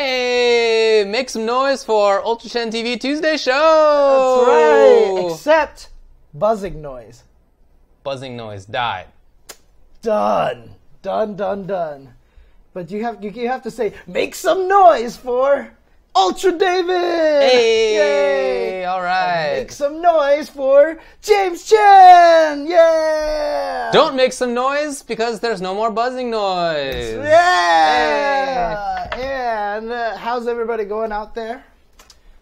Hey, make some noise for Ultra Chen TV Tuesday show! That's right, except buzzing noise. Buzzing noise died. Done. But you have to say, make some noise for Ultra David! Hey, all right. Make some noise for James Chen! Yeah! Don't make some noise because there's no more buzzing noise. Yeah! Yeah, and how's everybody going out there?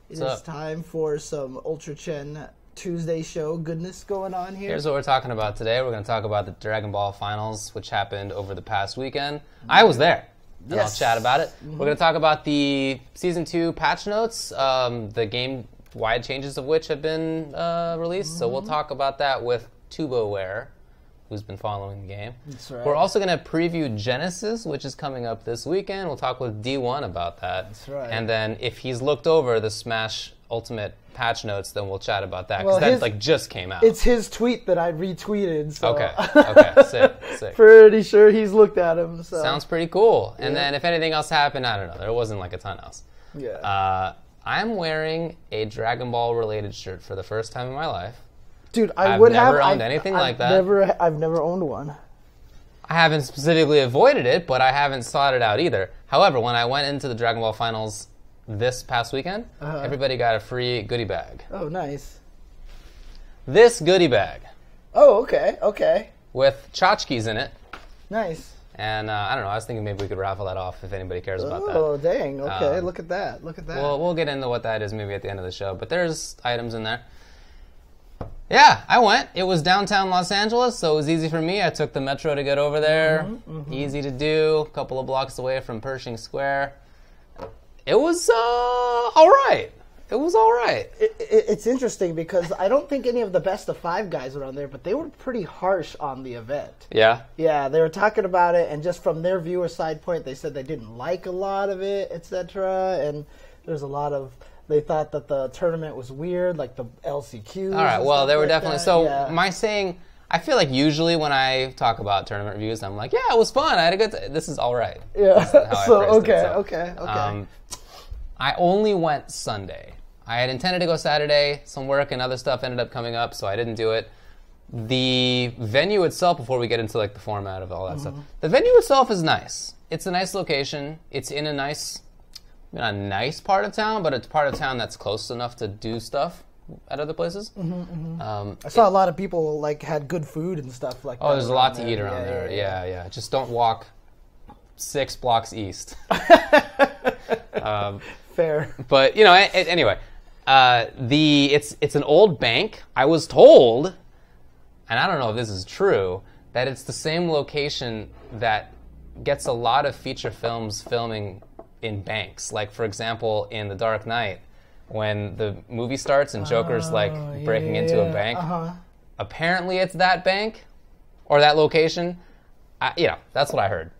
It's time for some Ultra Chen Tuesday show goodness going on here. Here's what we're talking about today. We're going to talk about the Dragon Ball Finals, which happened over the past weekend. I was there. And I'll chat about it. We're going to talk about the Season 2 patch notes, the game-wide changes of which have been released. So we'll talk about that with TuboWare, who's been following the game. That's right. We're also going to preview Genesis, which is coming up this weekend. We'll talk with D1 about that. That's right. And then if he's looked over the Smash Ultimate patch notes, then we'll chat about that, because that just came out. It's his tweet that I retweeted. So. Okay, sick. Pretty sure he's looked at him. So. Sounds pretty cool. And then if anything else happened, I don't know. There wasn't like a ton else. Yeah. I'm wearing a Dragon Ball related shirt for the first time in my life. Dude, I've never owned anything like that. I've never owned one. I haven't specifically avoided it, but I haven't sought it out either. However, when I went into the Dragon Ball Finals this past weekend, everybody got a free goodie bag. Oh, nice. This goodie bag. Oh, okay. With tchotchkes in it. Nice. And I don't know, I was thinking maybe we could raffle that off if anybody cares about that. Oh, dang. Okay, look at that. We'll get into what that is maybe at the end of the show, but there's items in there. Yeah, I went. It was downtown Los Angeles, so it was easy for me. I took the metro to get over there. Easy to do. A couple of blocks away from Pershing Square. It was all right. It was all right. It's interesting because I don't think any of the best of five guys were on there, but they were pretty harsh on the event. Yeah? Yeah, they were talking about it, and just from their viewer side point, they said they didn't like a lot of it, etc. And there's a lot of... They thought that the tournament was weird, like the LCQs. All right, well, they were definitely... That. So, yeah. my saying... I feel like usually when I talk about tournament reviews, I'm like, yeah, it was fun. I had a good time. This is all right. Yeah, so, okay. I only went Sunday. I had intended to go Saturday. Some work and other stuff ended up coming up, so I didn't do it. The venue itself, before we get into like the format of all that stuff, the venue itself is nice. It's a nice location. It's in a nice, not a nice part of town, but it's part of town that's close enough to do stuff at other places. I saw a lot of people like had good food and stuff like that. Oh, there's a lot to eat around there. Yeah. Just don't walk 6 blocks east. Fair. But anyway, it's an old bank. I was told, and I don't know if this is true, that it's the same location that gets a lot of feature films filming in banks. Like, for example, in The Dark Knight, when the movie starts and Joker's breaking into a bank. Apparently it's that bank or that location. That's what I heard.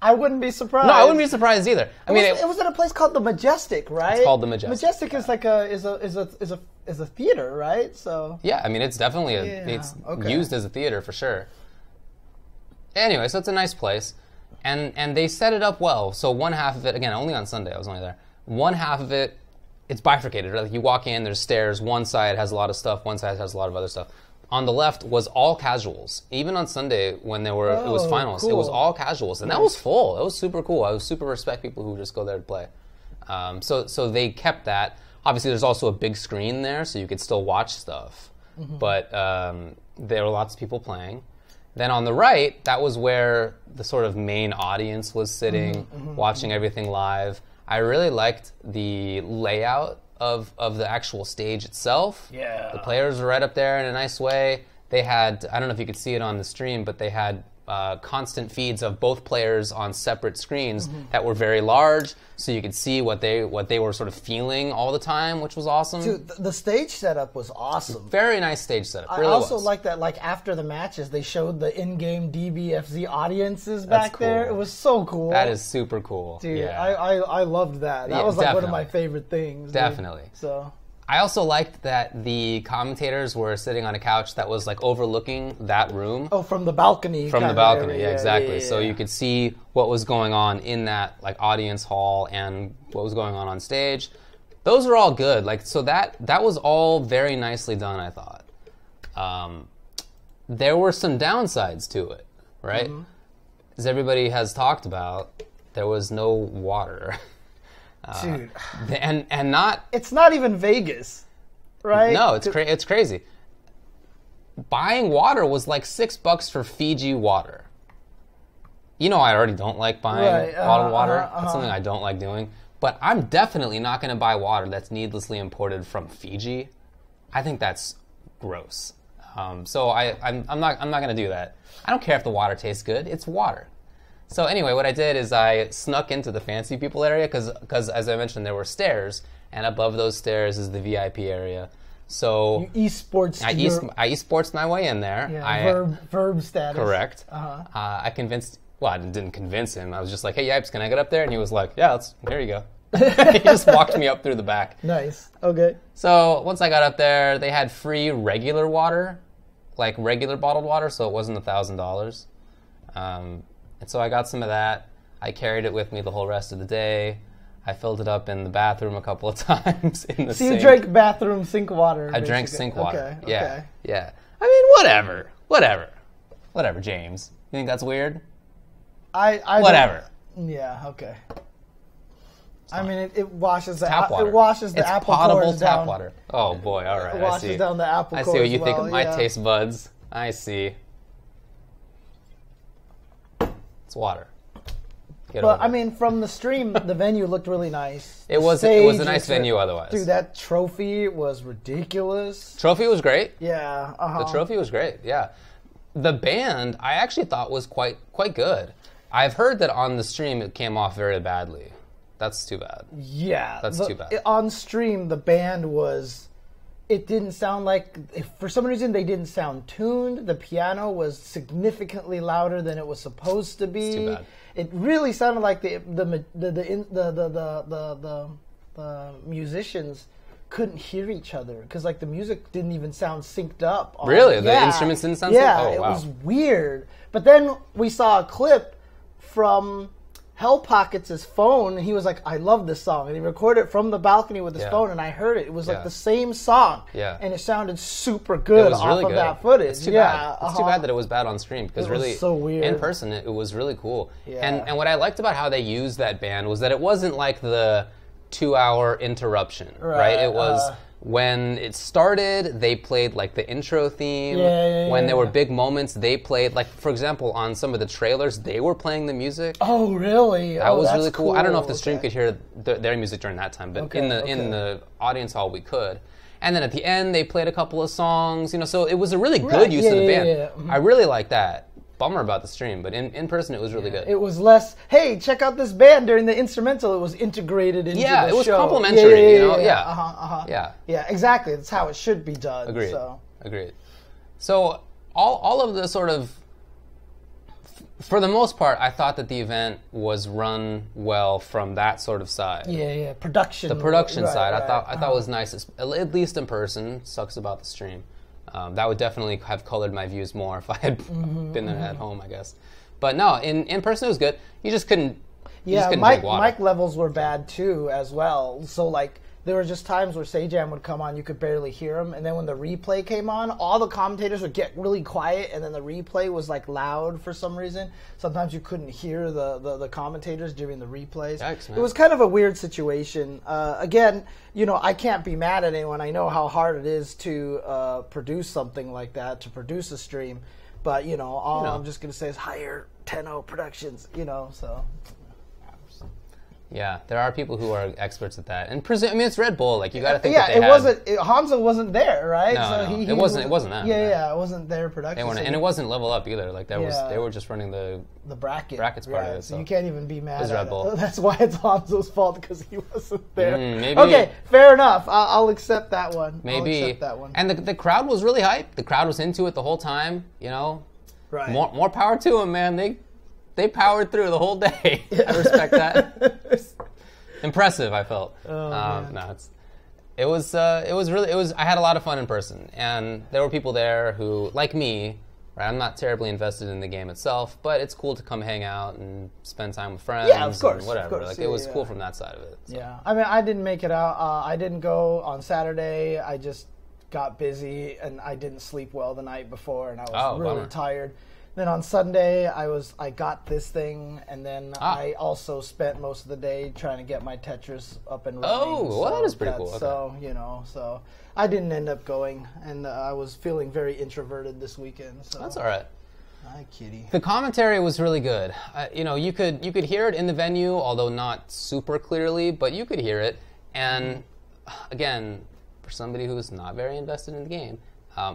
I wouldn't be surprised. No, I wouldn't be surprisd either. It was at a place called the Majestic, right? It's called the Majestic. Majestic is like is a theater, right? So yeah, it's definitely it's used as a theater for sure. Anyway, so it's a nice place, and they set it up well. So one half of it, again, only on Sunday, I was only there. One half of it, it's bifurcated, right? Like you walk in, there's stairs. One side has a lot of stuff. One side has a lot of other stuff. On the left was all casuals. Even on Sunday when it was finals, cool. It was all casuals, and that was full. That was super cool. I super respect people who just go there to play. So they kept that. Obviously, there's also a big screen there, so you could still watch stuff. But there were lots of people playing. Then on the right, that was where the sort of main audience was sitting, watching everything live. I really liked the layout of the actual stage itself. Yeah. The players were right up there in a nice way. They had, I don't know if you could see it on the stream, but they had constant feeds of both players on separate screens that were very large, so you could see what they were sort of feeling all the time, which was awesome. Dude, the stage setup was awesome. Very nice stage setup. I really also was. like that, like after the matches, they showed the in-game DBFZ audiences back there. It was so cool. That is super cool. Dude, yeah. I loved that. That was like one of my favorite things. Definitely. Dude. So I also liked that the commentators were sitting on a couch that was like overlooking that room. Oh, from the balcony. From the balcony, yeah, exactly. Yeah. So you could see what was going on in that like audience hall and what was going on stage. Those were all good. Like, so that was all very nicely done, I thought. There were some downsides to it, right? As everybody has talked about, there was no water. Dude. And not... It's not even Vegas, right? No, it's crazy. Buying water was like $6 for Fiji water. You know I already don't like buying bottled water. That's something I don't like doing. But I'm definitely not going to buy water that's needlessly imported from Fiji. I think that's gross. So I'm not going to do that. I don't care if the water tastes good. It's water. So anyway, what I did is I snuck into the fancy people area because as I mentioned, there were stairs, and above those stairs is the VIP area. So you esports. I esports my way in there. Yeah, verb status. Correct. I convinced. Well, I didn't convince him. I was just like, "Hey, Yipes, can I get up there?" And he was like, "Yeah, here you go." He just walked me up through the back. Nice. Okay. So once I got up there, they had free regular water, like regular bottled water, so it wasn't $1,000. And so I got some of that. I carried it with me the whole rest of the day. I filled it up in the bathroom a couple of times in the sink. You drank bathroom sink water. I drank sink water. Okay. Yeah. Yeah. I mean, whatever, James. You think that's weird? I whatever. Yeah. Okay. I mean, it washes the tap water. It washes the apple cores down. It's potable tap water. Oh boy! All right. It washes down the apple cores. I see what you think of my taste buds. I see. It's water. But I mean, from the stream, the venue looked really nice. It was a nice venue otherwise. Dude, that trophy was ridiculous. Trophy was great. Yeah. The trophy was great. Yeah. The band I actually thought was quite good. I've heard that on the stream it came off very badly. That's too bad. Yeah. That's too bad. On stream, the band was... It didn't sound like... For some reason, they didn't sound tuned. The piano was significantly louder than it was supposed to be. It's too bad. It really sounded like the musicians couldn't hear each other because like the music didn't even sound synced up. Really? The instruments didn't sound synced? Yeah, it was weird. But then we saw a clip from Hell Pockets' phone, and he was like, I love this song. And he recorded it from the balcony with his phone, and I heard it. It was like the same song. Yeah. And it sounded super good off of that footage. It's too bad. It's too bad that it was bad on stream, because really, so weird. In person, it was really cool. Yeah. And what I liked about how they used that band was that it wasn't like the 2-hour interruption, right? It was... When it started, they played like the intro theme. When there were big moments, they played like, for example, on some of the trailers, they were playing the music. Oh, really? That was really cool. I don't know if the stream could hear their music during that time, but in the audience hall we could. And then at the end, they played a couple of songs. You know, so it was a really good use of the band. I really like that. Bummer about the stream, but in person it was really good. It was less, hey, check out this band during the instrumental. It was integrated into the show. Yeah, it was complimentary, you know? Yeah, exactly. That's how it should be done. Agreed. So. Agreed. So all of the sort of, for the most part, I thought that the event was run well from that sort of side. Yeah. Production. The production side, I thought was nice, at least in person. Sucks about the stream. That would definitely have colored my views more if I had been at home, I guess. But no, in person it was good. You just couldn't. Drink water. Mic levels were bad too, as well. So like there were just times where Sajam would come on, you could barely hear him, and then when the replay came on, all the commentators would get really quiet, and then the replay was like loud for some reason. Sometimes you couldn't hear the commentators during the replays. Yikes, man. It was kind of a weird situation. Again, you know, I can't be mad at anyone. I know how hard it is to produce something like that, to produce a stream. But, you know, I'm just going to say is hire Tenno Productions, you know, so... Yeah, there are people who are experts at that, and I mean it's Red Bull. Like you got to think. Hanzo wasn't there, right? No, so it wasn't that. Yeah, it wasn't their production. They weren't, and it wasn't Level Up either. Like they were just running the brackets part of it. So you can't even be mad. It was Red Bull. That's why it's Hanzo's fault because he wasn't there. Maybe. Okay, fair enough. I'll accept that one. Maybe. I'll accept that one. And the crowd was really hyped. The crowd was into it the whole time. You know, right? More power to them, man. They powered through the whole day. I respect that. Impressive, I felt. It was really I had a lot of fun in person, and there were people there who, like me, right? I'm not terribly invested in the game itself, but it's cool to come hang out and spend time with friends. Yeah, of course, and whatever. of course. Like Yeah, it was yeah. cool from that side of it. So. Yeah, I mean, I didn't make it out. I didn't go on Saturday. I just got busy, and I didn't sleep well the night before, and I was really bummer. tired. Then on Sunday, I got this thing, and then I also spent most of the day trying to get my Tetris up and running. Oh, well, that is pretty cool. Okay. So I didn't end up going, and I was feeling very introverted this weekend. So That's all right. Hi, kitty. The commentary was really good. You could hear it in the venue, although not super clearly, but you could hear it. And again, for somebody who's not very invested in the game,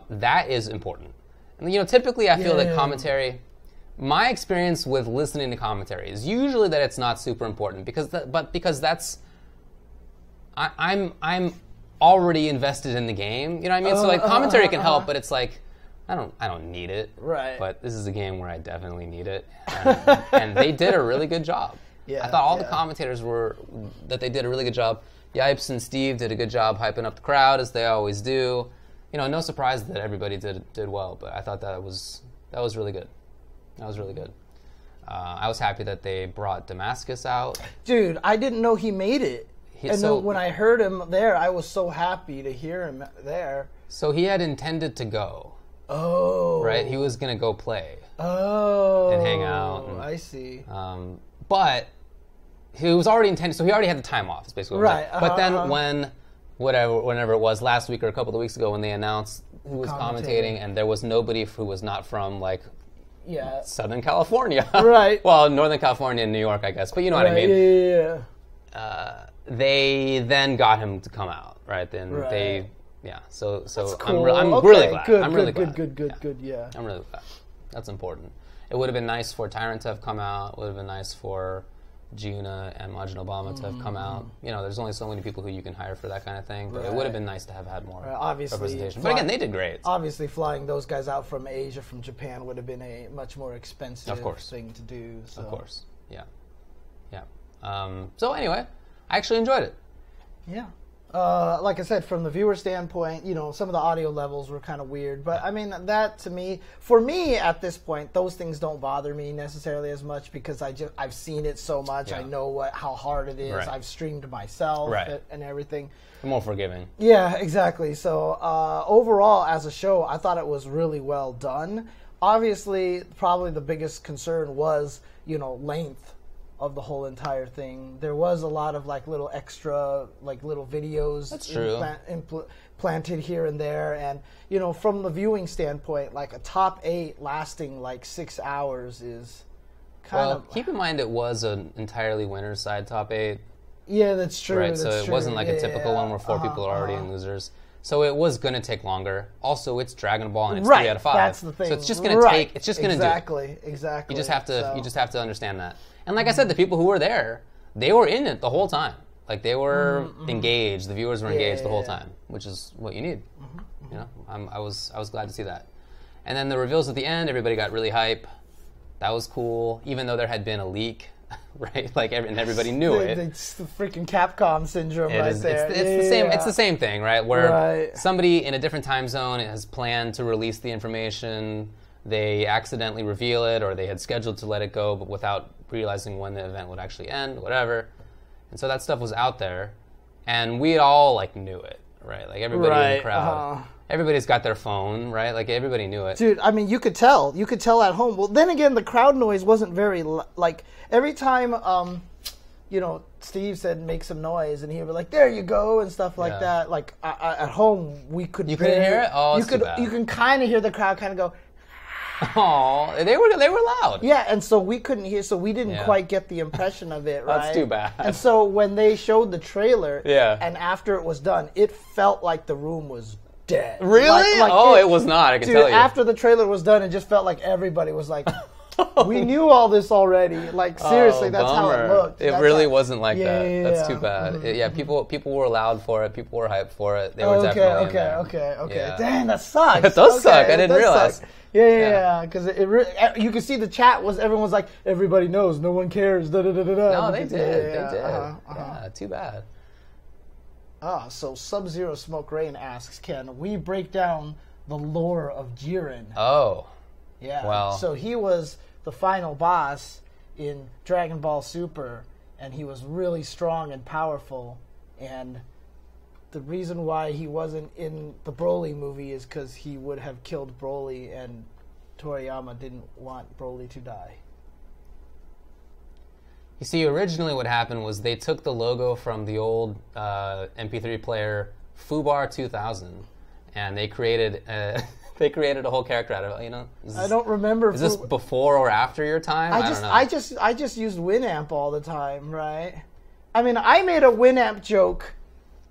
that is important. And typically I feel that commentary. My experience with listening to commentary is usually that it's not super important because that's I'm already invested in the game. You know what I mean? So like commentary can help, but it's like I don't need it. Right. But this is a game where I definitely need it, and they did a really good job. Yeah. I thought all the commentators they did a really good job. Yipes and Steve did a good job hyping up the crowd as they always do. No surprise that everybody did well, but I thought that was really good. That was really good. I was happy that they brought Damascus out. Dude, I didn't know he made it. When I heard him there, I was so happy to hear him there. So he had intended to go. Oh. Right? He was going to go play. Oh. And hang out. I see. But he was already intended, so he already had the time off, is basically what I'm saying. But then whenever it was, last week or a couple of weeks ago, when they announced who was commentating, and there was nobody who was not from, like, Southern California. Right. Well, Northern California and New York, I guess. But you know what I mean. Yeah. They then got him to come out, right? Then So cool. I'm really glad. Good, I'm really glad. Good. Yeah. I'm really glad. That's important. It would have been nice for Tyrant to have come out. It would have been nice for Gina and Majin Obama to have come out. There's only so many people who you can hire for that kind of thing. But it would have been nice to have had more representation. But again, they did great. Obviously, flying those guys out from Asia, from Japan, would have been a much more expensive thing to do. So. Of course. Yeah. So anyway, I actually enjoyed it. Yeah. Like I said, from the viewer standpoint, some of the audio levels were kind of weird. But, I mean, that to me, for me at this point, those things don't bother me necessarily as much because I've seen it so much. Yeah. I know how hard it is. Right. I've streamed myself and everything. More forgiving. Yeah, exactly. So, overall, as a show, I thought it was really well done. Obviously, probably the biggest concern was, length of the whole entire thing. There was a lot of little extra little videos. That's true. Planted here and there, and from the viewing standpoint, a top 8 lasting 6 hours is kind of. Keep in mind it was an entirely winner's side top 8. Yeah, that's true. Right, that's so it true. wasn't a typical one where 4 people are already in losers. So it was going to take longer. Also, it's Dragon Ball and it's 3 out of 5. That's the thing. So it's just going to take. It's just going to do. Exactly. You just have to. You just have to understand that. And like I said, the people who were there, they were in it the whole time. They were engaged. The viewers were engaged the whole time, which is what you need. I was glad to see that. And then the reveals at the end, everybody got really hype. That was cool, even though there had been a leak, right? And everybody knew it. It's the freaking Capcom syndrome there. It's the same. It's the same thing, right? Where somebody in a different time zone has planned to release the information. They accidentally reveal it, or they had scheduled to let it go, but without realizing when the event would actually end, whatever. And so that stuff was out there, and we all knew it, right? Everybody in the crowd, everybody's got their phone, right? Everybody knew it. Dude, I mean, you could tell at home. Well, then again, the crowd noise wasn't very every time, Steve said make some noise, and he would be there you go and stuff like that. At home, we could. You couldn't hear it. Oh, you can kind of hear the crowd kind of go. Oh, they were loud. Yeah, and so we couldn't hear, so we didn't quite get the impression of it, right? That's too bad. And so when they showed the trailer, Yeah. and after it was done, it felt like the room was dead. Really? It was not, I can tell you. After the trailer was done, it just felt like everybody was we knew all this already. Seriously, that's how it looked. It really wasn't like that. Yeah, that's too bad. Mm-hmm. People were loud for it. People were hyped for it. They were definitely in there. Okay. Yeah. Damn, that sucks. It does suck. I didn't realize. Suck. Yeah, because you could see the chat everyone was everybody knows, no one cares. Da, da, da, da, da. No, they did. They did. Yeah, too bad. So Sub-Zero Smoke Rain asks, can we break down the lore of Jiren? Oh. Yeah. Well. So he was the final boss in Dragon Ball Super, and he was really strong and powerful. And the reason why he wasn't in the Broly movie is because he would have killed Broly, and Toriyama didn't want Broly to die. You see, originally what happened was they took the logo from the old MP3 player Fubar 2000, and they created a whole character out of it. You know, I don't remember. Is this before or after your time? I don't know. I just used Winamp all the time, right? I mean, I made a Winamp joke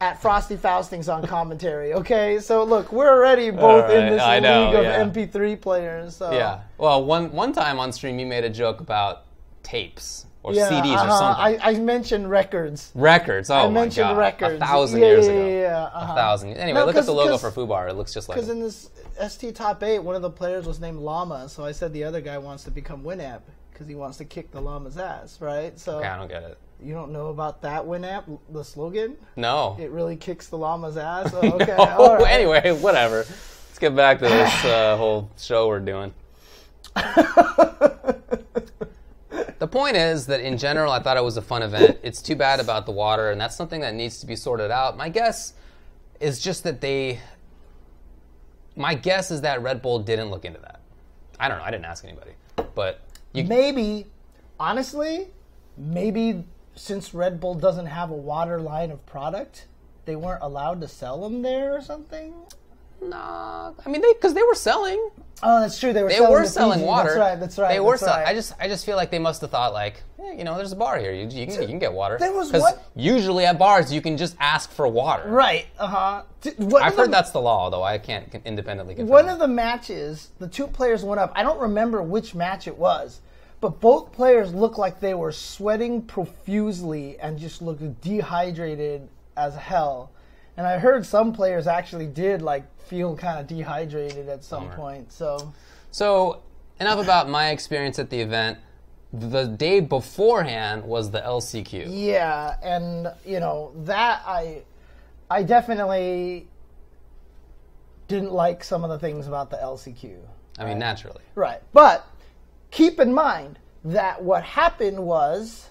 at Frosty Faustings on commentary. Okay, so look, we're already both in this league of MP3 players. So. Yeah. Well, one time on stream, you made a joke about tapes. Or CDs or something. I mentioned records. Records. Oh, I mentioned records. 1,000 years ago. Yeah. 1,000. Anyway, look at the logo for Fubar. It looks just like it. Because in this ST Top 8, one of the players was named Llama, so I said the other guy wants to become Winamp because he wants to kick the llama's ass, right? So okay, I don't get it. You don't know about that Winamp, the slogan? No. It really kicks the llama's ass? Oh, okay. No. All right. Anyway, whatever. Let's get back to this whole show we're doing. The point is that in general, I thought it was a fun event. It's too bad about the water, and that's something that needs to be sorted out. My guess is just that my guess is that Red Bull didn't look into that. I don't know. I didn't ask anybody. But honestly, maybe since Red Bull doesn't have a water line of product, they weren't allowed to sell them there or something? Nah, I mean, because they were selling. Oh, that's true. They were selling water. That's right. They were selling. I just feel like they must have thought like, there's a bar here. You can get water. There was because usually at bars you can just ask for water. Right. I've heard that's the law, though I can't independently confirm. One of the matches, the two players went up. I don't remember which match it was, but both players looked like they were sweating profusely and just looked dehydrated as hell. And I heard some players actually did feel kind of dehydrated at some point. So enough about my experience at the event. The day beforehand was the LCQ. Yeah, and that I definitely didn't like some of the things about the LCQ. I mean, naturally. Right. But keep in mind that what happened was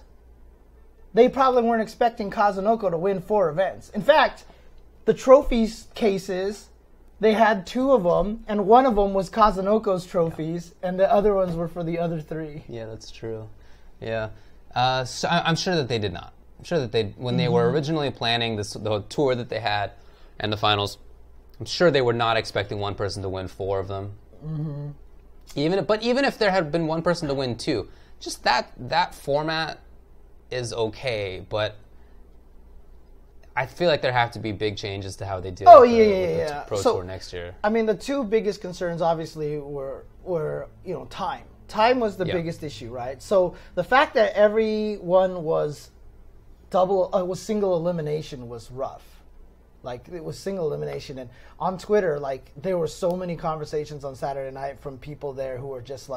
they probably weren't expecting Kazunoko to win 4 events. In fact, the trophies cases, they had 2 of them, and one of them was Kazunoko's trophies, and the other ones were for the other 3. Yeah, that's true. Yeah. So I'm sure that they did not. I'm sure that when they were originally planning the tour that they had and the finals, I'm sure they were not expecting one person to win 4 of them. Mm-hmm. Even if there had been one person to win 2, just that format is okay, but I feel like there have to be big changes to how they do the Pro Tour next year. I mean, the 2 biggest concerns obviously were time. Time was the biggest issue, right? So the fact that everyone was single elimination was rough. It was single elimination, and on Twitter, there were so many conversations on Saturday night from people there who were just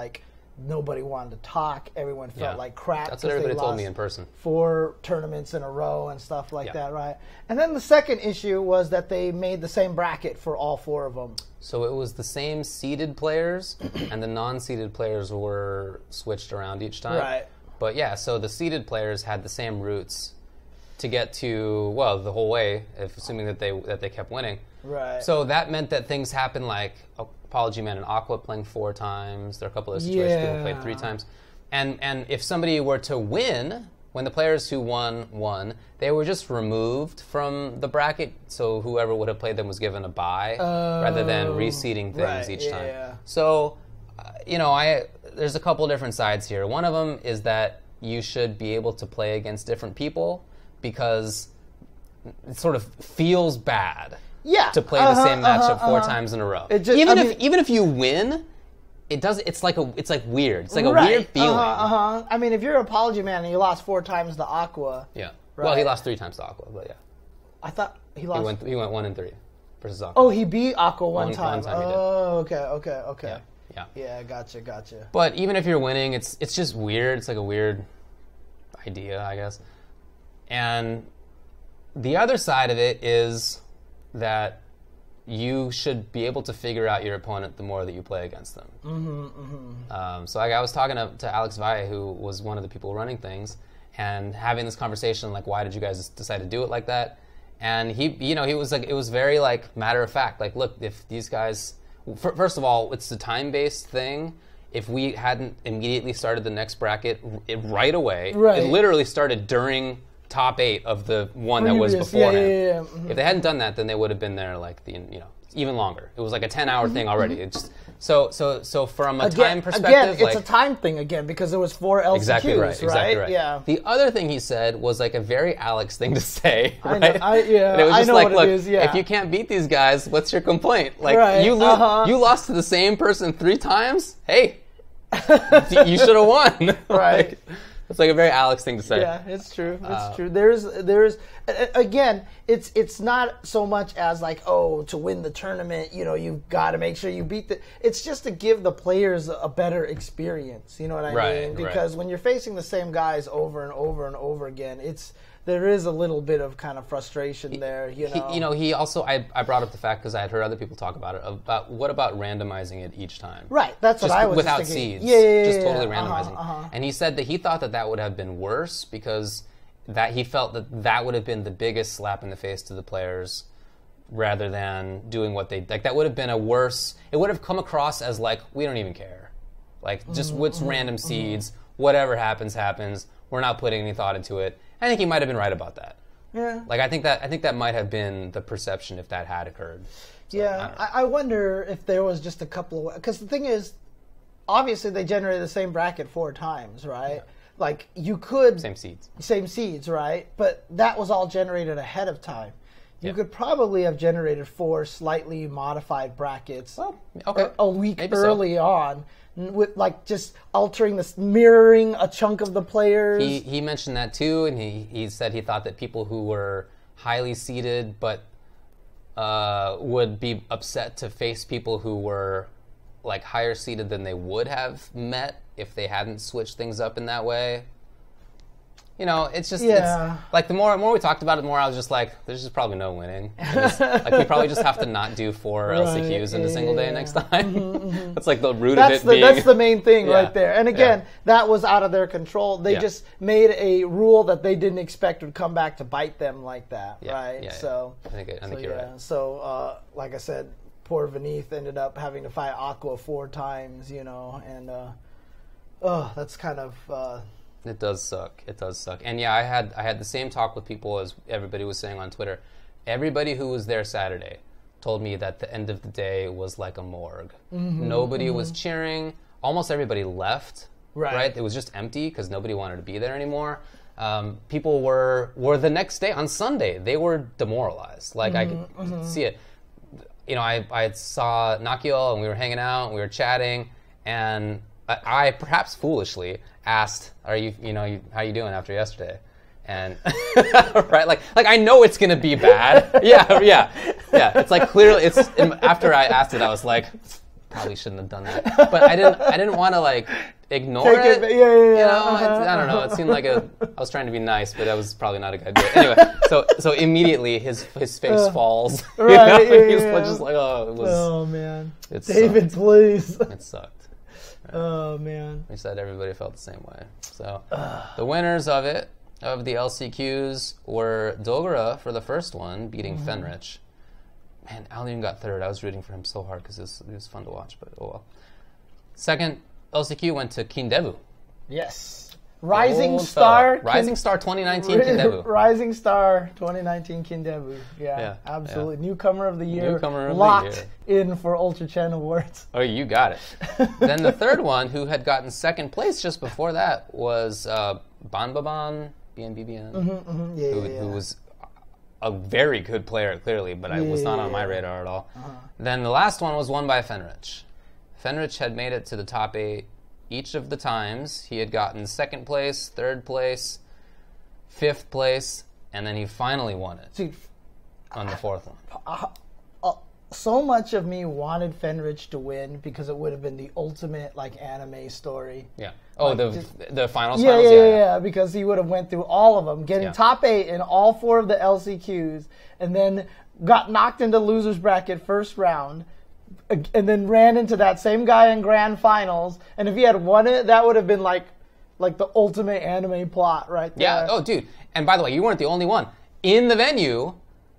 nobody wanted to talk. Everyone felt like crap. That's what everybody told me in person. 4 tournaments in a row and stuff like that, right? And then the second issue was that they made the same bracket for all 4 of them. So it was the same seeded players, and the non-seeded players were switched around each time. Right. But so the seeded players had the same routes to get to the whole way, assuming that they kept winning. Right. So that meant that things happened Apology Man and Aqua playing 4 times. There are a couple of situations people played 3 times. And if somebody were to win, when the players who won, they were just removed from the bracket, so whoever would have played them was given a bye rather than reseeding things each time. Yeah. So, there's a couple different sides here. One of them is that you should be able to play against different people because it sort of feels bad. Yeah, to play the same matchup 4 times in a row. Even if you win, it's like weird. It's like a weird feeling. I mean, if you're an Apology Man and you lost 4 times to Aqua. Yeah. Right? Well, he lost 3 times to Aqua, but yeah. I thought he lost. He went 1 and 3 versus Aqua. Oh, he beat Aqua one time. One time he did. Oh, okay. Yeah. Yeah, gotcha. But even if you're winning, it's just weird. It's like a weird idea, I guess. And the other side of it is that you should be able to figure out your opponent the more that you play against them. So I was talking to Alex Valle, who was one of the people running things, and having this conversation, like, why did you guys decide to do it like that? And he was like, it was very like matter of fact. Like, look, if these guys, first of all, it's a time-based thing. If we hadn't immediately started the next bracket right away, it literally started during top 8 of the one that was beforehand. If they hadn't done that, then they would have been there like even longer. It was like a 10-hour thing already. It's just, so from a time perspective, it's a time thing again because there was 4 LCQs, exactly right. Yeah. The other thing he said was like a very Alex thing to say. Right? And it was just like, look, if you can't beat these guys, what's your complaint? Like you lost to the same person 3 times. Hey, you should have won. Right. It's like a very Alex thing to say. Yeah, it's true. It's true. There's again, it's not so much as like, oh, to win the tournament, you've got to make sure you beat the. It's just to give the players a better experience. You know what I mean? Because when you're facing the same guys over and over and over again, there is a little bit of kind of frustration there. He also, I brought up the fact because I had heard other people talk about it. What about randomizing it each time? Right, that's just what I was without thinking. seeds, just totally randomizing. And he said that he thought that would have been worse because that he felt that would have been the biggest slap in the face to the players, rather than doing what they like. That would have been a worse. It would have come across as like, we don't even care, like just what's random seeds. Whatever happens. We're not putting any thought into it. I think he might have been right about that. Yeah. Like I think that might have been the perception if that had occurred. So, yeah. I wonder if there was just a couple of, because the thing is, obviously they generated the same bracket 4 times, right? Yeah. Like you could same seeds, right? But that was all generated ahead of time. You could probably have generated 4 slightly modified brackets a week maybe early on. With like just altering this, mirroring a chunk of the players. He mentioned that too, and he said he thought that people who were highly seeded but would be upset to face people who were like higher seeded than they would have met if they hadn't switched things up in that way. It's just it's, like the more we talked about it, the more I was just like, there's just probably no winning. Like we probably just have to not do 4 LCQs in a single day next time. That's like the root of it being. That's the main thing right there. And again, that was out of their control. They just made a rule that they didn't expect would come back to bite them like that, right? Yeah. So I think you're right. So like I said, poor Vineeth ended up having to fight Aqua 4 times, and that's kind of. It does suck. And yeah, I had the same talk with people as everybody was saying on Twitter. Everybody who was there Saturday told me that the end of the day was like a morgue. Nobody was cheering. Almost everybody left. Right? It was just empty because nobody wanted to be there anymore. People were the next day on Sunday. They were demoralized. Like I could see it. I saw Nakiel and we were hanging out and we were chatting, and I perhaps foolishly asked, "Are you how you doing after yesterday?" And right, like I know it's gonna be bad. Yeah. It's like clearly it's after I asked it, I was like, probably shouldn't have done that, but I didn't want to like ignore it. I don't know. It seemed like I was trying to be nice, but that was probably not a good idea. Anyway, so immediately his face falls. Right. He's just like, oh, it was. Oh man, David, please. It sucked. Right. Oh man. We said everybody felt the same way. So the winners of the LCQs were Dogura for the first one, beating Fenrich. Man, Alan even got third. I was rooting for him so hard because it was fun to watch, but oh well. Second LCQ went to Kindevu. Yes. Rising Star 2019 Kindevu. Rising Star 2019 Kindevu. Yeah, absolutely. Yeah. Newcomer of the year. Locked in for Ultra Chen Awards. Oh, you got it. Then the third one, who had gotten second place just before that, was Banbaban, BNBBN, who was a very good player, clearly, but I was not on my radar at all. Then the last one was won by Fenrich. Fenrich had made it to the top 8 each of the times. He had gotten second place, third place, fifth place, and then he finally won it on the fourth one. so much of me wanted Fenrich to win because it would have been the ultimate like anime story. Yeah. Oh, like, the finals. Yeah, because he would have went through all of them, getting Yeah. top 8 in all 4 of the LCQs, and then got knocked into losers bracket first round, and then ran into that same guy in grand finals. And if he had won it, that would have been like the ultimate anime plot right there. Yeah. Oh, dude. And by the way, you weren't the only one in the venue.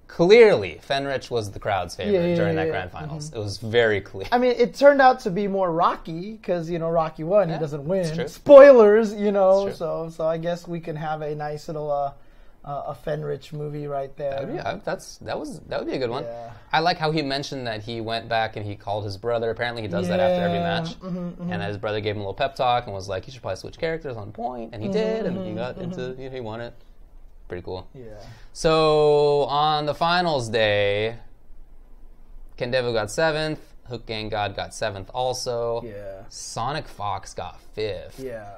Clearly, Fenrich was the crowd's favorite during that grand finals. It was very clear. I mean, it turned out to be more Rocky because Rocky won. He doesn't win. It's true. Spoilers, It's So I guess we can have a nice little a Fenrich movie right there. That would be a good one. Yeah. I like how he mentioned that he went back and he called his brother. Apparently, he does that after every match. And his brother gave him a little pep talk and was like, "You should probably switch characters on point," and he did, and he got into he won it. Pretty cool. Yeah. So on the finals day, Kendevu got 7th. Hook Gang God got 7th also. Yeah. Sonic Fox got 5th. Yeah.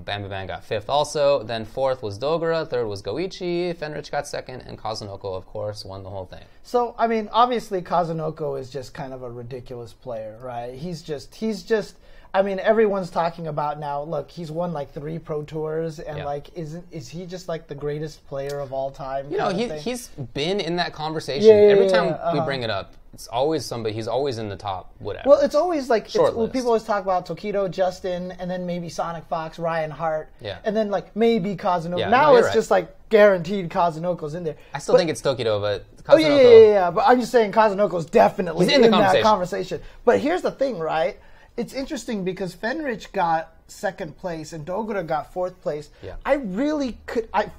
Bambi got 5th also. Then 4th was Dogura. 3rd was Goichi. Fenrich got 2nd. And Kazunoko, of course, won the whole thing. So, I mean, obviously Kazunoko is just kind of a ridiculous player, right? He's just I mean, everyone's talking about now, look, he's won like 3 Pro Tours, and like, is he just like the greatest player of all time? He's been in that conversation. Every time we bring it up, it's always somebody, he's always in the top, whatever. Well, it's always like, well, people always talk about Tokido, Justin, and then maybe Sonic Fox, Ryan Hart, and then like maybe Kazunoko. Yeah, now it's just like guaranteed Kazunoko's in there. I still think it's Tokido, but Kazunoko. Oh, yeah, but I'm just saying Kazunoko's definitely he's in the that conversation. But here's the thing, right? It's interesting because Fenrich got 2nd place and Dogura got 4th place. Yeah. I really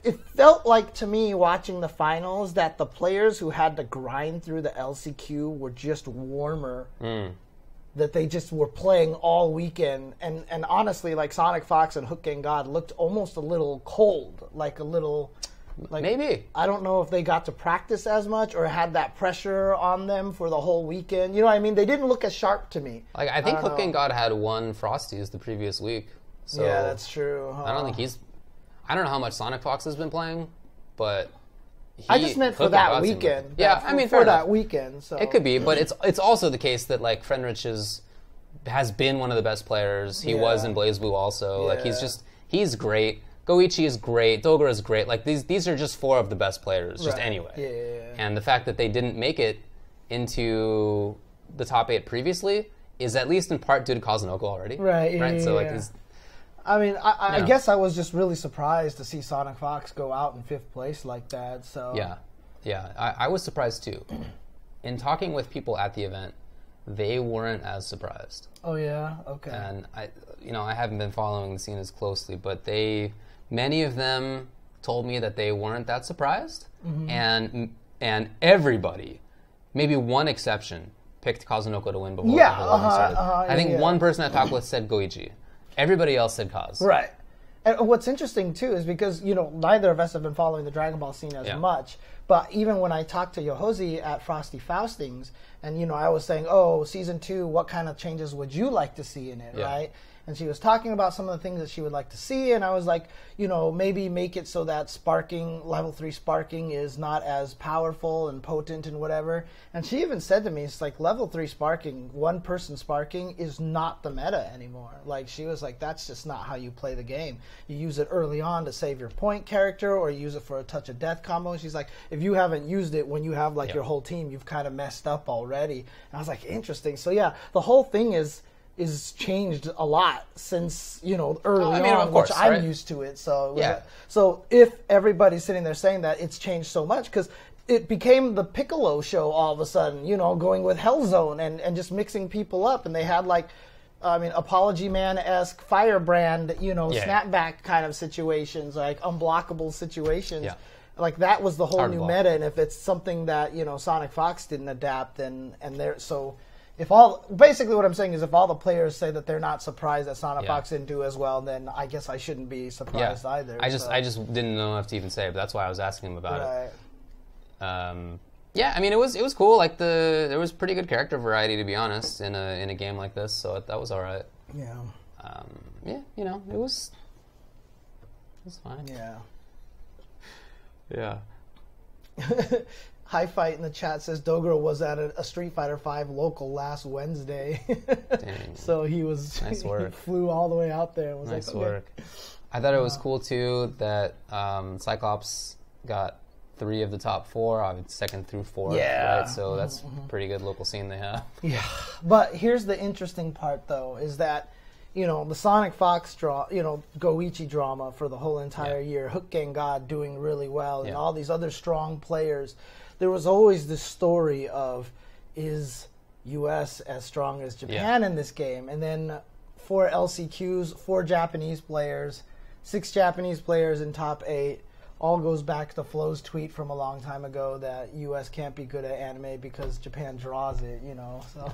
it felt like to me watching the finals that the players who had to grind through the LCQ were just warmer. That they just were playing all weekend. And honestly, like Sonic Fox and Hook Gang God looked almost a little cold, like a little... Like, maybe. I don't know if they got to practice as much or had that pressure on them for the whole weekend. You know what I mean? They didn't look as sharp to me. Like, I think Hook Gang God had 1 Frosties the previous week. So yeah, that's true. I don't think I don't know how much Sonic Fox has been playing, but I just meant for that weekend. Yeah, I mean, for that weekend. So it could be, but it's also the case that like Fenrich has been one of the best players. He was in BlazBlue also. Like he's great. Goichi is great. Dogura is great. Like these are just 4 of the best players, just anyway. Yeah. And the fact that they didn't make it into the top 8 previously is at least in part due to Kazunoko already. Right. Yeah, so like, I mean, I guess I was just really surprised to see Sonic Fox go out in 5th place like that. So yeah. I was surprised too. In talking with people at the event, they weren't as surprised. Oh yeah. Okay. And I haven't been following the scene as closely, but many of them told me that they weren't that surprised, and everybody, maybe one exception, picked Kazunoko to win before the whole thing started. I think one person I talked with said Goichi. Everybody else said Kaz. Right. And what's interesting too is because neither of us have been following the Dragon Ball scene as much, but even when I talked to Yohozi at Frosty Faustings, and I was saying, oh, season 2, what kind of changes would you like to see in it, right? And she was talking about some of the things that she would like to see, and I was like, maybe make it so that level 3 sparking is not as powerful and potent and whatever. And she even said to me, it's like level 3 sparking, one person sparking is not the meta anymore. Like she was like, that's just not how you play the game. You use it early on to save your point character, or you use it for a touch of death combo. She's like, if you haven't used it when you have your whole team, you've kind of messed up already. And I was like, interesting. So yeah, the whole thing is changed a lot since early on, which I'm used to it. So so if everybody's sitting there saying that, it's changed so much because it became the Piccolo show all of a sudden. Going with Hellzone and just mixing people up, and they had Apology Man-esque Firebrand, snapback kind of situations, like unblockable situations. Yeah. Like that was the whole new meta, and if it's something that Sonic Fox didn't adapt, basically what I'm saying is if all the players say that they're not surprised that Sonic Fox didn't do as well, then I guess I shouldn't be surprised either. I just didn't know enough to even say it, but that's why I was asking him about it. I mean it was cool. Like there was pretty good character variety, to be honest, in a game like this, so that was all right. Yeah. It was fine. Yeah. Yeah. High Fight in the chat says Dogro was at a Street Fighter V local last Wednesday. Dang. So he was Nice work. he flew all the way out there. And was Nice like, okay. work. I thought it was cool too that Cyclops got 3 of the top 4, second through 4th. Yeah. Right? So that's pretty good local scene they have. Yeah. But here's the interesting part, though, is that, you know, the Sonic Fox Goichi drama for the whole entire year, Hook Gang God doing really well, and all these other strong players. There was always this story of, is U.S. as strong as Japan in this game? And then 4 LCQs, 4 Japanese players, 6 Japanese players in top 8. All goes back to Flo's tweet from a long time ago that U.S. can't be good at anime because Japan draws it, you know. So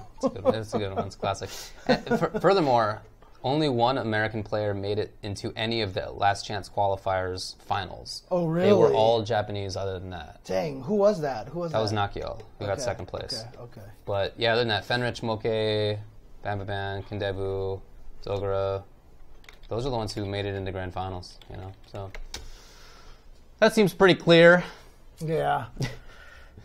It's a good one. It's classic. And furthermore, only 1 American player made it into any of the Last Chance qualifiers finals. Oh, really? They were all Japanese other than that. Dang, who was that? That was Nakio, who got 2nd place. Okay. But yeah, other than that, Fenrich, Moke, Bambaban, Kendebu, Zogura, those are the ones who made it into grand finals, you know. So that seems pretty clear. Yeah.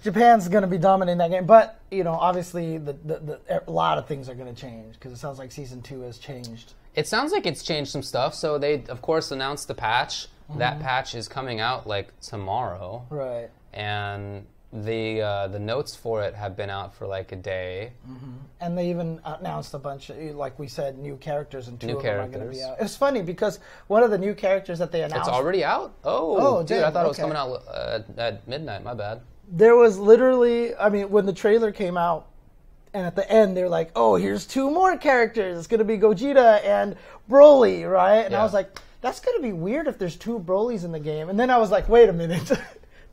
Japan's going to be dominating that game, but you know, obviously, a lot of things are going to change because it sounds like Season 2 has changed. It sounds like it's changed some stuff. So they, of course, announced the patch. That patch is coming out like tomorrow, Right. and the notes for it have been out for like a day. And they even announced a bunch of, like we said, new characters, and 2 New of them are going to characters. be out. It's funny because one of the new characters that they announced, It's already out? Oh, dude, dang, I thought it was okay. coming out at midnight. My bad. there was literally, I mean, when the trailer came out, and at the end, they're like, oh, here's 2 more characters. It's going to be Gogeta and Broly, right? And I was like, that's going to be weird if there's 2 Brolys in the game. And then I was like, wait a minute.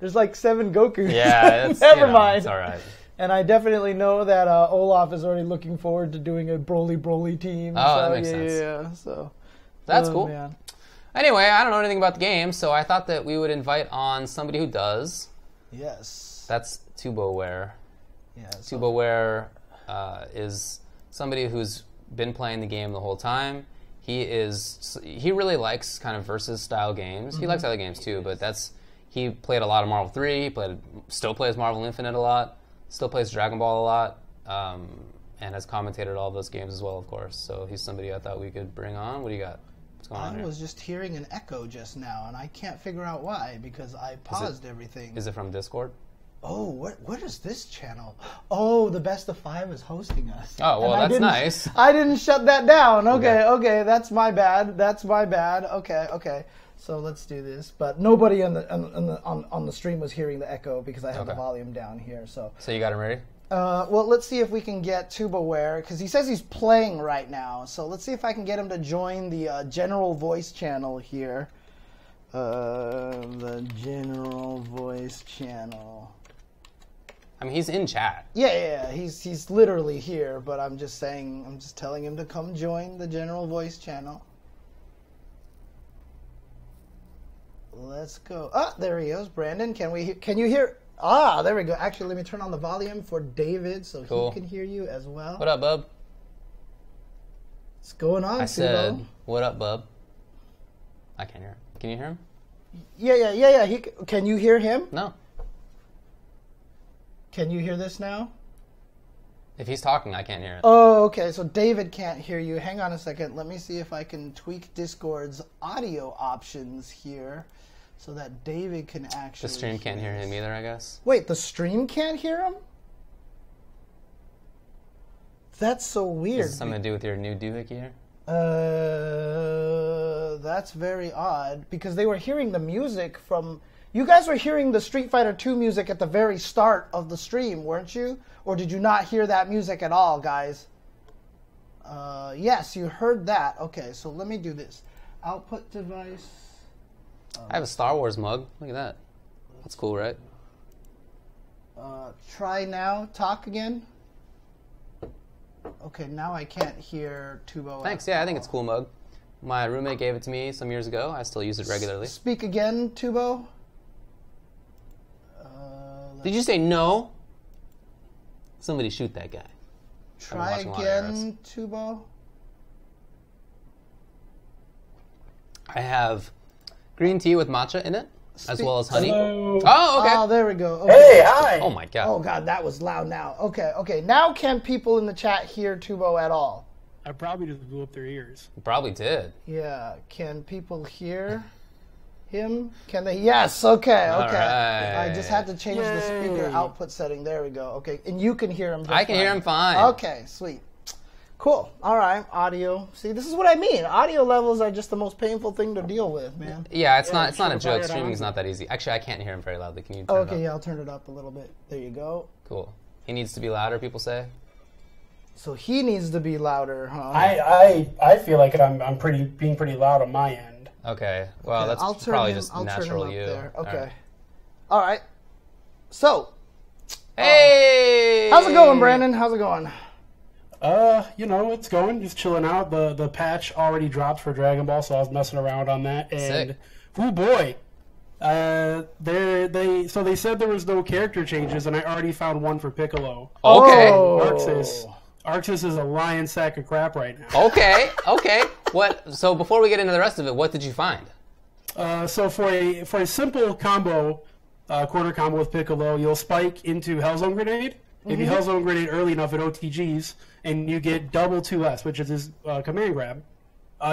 There's like 7 Gokus. Yeah, Never mind. It's all right. And I definitely know that Olaf is already looking forward to doing a Broly team. Oh, so, that makes sense. Yeah, so. That's cool. Man. Anyway, I don't know anything about the game, so I thought that we would invite on somebody who does. Yes. That's TuboWare. Yeah. TuboWare is somebody who's been playing the game the whole time. He really likes kind of versus style games. He likes other games too, but he played a lot of Marvel 3. Still plays Marvel Infinite a lot. Still plays Dragon Ball a lot, and has commentated all those games as well, of course. So he's somebody I thought we could bring on. What do you got? What's going on here? I was just hearing an echo just now, and I can't figure out why because I paused everything. Is it from Discord? Oh, what is this channel? Oh, the Best of 5 is hosting us. Oh, well, that's nice. I didn't shut that down. Okay, that's my bad. Okay. So let's do this. But nobody on the stream was hearing the echo because I have the volume down here. So you got him ready? well, let's see if we can get TuboWare because he says he's playing right now. So let's see if I can get him to join the general voice channel here. The general voice channel. I mean, he's in chat. Yeah, he's literally here, but I'm just telling him to come join the general voice channel. Let's go. Ah, there he goes, Brandon. Can you hear? Ah, there we go. Actually, let me turn on the volume for David so he can hear you as well. What up, bub? What's going on, I said, Tubo? what up, bub? I can't hear him. Can you hear him? Yeah. Can you hear him? No. Can you hear this now? If he's talking, I can't hear it. Oh, okay. So David can't hear you. Hang on a second. Let me see if I can tweak Discord's audio options here so that David can actually The stream can't hear him either, I guess. Wait, the stream can't hear him? That's so weird. Is it something to do with your new doohickey here? That's very odd because they were hearing the music from... You guys were hearing the Street Fighter 2 music at the very start of the stream, weren't you? Or did you not hear that music at all, guys? Yes, you heard that. Okay, so let me do this. Output device. I have a Star Wars mug. Look at that. That's cool, right? Try now. Talk again. Okay, now I can't hear Tubo. Thanks. Yeah, I think it's a cool mug. My roommate gave it to me some years ago. I still use it regularly. Speak again, Tubo. Did you say no? Somebody shoot that guy. Try again, Tubo. I have green tea with matcha in it. as well as Honey. Hello. Oh, okay. Oh, there we go. Okay. Hey, hi. Oh my god. Oh god, that was loud now. Okay. Now can people in the chat hear Tubo at all? I probably just blew up their ears. You probably did. Yeah. Can people hear him? Can they? Yes. Okay. All Okay. right. I just had to change the speaker Yay. output setting. There we go. Okay. And you can hear him. I can hear him fine. Okay. Sweet. Cool. All right. Audio. See, this is what I mean. Audio levels are just the most painful thing to deal with, man. Yeah, it's not a should've joke. fired Streaming's on. not that easy. Actually, I can't hear him very loudly. Can you turn it Okay. up? Yeah, I'll turn it up a little bit. There you go. Cool. He needs to be louder, people say. So he needs to be louder, huh? I feel like I'm being pretty loud on my end. Okay. Well, that's I'll turn probably him, just I'll turn natural him up you. there. All Okay. right. All right. So, Hey! how's it going, Brandon? How's it going? It's going, just chilling out. The patch already dropped for Dragon Ball, so I was messing around on that. And Sick. oh boy, they said there was no character changes, and I already found one for Piccolo. Okay. Oh. Arxis is a lion sack of crap right now. Okay. What? So before we get into the rest of it, what did you find? So for a simple combo, quarter combo with Piccolo, you'll spike into Hellzone Grenade. If you Hellzone Grenade early enough at OTGs, and you get double 2S, which is his command grab.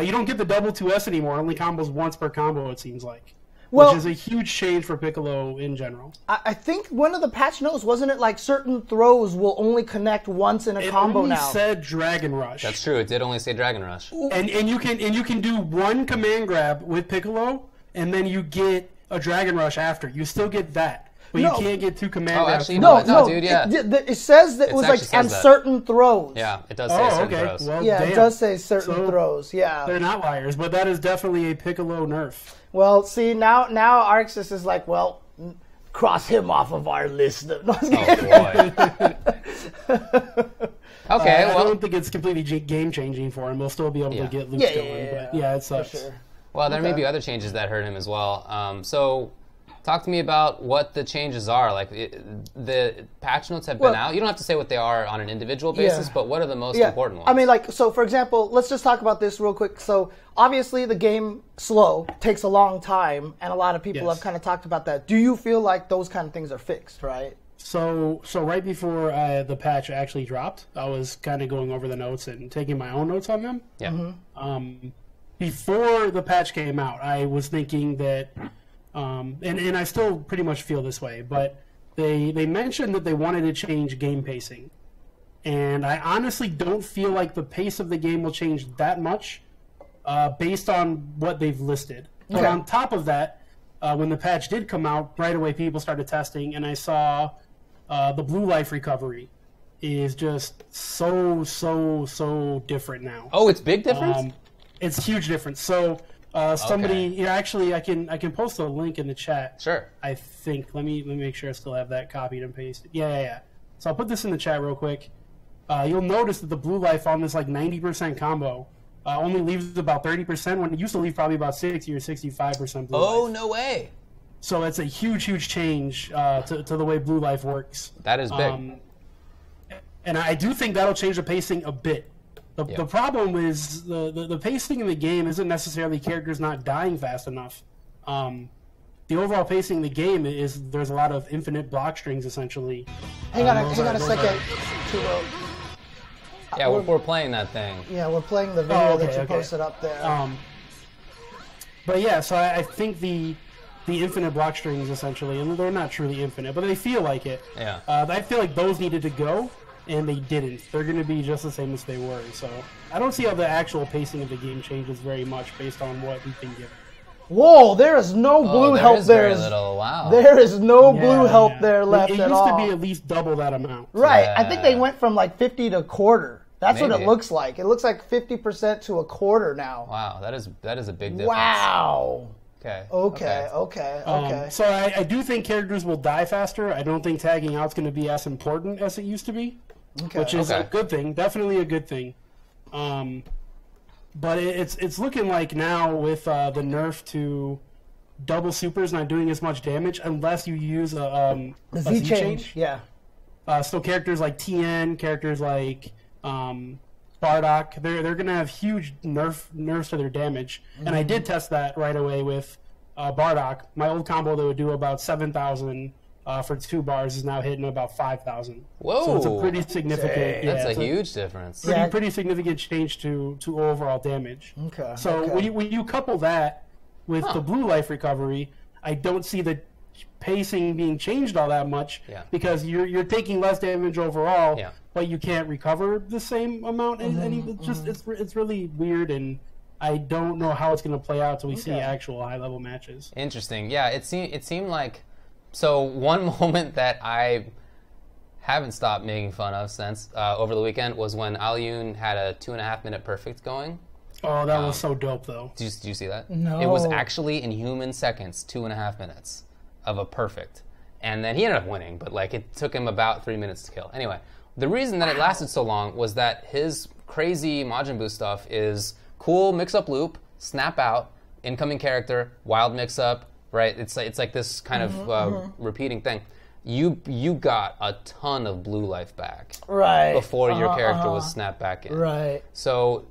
You don't get the double 2S anymore. Only combos once per combo, it seems like. Well- which is a huge change for Piccolo in general. I think one of the patch notes, wasn't it like certain throws will only connect once in a It combo only now? said Dragon Rush. That's true. It did only say Dragon Rush. And you can do one command grab with Piccolo, and then you get a Dragon Rush after. You still get that, but No. you can't get two command Oh, grabs. actually, no. No, dude, yeah. It says that it was actually like says on that. certain throws. Yeah, it does say Oh, certain okay. throws. Well, Yeah, damn. it does say certain So- throws. Yeah. They're not liars, but that is definitely a Piccolo nerf. Well, see, now Arxis is like, well, cross him off of our list. No, I'm just kidding. Oh boy. Okay, I well, don't think it's completely game changing for him. He'll still be able Yeah. to get loops Yeah, going. yeah, But yeah, it sucks. For sure. well, there may Okay. be other changes that hurt him as well. So, talk to me about what the changes are. Like the patch notes have been Well- out. You don't have to say what they are on an individual basis, Yeah. but what are the most Yeah, important ones? I mean, like, so for example, let's just talk about this real quick. So obviously the game slow, takes a long time, and a lot of people Yes. have kind of talked about that. Do you feel like those kind of things are fixed, right? So right before the patch actually dropped, I was kind of going over the notes and taking my own notes on them. yeah. Before the patch came out, I was thinking that, and I still pretty much feel this way, but they mentioned that they wanted to change game pacing. And I honestly don't feel like the pace of the game will change that much based on what they've listed. But Okay. on top of that, when the patch did come out, right away people started testing, and I saw the blue life recovery is just so different now. Oh, it's big difference? It's a huge difference. So somebody, Okay. yeah, actually, I can post a link in the chat. Sure. I think. Let me make sure I still have that copied and pasted. Yeah. So I'll put this in the chat real quick. You'll notice that the blue life on this like 90% combo only leaves about 30% when it used to leave probably about 60 or 65% blue Oh, life. no way. So it's a huge change to the way blue life works. That is big. And I do think that'll change the pacing a bit. The Yeah. problem is the pacing in the game isn't necessarily characters not dying fast enough. The overall pacing in the game is there's a lot of infinite block strings essentially. Hang on a those are- second. Tubo. Yeah, we're playing that thing. Yeah, we're playing the video Oh, okay, that you okay. posted up there. But yeah, so I think the infinite block strings essentially, and they're not truly infinite, but they feel like it. Yeah. I feel like those needed to go, and they didn't. They're going to be just the same as they were. So I don't see how the actual pacing of the game changes very much based on what we've been given. Whoa, there is no blue there help is there. very little. Wow. There is no blue Yeah, help yeah. there left it at used all. to be at least double that amount. Right. I think they Yeah. went from like 50 to quarter. That's what it Maybe. looks like. It looks like 50% to a quarter now. Wow, that is a big difference. Wow. Okay. Okay. So I do think characters will die faster. I don't think tagging out's going to be as important as it used to be, Okay. which is Okay. a good thing. Definitely a good thing. But it's looking like now with the nerf to double supers not doing as much damage unless you use a the Z Z change. Yeah. So characters like TN, characters like Bardock, they're going to have huge nerfs to their damage. And I did test that right away with Bardock, my old combo that would do about 7,000 for 2 bars is now hitting about 5,000. Whoa. So it's a pretty significant. Yeah, That's a huge difference. Pretty significant change to overall damage. Okay. So when you couple that with the blue life recovery, I don't see the pacing being changed all that much because you're taking less damage overall, but you can't recover the same amount. It's really weird, and I don't know how it's going to play out till we see actual high level matches. Interesting. Yeah, it seemed like. So one moment that I haven't stopped making fun of since over the weekend was when Alyun had a 2.5-minute perfect going. Oh, that was so dope, though. Did you see that? No. It was actually in human seconds, 2.5 minutes of a perfect. And then he ended up winning, but like it took him about 3 minutes to kill. Anyway, the reason that it lasted so long was that his crazy Majin Buu stuff is cool mix-up loop, snap out, incoming character, wild mix-up, right? It's like this kind of repeating thing. You got a ton of blue life back before your character was snapped back in. Right. So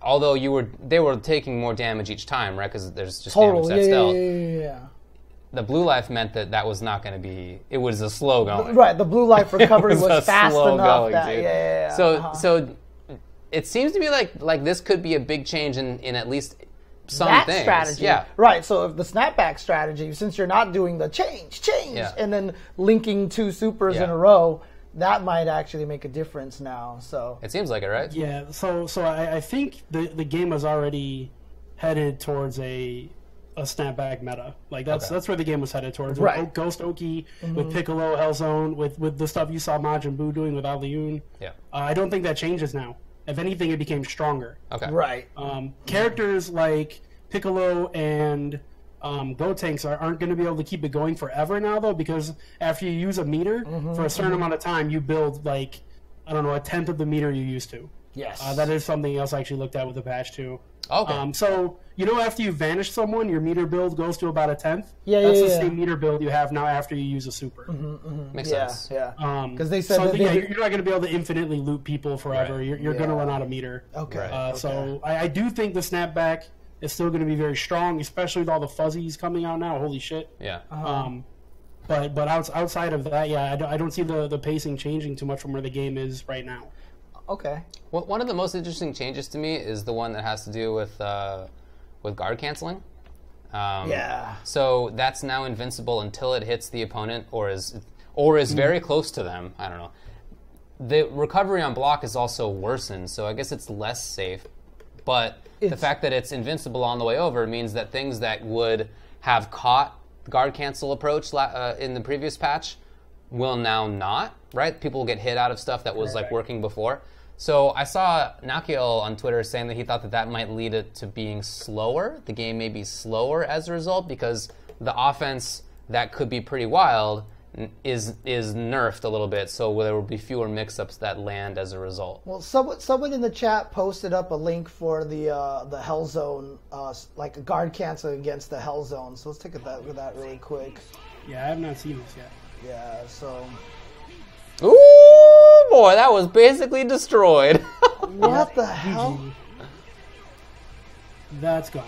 although they were taking more damage each time, right? Because there's just damage that's stealth. Yeah. The blue life meant that was not going to be. It was a slow going. Right. The blue life recovery was fast enough. So it seems to me like this could be a big change in at least some that things. Strategy. Yeah. Right. So if the snapback strategy, since you're not doing the change, and then linking 2 supers in a row, that might actually make a difference now. So it seems like it, right? Yeah. So I think the game is already headed towards a snapback meta. Like that's where the game was headed towards. Right. With Ghost Oki, with Piccolo, Hellzone, with the stuff you saw Majin Buu doing with Alyun. Yeah. I don't think that changes now. If anything, it became stronger. Okay. Right. Characters like Piccolo and Gotenks aren't going to be able to keep it going forever now, though, because after you use a meter, for a certain amount of time, you build, like, I don't know, a tenth of the meter you used to. Yes. That is something else I actually looked at with the patch, too. Okay. So, after you vanish someone, your meter build goes to about a tenth. Yeah, That's the same meter build you have now after you use a super. Makes sense. Yeah. Because they said you're not going to be able to infinitely loot people forever. Right. You're going to run out of meter. Okay. So I do think the snapback is still going to be very strong, especially with all the fuzzies coming out now. Holy shit. Yeah. But outside of that, I don't see the pacing changing too much from where the game is right now. Okay. Well, one of the most interesting changes to me is the one that has to do with guard canceling. So that's now invincible until it hits the opponent or is very close to them. I don't know. The recovery on block is also worsened, so I guess it's less safe. But the fact that it's invincible on the way over means that things that would have caught the guard cancel approach in the previous patch will now not, right? People get hit out of stuff that was working before. So I saw Nakiel on Twitter saying that he thought that might lead it to being slower. The game may be slower as a result because the offense that could be pretty wild is nerfed a little bit, so there will be fewer mix-ups that land as a result. Well, someone in the chat posted up a link for the Hellzone, like a guard cancel against the Hellzone. So let's take a look at that really quick. Yeah, I have not seen this yet. Yeah, so... Ooh, boy, that was basically destroyed. What the hell? That's gone.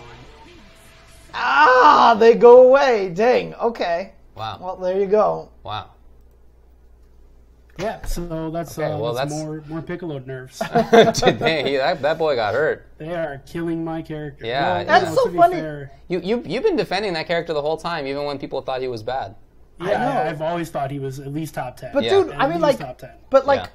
Ah, they go away. Dang, okay. Wow. Well, there you go. Wow. Yeah, so that's more Piccolo nerfs. Dang, that boy got hurt. They are killing my character. Yeah. Well, that's so funny. Fair, you've been defending that character the whole time, even when people thought he was bad. Yeah, I've always thought he was at least top 10. But dude, I mean, like, top 10. But like,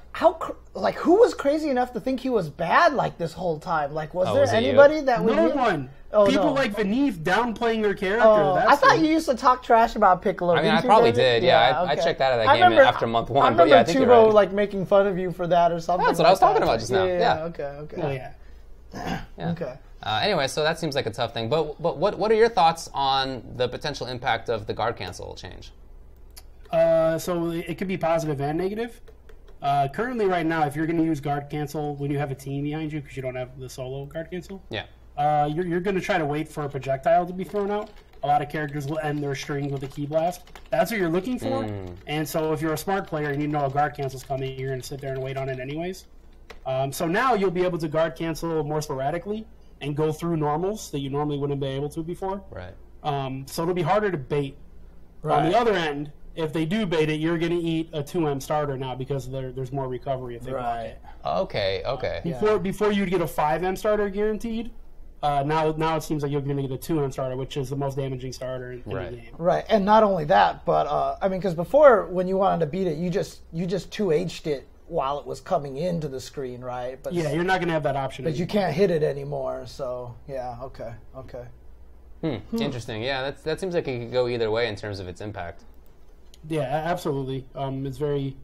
who was crazy enough to think he was bad like this whole time? Like, was there anybody that was? No one. People like Vanith downplaying their character. I thought you used to talk trash about Piccolo. I mean, I probably did. Yeah, I checked out of that game after month 1. I remember I think Tubo like making fun of you for that or something. That's what I was talking about just now. Yeah. Okay. Oh yeah. Okay. Anyway, so that seems like a tough thing. But what are your thoughts on the potential impact of the guard cancel change? So it could be positive and negative. Currently, right now, if you're going to use guard cancel when you have a team behind you because you don't have the solo guard cancel, you're going to try to wait for a projectile to be thrown out. A lot of characters will end their string with a key blast. That's what you're looking for. And so if you're a smart player and you know a guard cancel's coming, you're going to sit there and wait on it anyways. So now you'll be able to guard cancel more sporadically and go through normals that you normally wouldn't be able to before. Right. So it'll be harder to bait. Right. On the other end, if they do bait it, you're going to eat a 2M starter now because there's more recovery if they block it. Okay. Before you'd get a 5M starter guaranteed. Now it seems like you're going to get a 2M starter, which is the most damaging starter in the game. Right, and not only that, but I mean, because before when you wanted to beat it, you just 2H'd it while it was coming into the screen, right? But yeah, you're not going to have that option. But you can't hit it anymore, so yeah, okay. Interesting. Yeah, that seems like it could go either way in terms of its impact. Yeah, absolutely. It's very,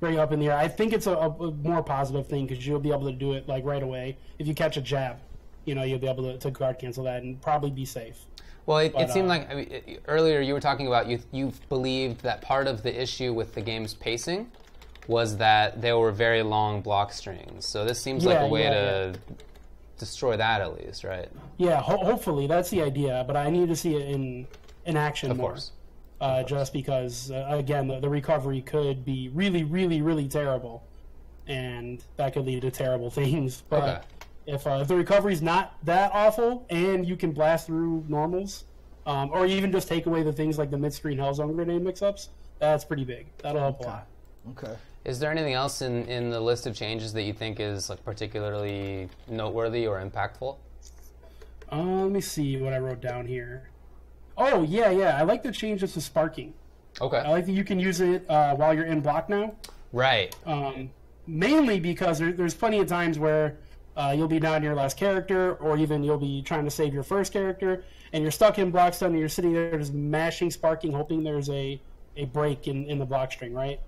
very up in the air. I think it's a more positive thing because you'll be able to do it like right away. If you catch a jab, you'll be able to guard cancel that and probably be safe. Well, it seemed like earlier you were talking about you believed that part of the issue with the game's pacing was that there were very long block strings. So this seems like a way to destroy that at least, right? Yeah, hopefully that's the idea, but I need to see it in action of more. Course. Just because, again, the recovery could be really, really, really terrible, and that could lead to terrible things. But if the recovery's not that awful, and you can blast through normals, or even just take away the things like the mid-screen Hellzone grenade mix-ups, that's pretty big. That'll help a lot. Okay. Is there anything else in the list of changes that you think is like particularly noteworthy or impactful? Let me see what I wrote down here. Oh, yeah. I like the changes to sparking. Okay. I like that you can use it while you're in block now. Right. Mainly because there's plenty of times where you'll be down your last character, or even you'll be trying to save your first character, and you're stuck in block stun, and you're sitting there just mashing sparking, hoping there's a break in the block string, right?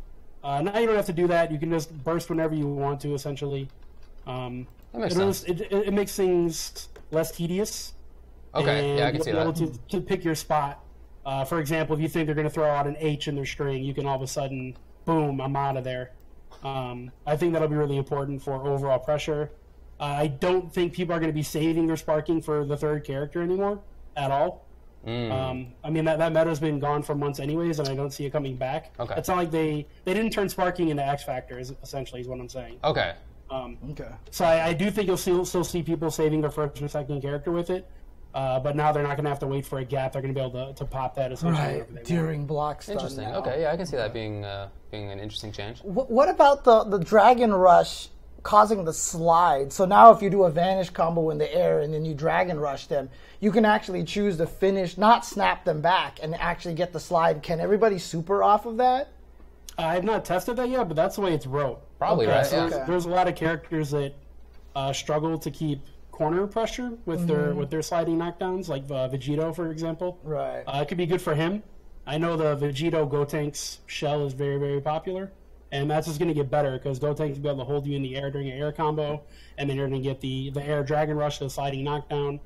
Now you don't have to do that. You can just burst whenever you want to, essentially. That makes sense. It makes things less tedious. Okay, and yeah, I can see that. you'll be able to pick your spot. For example, if you think they're going to throw out an H in their string, you can all of a sudden, boom, I'm out of there. I think that'll be really important for overall pressure. I don't think people are going to be saving their sparking for the third character anymore at all. I mean, that meta's been gone for months anyways, and I don't see it coming back. Okay. It's not like they didn't turn sparking into X Factor, essentially, is what I'm saying. Okay. So I do think you'll still see people saving their first or second character with it, but now they're not going to have to wait for a gap. They're going to be able to pop that essentially during block stun. Interesting. Now. Okay, yeah, I can see that being an interesting change. What about the Dragon Rush causing the slide? So now if you do a Vanish combo in the air and then you Dragon Rush them, you can actually choose to finish, not snap them back, and actually get the slide. Can everybody super off of that? I have not tested that yet, but that's the way it's wrote. Probably, right? So there's a lot of characters that struggle to keep corner pressure with their sliding knockdowns, like Vegito, for example. Right. It could be good for him. I know the Vegito Gotenks shell is very, very popular, and that's just going to get better because Gotenks will be able to hold you in the air during an air combo, and then you're going to get the air Dragon Rush, the sliding knockdown.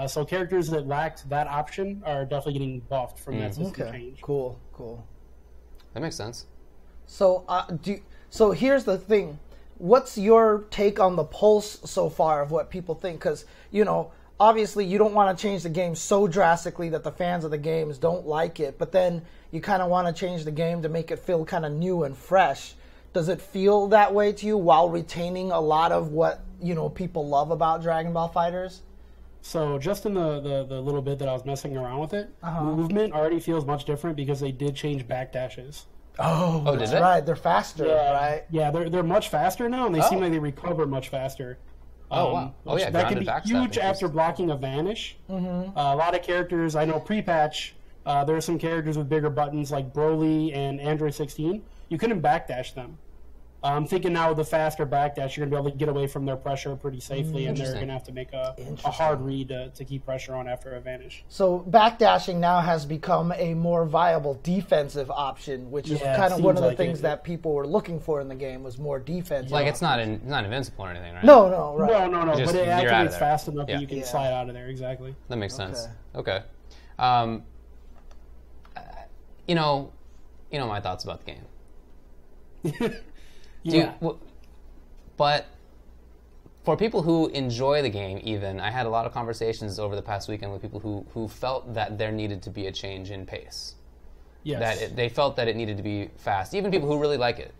So characters that lacked that option are definitely getting buffed from that system change. Cool. That makes sense. So, so here's the thing. What's your take on the pulse so far of what people think? Because, obviously you don't want to change the game so drastically that the fans of the games don't like it, but then you kind of want to change the game to make it feel kind of new and fresh. Does it feel that way to you while retaining a lot of what, people love about Dragon Ball FighterZ? So just in the little bit that I was messing around with it, movement already feels much different because they did change backdashes. Oh, that's right. They're faster, right? Yeah, they're much faster now, and they seem like they recover much faster. Wow. That can be huge after blocking a Vanish. A lot of characters, I know pre-patch, there are some characters with bigger buttons like Broly and Android 16. You couldn't backdash them. I'm thinking now with the faster backdash, you're going to be able to get away from their pressure pretty safely, and they're going to have to make a hard read to keep pressure on after a Vanish. So backdashing now has become a more viable defensive option, which is kind of one of the things that people were looking for in the game was more defense. Like it's not invincible or anything, right? No, right. No. But it activates fast enough that you can slide out of there, exactly. That makes sense. Okay. My thoughts about the game. But for people who enjoy the game, even, I had a lot of conversations over the past weekend with people who felt that there needed to be a change in pace. Yes. That they felt that it needed to be fast. Even people who really like it.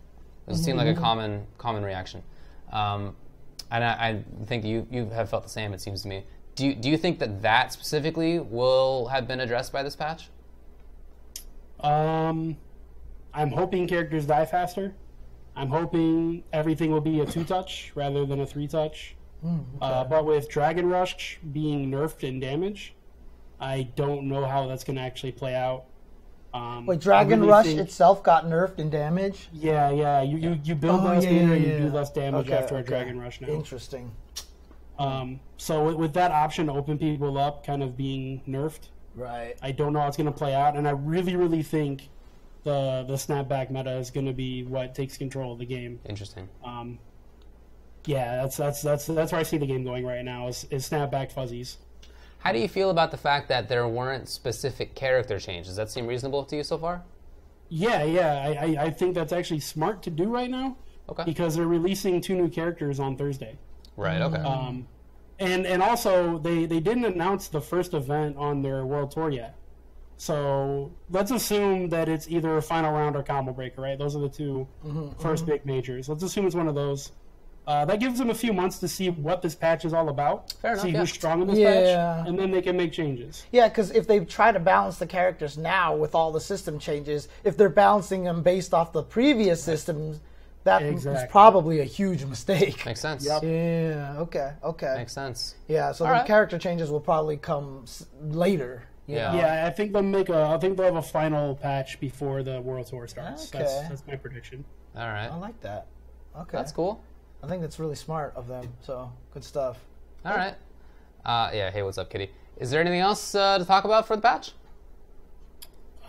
It seemed like a common reaction. And I think you have felt the same, it seems to me. Do you think that specifically will have been addressed by this patch? I'm hoping characters die faster. I'm hoping everything will be a 2-touch rather than a 3-touch. Okay. But with Dragon Rush being nerfed in damage, I don't know how that's going to actually play out. Wait, Dragon Rush itself got nerfed in damage? Yeah. You build less meter and you do less damage after a Dragon Rush now. Interesting. So with that option to open people up kind of being nerfed, Right. I don't know how it's going to play out, and I really think the snapback meta is going to be what takes control of the game. Interesting. Yeah, that's where I see the game going right now is snapback fuzzies. How do you feel about the fact that there weren't specific character changes? Does that seem reasonable to you so far? Yeah. I think that's actually smart to do right now. Okay. Because they're releasing 2 new characters on Thursday. Right. Okay. And also they didn't announce the first event on their World Tour yet. So let's assume that it's either a final round or combo breaker, right? Those are the 2 first big majors. Let's assume it's one of those. That gives them a few months to see what this patch is all about. Fair enough, see yeah. who's strong in this patch, and then they can make changes. Yeah, because if they try to balance the characters now with all the system changes, if they're balancing them based off the previous systems, that is probably a huge mistake. Makes sense. Yep. Yeah, okay. Makes sense. Yeah, so All the right. character changes will probably come later. You Yeah. know? Yeah, I think they'll have a final patch before the World Tour starts. Okay. That's my prediction. All right. I like that. Okay. That's cool. I think that's really smart of them, so good stuff. All right. Yeah. Hey, what's up, Kitty? Is there anything else to talk about for the patch?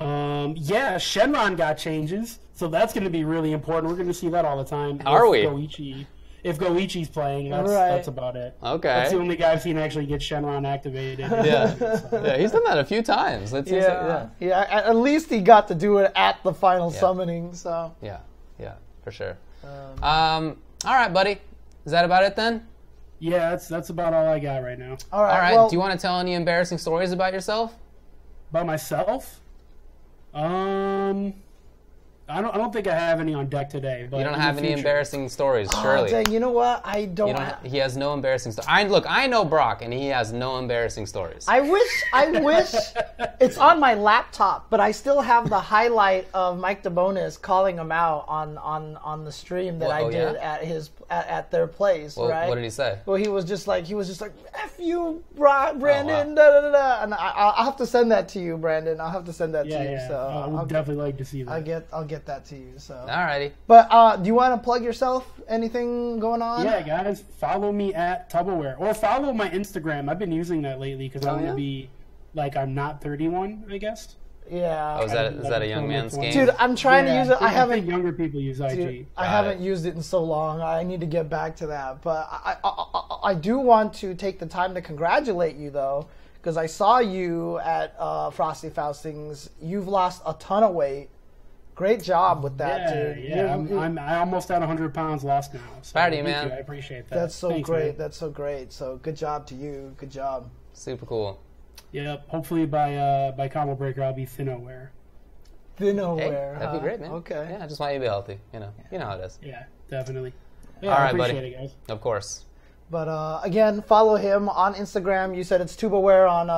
Yeah, Shenron got changes, so that's going to be really important. We're going to see that all the time. Are we? If Goichi's playing, Right. that's about it. Okay. That's the only guy I've seen actually get Shenron activated. Yeah. Yeah, he's done that a few times. Let's Yeah. At least he got to do it at the final summoning. So. Yeah, for sure. All right, buddy. Is that about it then? Yeah, that's about all I got right now. All right. All right. Well, Do you want to tell any embarrassing stories about yourself? About myself? I don't think I have any on deck today. But You don't in have the any future. embarrassing stories, surely. dang, you know what? I don't. You don't he has no embarrassing stories. I know Brock, and he has no embarrassing stories. I wish it's on my laptop, but I still have the highlight of Mike DeBonis calling him out on the stream that I did at their place. Right? What did he say? Well, he was just like "F you, Brandon." wow. Da, da, da. And I'll have to send that to you, Brandon. I'll have to send that to you. Yeah. So I would definitely like to see that. I'll get that to you. So. Alrighty. But do you want to plug yourself? Anything going on? Yeah, guys, follow me at TuboWare or follow my Instagram. I've been using that lately because I want to be like I'm not 31, I guess. Yeah. Oh, is that a young man's game? Dude, I'm trying to use it. I think younger people use IG. Dude, I haven't used it in so long. I need to get back to that. But I do want to take the time to congratulate you, though, because I saw you at Frosty Faustings. You've lost a ton of weight. Great job with that, dude. Yeah, I almost at 100 pounds lost now. So Proud of you, thank man. I appreciate that. That's so Thanks, great. man. That's so great. So good job to you. Good job. Super cool. Yep. Hopefully by Combo Breaker I'll be ThinOware. ThinOware. That'd be great, man. Okay. Yeah, I just want you to be healthy. You know how it is. Yeah, definitely. Yeah, All I right, buddy. appreciate it, guys. Of course. But again, follow him on Instagram. You said it's TuboWare on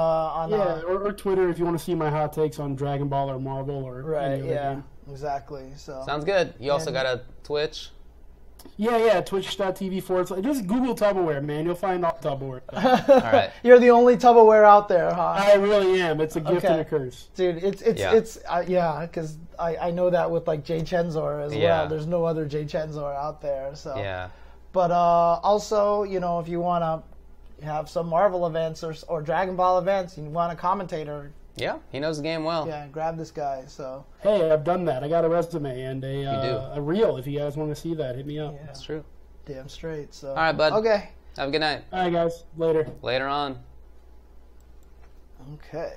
or Twitter if you want to see my hot takes on Dragon Ball or Marvel or right. any other Yeah. game. Exactly. So. Sounds good. You also got a Twitch. Yeah, twitch.tv/ just Google TuboWare, man. You'll find all TuboWare. All right. You're the only TuboWare out there, huh? I really am. It's a gift and a curse. Dude, it's because I know that with like jchensor as Yeah. well. There's no other jchensor out there. So. Yeah. But also, if you want to have some Marvel events or Dragon Ball events, you want a commentator. Yeah, he knows the game well. Yeah, grab this guy. So. Hey, I've done that. I got a resume and do. a reel. If you guys want to see that, hit me up. Yeah. That's true. Damn straight. So. All right, bud. Okay. Have a good night. All right, guys. Later. Later on. Okay.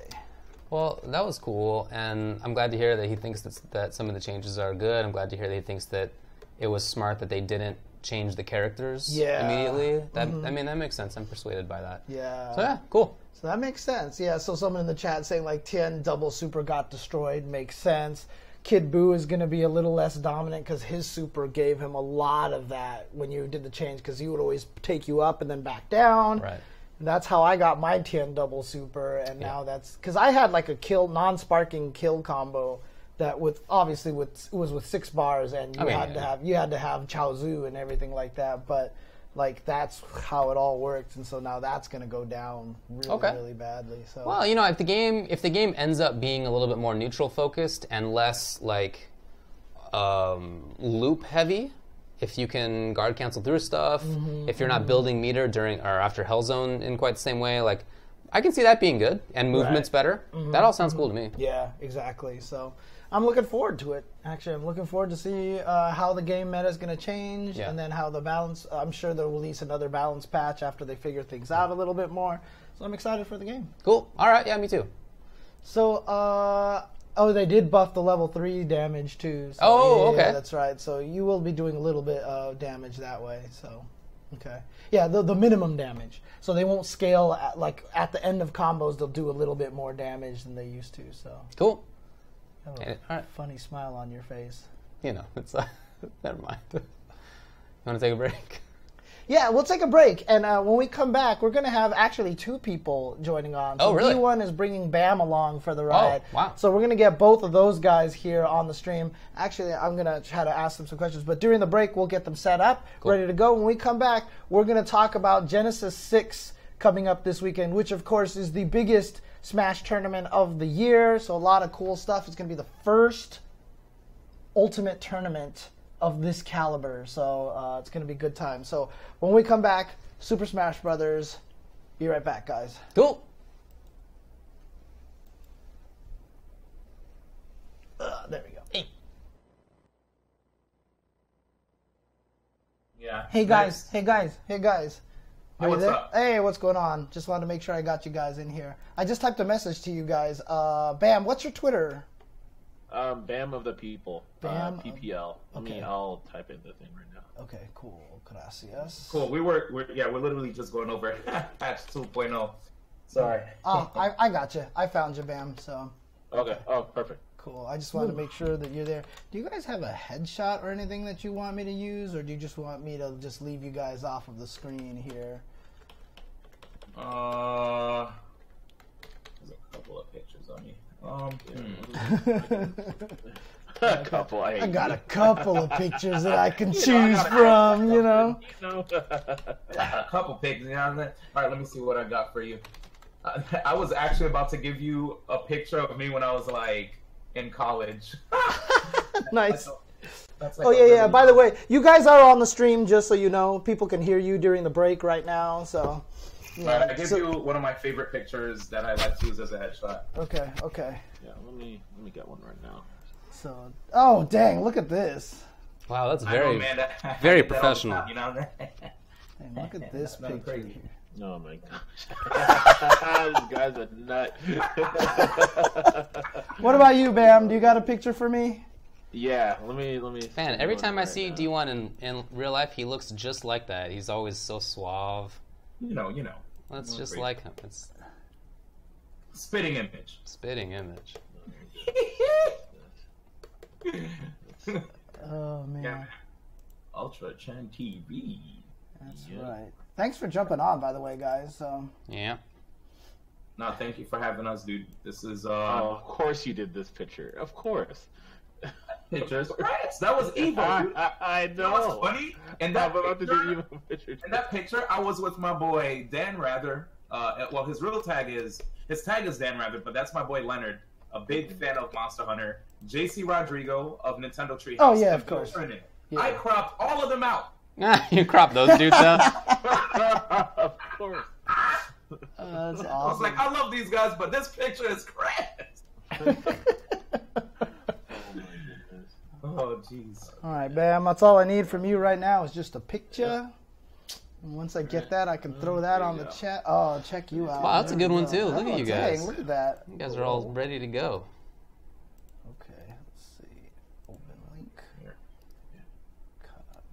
Well, that was cool, and I'm glad to hear that he thinks that some of the changes are good. I'm glad to hear that he thinks that it was smart that they didn't change the characters immediately. That I mean, that makes sense. I'm persuaded by that. Yeah. So yeah, cool. So that makes sense. Yeah, so someone in the chat saying like Tien double super got destroyed makes sense. Kid Buu is going to be a little less dominant because his super gave him a lot of that when you did the change because he would always take you up and then back down. Right. That's how I got my Tien double super, and now that's because I had like a kill non-sparking kill combo that with obviously it was with 6 bars, and you had to have Chao Zu and everything like that, but like that's how it all works, and so now that's gonna go down really badly. So well, you know, if the game ends up being a little bit more neutral focused and less like loop heavy. If you can guard cancel through stuff, if you're not building meter during or after Hellzone in quite the same way, like I can see that being good and movement's better. That all sounds cool to me. Yeah, exactly. So I'm looking forward to it. Actually, I'm looking forward to see how the game meta is going to change, and then how the balance. I'm sure they'll release another balance patch after they figure things out a little bit more. So I'm excited for the game. Cool. All right. Yeah, me too. So. Oh, they did buff the level 3 damage too. So, okay. Yeah, that's right. So you will be doing a little bit of damage that way. So, okay. Yeah, the minimum damage. So they won't scale at the end of combos. They'll do a little bit more damage than they used to. So cool. All right. Funny smile on your face. You know, it's never mind. You want to take a break? Yeah, we'll take a break, and when we come back, we're going to have actually 2 people joining on. So really? D1 is bringing Bam along for the ride. Oh, wow. So we're going to get both of those guys here on the stream. Actually, I'm going to try to ask them some questions, but during the break, we'll get them set up, ready to go. When we come back, we're going to talk about Genesis 6 coming up this weekend, which, of course, is the biggest Smash tournament of the year. So a lot of cool stuff. It's going to be the first Ultimate tournament of this caliber, so it's going to be a good time. So when we come back, Super Smash Brothers, be right back, guys. Cool. There we go. Hey. Yeah. Hey guys. Hey guys. Hey, what's up? Hey, what's going on? Just wanted to make sure I got you guys in here. I just typed a message to you guys. Bam, what's your Twitter? Bam of the People. Bam PPL. Okay. I'll type in the thing right now. Okay, cool. Gracias. Cool. We're literally just going over patch 2.0. Sorry. Oh, I got you. I found you, Bam. So. Okay. Oh, perfect. Cool. I just wanted to make sure that you're there. Do you guys have a headshot or anything that you want me to use, or do you just want me to just leave you guys off of the screen here? There's a couple of pictures on me. A couple. I got a couple of pictures that I can choose from, you know. A couple pictures. All right, let me see what I got for you. I was actually about to give you a picture of me when I was like in college. Nice. That's like yeah. By the way, you guys are on the stream, just so you know. People can hear you during the break right now, so. Yeah. Right, I give you one of my favorite pictures that I like to use as a headshot. Okay. Yeah, let me get one right now. So, oh dang, look at this. Wow, that's very very professional. You know that? Hey, look at this picture crazy. here. Oh my gosh. This guy's a nut. What about you, Bam? Do you got a picture for me? Yeah, let me. Man, every time I see D1 in real life, he looks just like that. He's always so suave. You know. That's just great. Like him. It's spitting image. Spitting image. Oh man. Yeah. Ultra Chen TV. That's right. Thanks for jumping on, by the way, guys. Yeah. No, thank you for having us, dude. This is of course you did this picture. Of course. Pictures. That was evil, dude. I know. You know what's funny? In that picture, picture, I was with my boy Dan Rather. Well, his tag is Dan Rather, but that's my boy Leonard, a big fan of Monster Hunter. JC Rodrigo of Nintendo Treehouse. Oh yeah, of course. Yeah. I cropped all of them out. You crop those dudes out. Of course. That's awesome. I was like, I love these guys, but this picture is crazy. Oh, jeez. All right, Bam. That's all I need from you right now is just a picture. And once I get that, I can throw that on the chat. Oh, check you out. Wow, that's a good one too. Look at you guys. Dang, look at that. You guys are all ready to go. Okay, let's see. Open link. Here.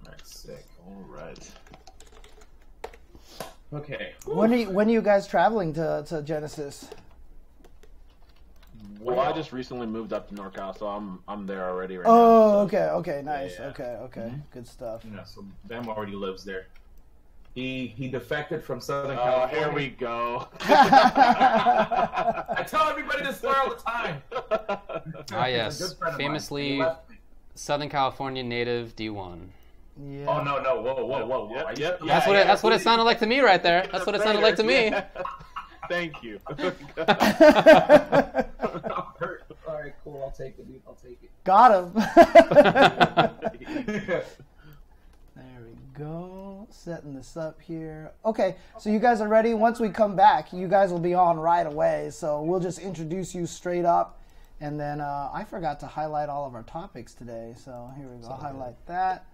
That's sick. All right. Okay. When are you guys traveling to Genesis? Well, I just recently moved up to NorCal, so I'm there already right now. now. Okay, nice. Yeah. Okay, good stuff. Yeah, so Bam already lives there. He defected from Southern Oh, California. here we go. I tell everybody this story all the time. Ah, He's a yes. good friend of mine. Famously He left me. Southern California native D1. Yeah. Oh no! Whoa! Yep. That's what it sounded like to me right there. That's what it sounded like to me. Yeah. Thank you. Hurt. All right, cool. I'll take it, dude. I'll take it. Got him. There we go. Setting this up here. Okay, so you guys are ready. Once we come back, you guys will be on right away. So we'll just introduce you straight up. And then I forgot to highlight all of our topics today. So here we go. I'll highlight that.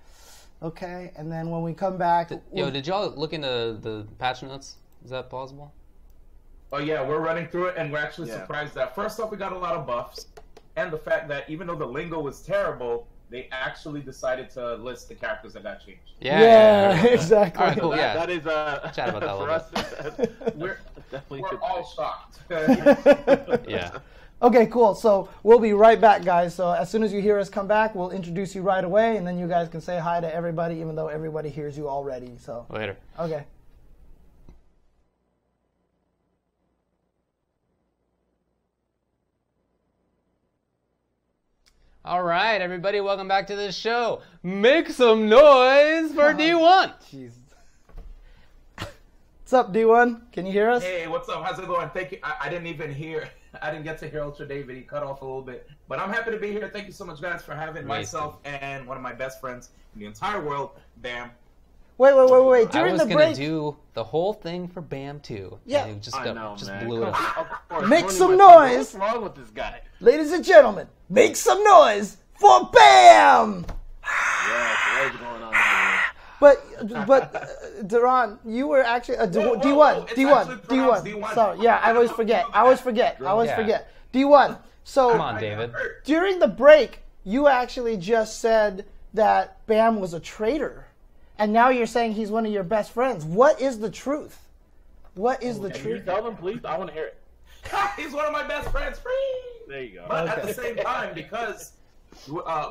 Okay, and then when we come back... Did y'all look into the patch notes? Is that plausible? Oh yeah, we're running through it, and we're actually surprised that first off we got a lot of buffs, and the fact that even though the lingo was terrible, they actually decided to list the characters that got changed. Yeah, exactly. All right, cool. That is chat about that a for little us. We're Definitely all shocked. Yeah. Okay, cool. So we'll be right back, guys. So as soon as you hear us come back, we'll introduce you right away, and then you guys can say hi to everybody, even though everybody hears you already. So Later. okay. All right, everybody, welcome back to the show. Make some noise for D1. Jesus. What's up, D1? Can you hear us? Hey, what's up? How's it going? Thank you. I didn't even hear. I didn't get to hear Ultra David. He cut off a little bit, but I'm happy to be here. Thank you so much, guys, for having myself and one of my best friends in the entire world, Bam. Wait. I During was the gonna break, do the whole thing for Bam too. Yeah. And it I know, man. blew it up. Of course, Make ruining some my thing. noise. What's wrong with this guy? ladies and gentlemen, make some noise for Bam! Yeah, so what's going on here? But Duran, you were actually D1. It's actually pronounced D1. D1. Sorry, yeah, I always forget. Yeah. D1. So Come on, David. during the break, you actually just said that Bam was a traitor, and now you're saying he's one of your best friends. What is the truth? What is the Can truth? you tell them, please? I want to hear it. He's one of my best friends. Free. There you go. But at the same time, because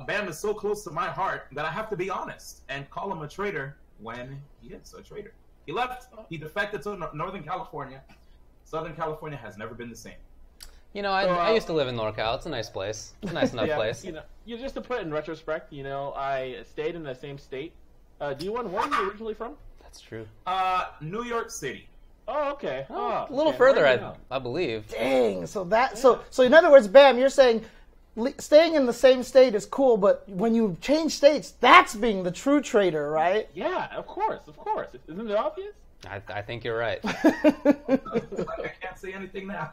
Bam is so close to my heart that I have to be honest and call him a traitor when he is a traitor. He left. He defected to Northern California. Southern California has never been the same. You know, I used to live in NorCal. It's a nice place. It's a nice enough place. You know, just to put it in retrospect, I stayed in the same state. D1, where are you originally from? That's true. New York City. Oh, okay. A little further, I believe. Dang. So in other words, Bam, you're saying staying in the same state is cool, but when you change states, that's being the true traitor, right? Yeah, of course. Isn't it obvious? I think you're right. I can't say anything now.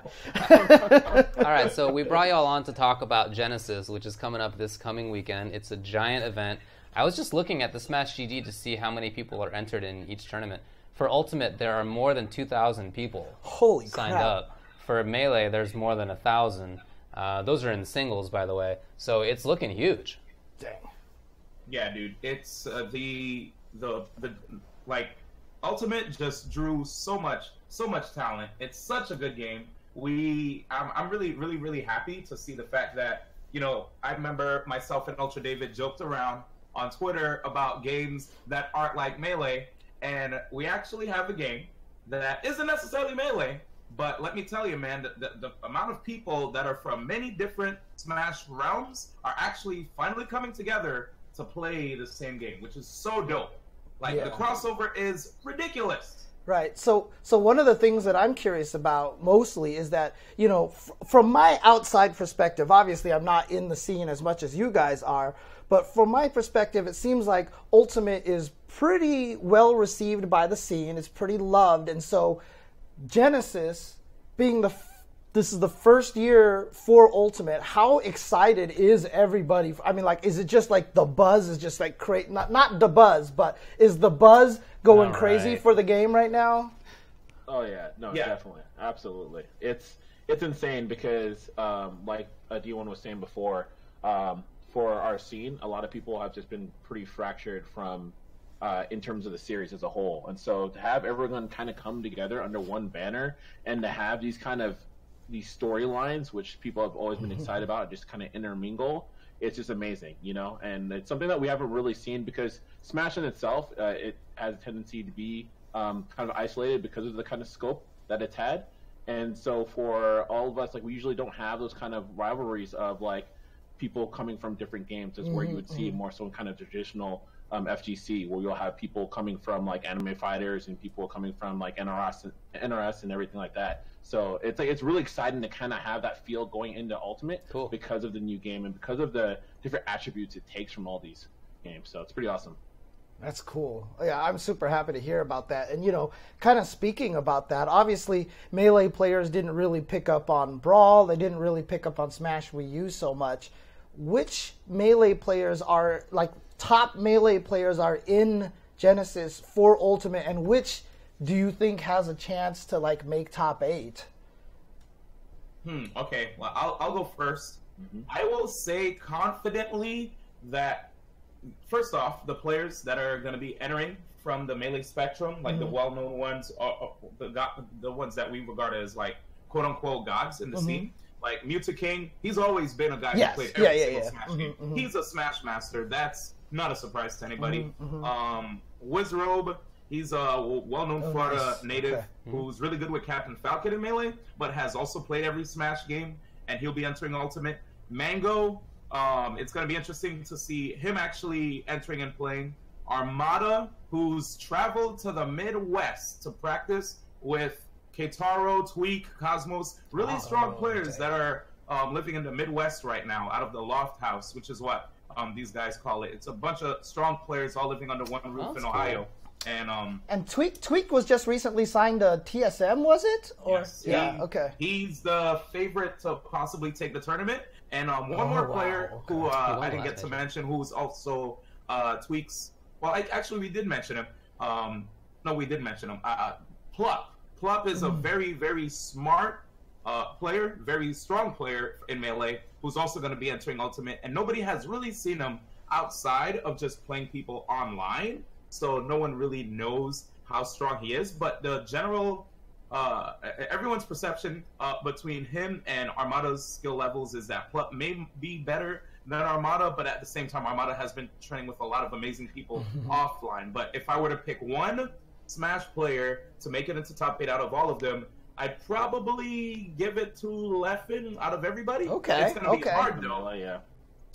All right, so we brought y'all on to talk about Genesis, which is coming up this coming weekend. It's a giant event. I was just looking at the Smash GD to see how many people are entered in each tournament. For Ultimate, there are more than 2,000 people signed up. For Melee, there's more than 1,000. Those are in singles, by the way. So it's looking huge. Dang. Yeah, dude. It's the Ultimate just drew so much talent. It's such a good game. I'm really happy to see the fact that, I remember myself and Ultra David joked around on Twitter about games that aren't like Melee, and we actually have a game that isn't necessarily Melee, but let me tell you, man, the amount of people that are from many different Smash realms are actually finally coming together to play the same game, which is so dope. The crossover is ridiculous. Right. So one of the things that I'm curious about mostly is that, from my outside perspective, obviously I'm not in the scene as much as you guys are, but from my perspective, it seems like Ultimate is pretty well received by the scene. It's pretty loved. And so Genesis being this is the first year for Ultimate, how excited is everybody? I mean, is it just like the buzz is just like crazy? Not the buzz, but is the buzz going crazy for the game right now? Oh yeah, no, definitely, absolutely. It's insane because, like D1 was saying before, for our scene, a lot of people have just been pretty fractured from, in terms of the series as a whole, and so to have everyone kind of come together under one banner and to have these storylines, which people have always been excited about, just kind of intermingle. It's just amazing, and it's something that we haven't really seen because Smash in itself, it has a tendency to be kind of isolated because of the kind of scope that it's had. And so for all of us, like we usually don't have those kind of rivalries of like people coming from different games. Is where you would see more so kind of traditional FGC, where you'll have people coming from like Anime Fighters and people coming from like NRS and everything like that. So it's like it's really exciting to kind of have that feel going into Ultimate because of the new game and because of the different attributes it takes from all these games. So it's pretty awesome. That's cool. Yeah, I'm super happy to hear about that. And, you know, kind of speaking about that, obviously Melee players didn't really pick up on Brawl. They didn't really pick up on Smash Wii U so much. Which Melee players are, like, top Melee players are in Genesis for Ultimate, and which do you think has a chance to, like, make top 8? Okay, well, I'll go first. I will say confidently that, first off, the players that are going to be entering from the Melee spectrum, like the well-known ones, the ones that we regard as like quote-unquote gods in the scene, like King, he's always been a guy who played every single Smash game. He's a Smash master. That's not a surprise to anybody. Wizrobe, he's a well-known Florida native who's really good with Captain Falcon in Melee, but has also played every Smash game, and he'll be entering Ultimate. Mango, it's going to be interesting to see him actually entering and playing. Armada, who's traveled to the Midwest to practice with Keitaro, Tweak, Cosmos, really strong players that are living in the Midwest right now, out of the Loft House, which is what these guys call it. It's a bunch of strong players all living under one roof in Ohio. And Tweak was just recently signed to TSM, was it? Or, yes. Yeah, okay. He's the favorite to possibly take the tournament. And one more player who I didn't get to mention, who's also Tweak's. Well, actually, we did mention him. No, we did mention him. Plup. Plup is a very, very smart player, very strong player in Melee, who's also going to be entering Ultimate. And nobody has really seen him outside of just playing people online. So no one really knows how strong he is. But the general, everyone's perception between him and Armada's skill levels is that Plup may be better than Armada, but at the same time, Armada has been training with a lot of amazing people offline. But if I were to pick one Smash player to make it into top 8 out of all of them, I'd probably give it to Leffen out of everybody. Okay. It's going to be hard, though. Yeah.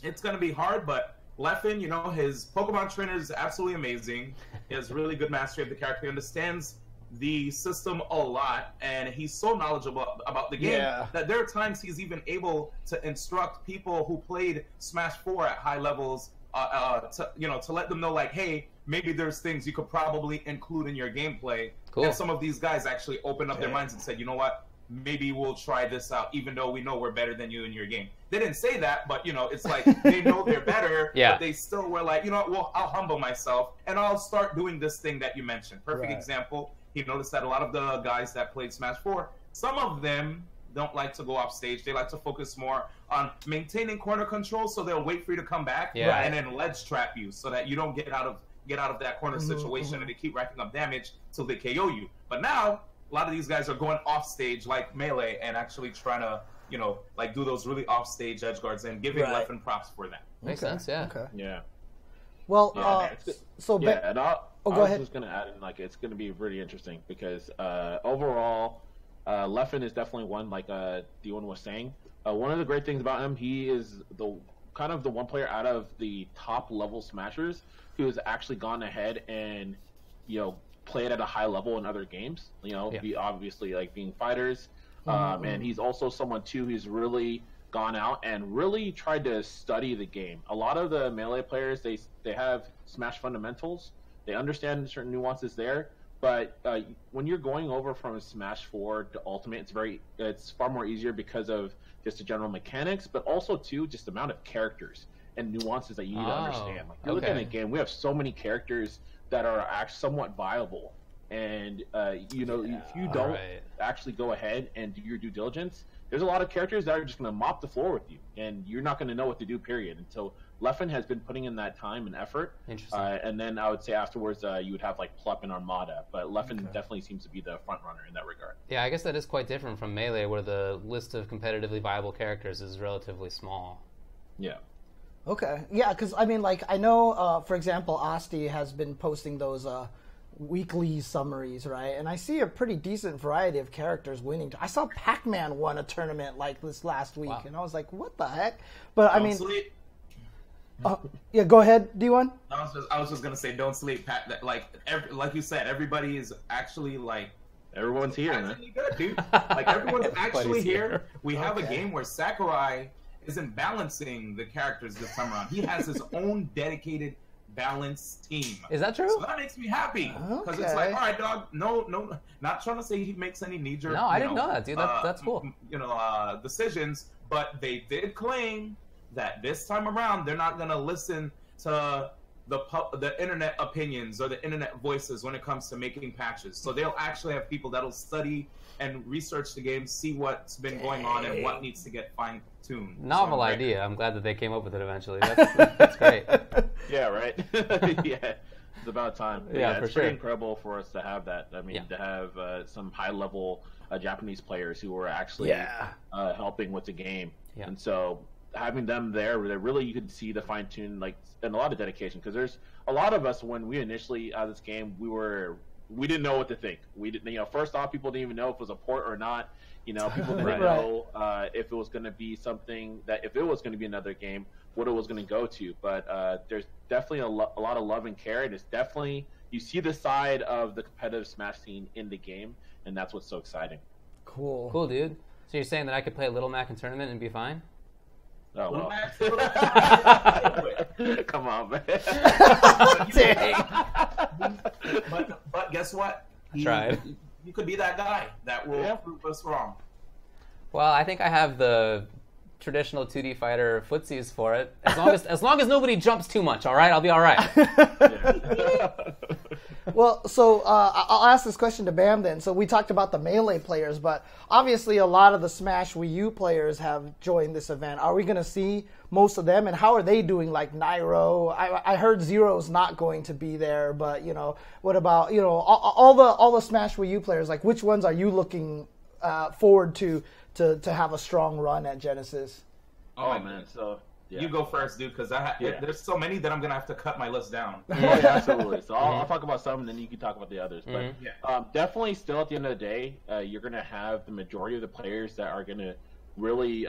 It's going to be hard, but Leffen, you know, his Pokemon trainer is absolutely amazing. He has really good mastery of the character. He understands the system a lot, and he's so knowledgeable about the game that there are times he's even able to instruct people who played Smash 4 at high levels to let them know, like, hey, maybe there's things you could probably include in your gameplay. And some of these guys actually opened up their minds and said, you know what, maybe we'll try this out, even though we know we're better than you in your game. They didn't say that, but, you know, it's like they know they're better, but they still were like, you know what, well, I'll humble myself, and I'll start doing this thing that you mentioned. Perfect example. He noticed that a lot of the guys that played Smash 4, some of them don't like to go off stage. They like to focus more on maintaining corner control, so they'll wait for you to come back and then ledge trap you so that you don't get out of that corner situation and they keep racking up damage till they KO you. But now, a lot of these guys are going off stage like Melee and actually trying to, you know, like do those really off stage edge guards and giving Leffen props for that. Makes sense, yeah. Okay. Yeah. Well, so go ahead. I was just going to add in, like, it's going to be really interesting because overall, Leffen is definitely one, like D1 was saying. One of the great things about him, he is the kind of the one player out of the top level smashers who has actually gone ahead and, you know, played at a high level in other games. You know, obviously like being FighterZ, and he's also someone too who's really gone out and really tried to study the game. A lot of the Melee players, they have Smash fundamentals. They understand certain nuances there, but when you're going over from Smash 4 to Ultimate, it's far more easier because of just the general mechanics, but also too just the amount of characters and nuances that you need to understand. Like you're looking at a game, we have so many characters that are actually somewhat viable, and you know, if you don't actually go ahead and do your due diligence, there's a lot of characters that are just going to mop the floor with you, and you're not going to know what to do, period. And so Leffen has been putting in that time and effort. And then I would say afterwards you would have like Plup and Armada, but Leffen definitely seems to be the front runner in that regard. Yeah, I guess that is quite different from Melee, where the list of competitively viable characters is relatively small. Yeah. Okay. Yeah, because, I mean, like, I know, for example, Asti has been posting those weekly summaries, right? And I see a pretty decent variety of characters winning. I saw Pac-Man won a tournament like this last week, and I was like, what the heck? But I mean, yeah, go ahead, D1. I was just gonna say, don't sleep, Pat. Like you said, everybody is actually like. Everyone's here, man. Good, dude. Like everyone's actually here. We have a game where Sakurai isn't balancing the characters this time around. He has his own dedicated balanced team. Is that true? So that makes me happy because it's like, all right, dog. No, not trying to say he makes any knee-jerk. No, I didn't know that, dude. That's cool. Decisions, but they did claim that this time around they're not gonna listen to the internet opinions or the internet voices when it comes to making patches. So they'll actually have people that'll study and research the game, see what's been going on and what needs to get fine-tuned. Novel idea. I'm glad that they came up with it eventually. That's great. Yeah, right? Yeah, it's about time. Yeah, it's for sure. pretty incredible for us to have that. I mean, to have some high-level Japanese players who are actually helping with the game. Yeah. And so having them there, really you could see the fine-tune, like, and a lot of dedication, because there's a lot of us, when we initially this game, we didn't know what to think. We didn't, first off, people didn't even know if it was a port or not. People didn't know if it was going to be something that, if it was going to be another game, what it was going to go to. But there's definitely a lot of love and care, and it's definitely, you see the side of the competitive Smash scene in the game, and that's what's so exciting. Cool, dude. So you're saying that I could play a Little Mac in tournament and be fine? Oh, well. Come on, man. But guess what? Tried. You could be that guy that will prove us wrong. Well, I think I have the traditional 2D fighter footsies for it. As long as nobody jumps too much, all right? I'll be all right. Well, so I'll ask this question to Bam then. So we talked about the Melee players, but obviously a lot of the Smash Wii U players have joined this event. Are we going to see most of them, and how are they doing? Like Nairo, I heard Zero's not going to be there, but what about all the Smash Wii U players? Like, which ones are you looking forward to have a strong run at Genesis? Oh man, so. Yeah. You go first, dude, because there's so many that I'm going to have to cut my list down. Yeah, absolutely. So I'll talk about some, and then you can talk about the others. But definitely still at the end of the day, you're going to have the majority of the players that are going to really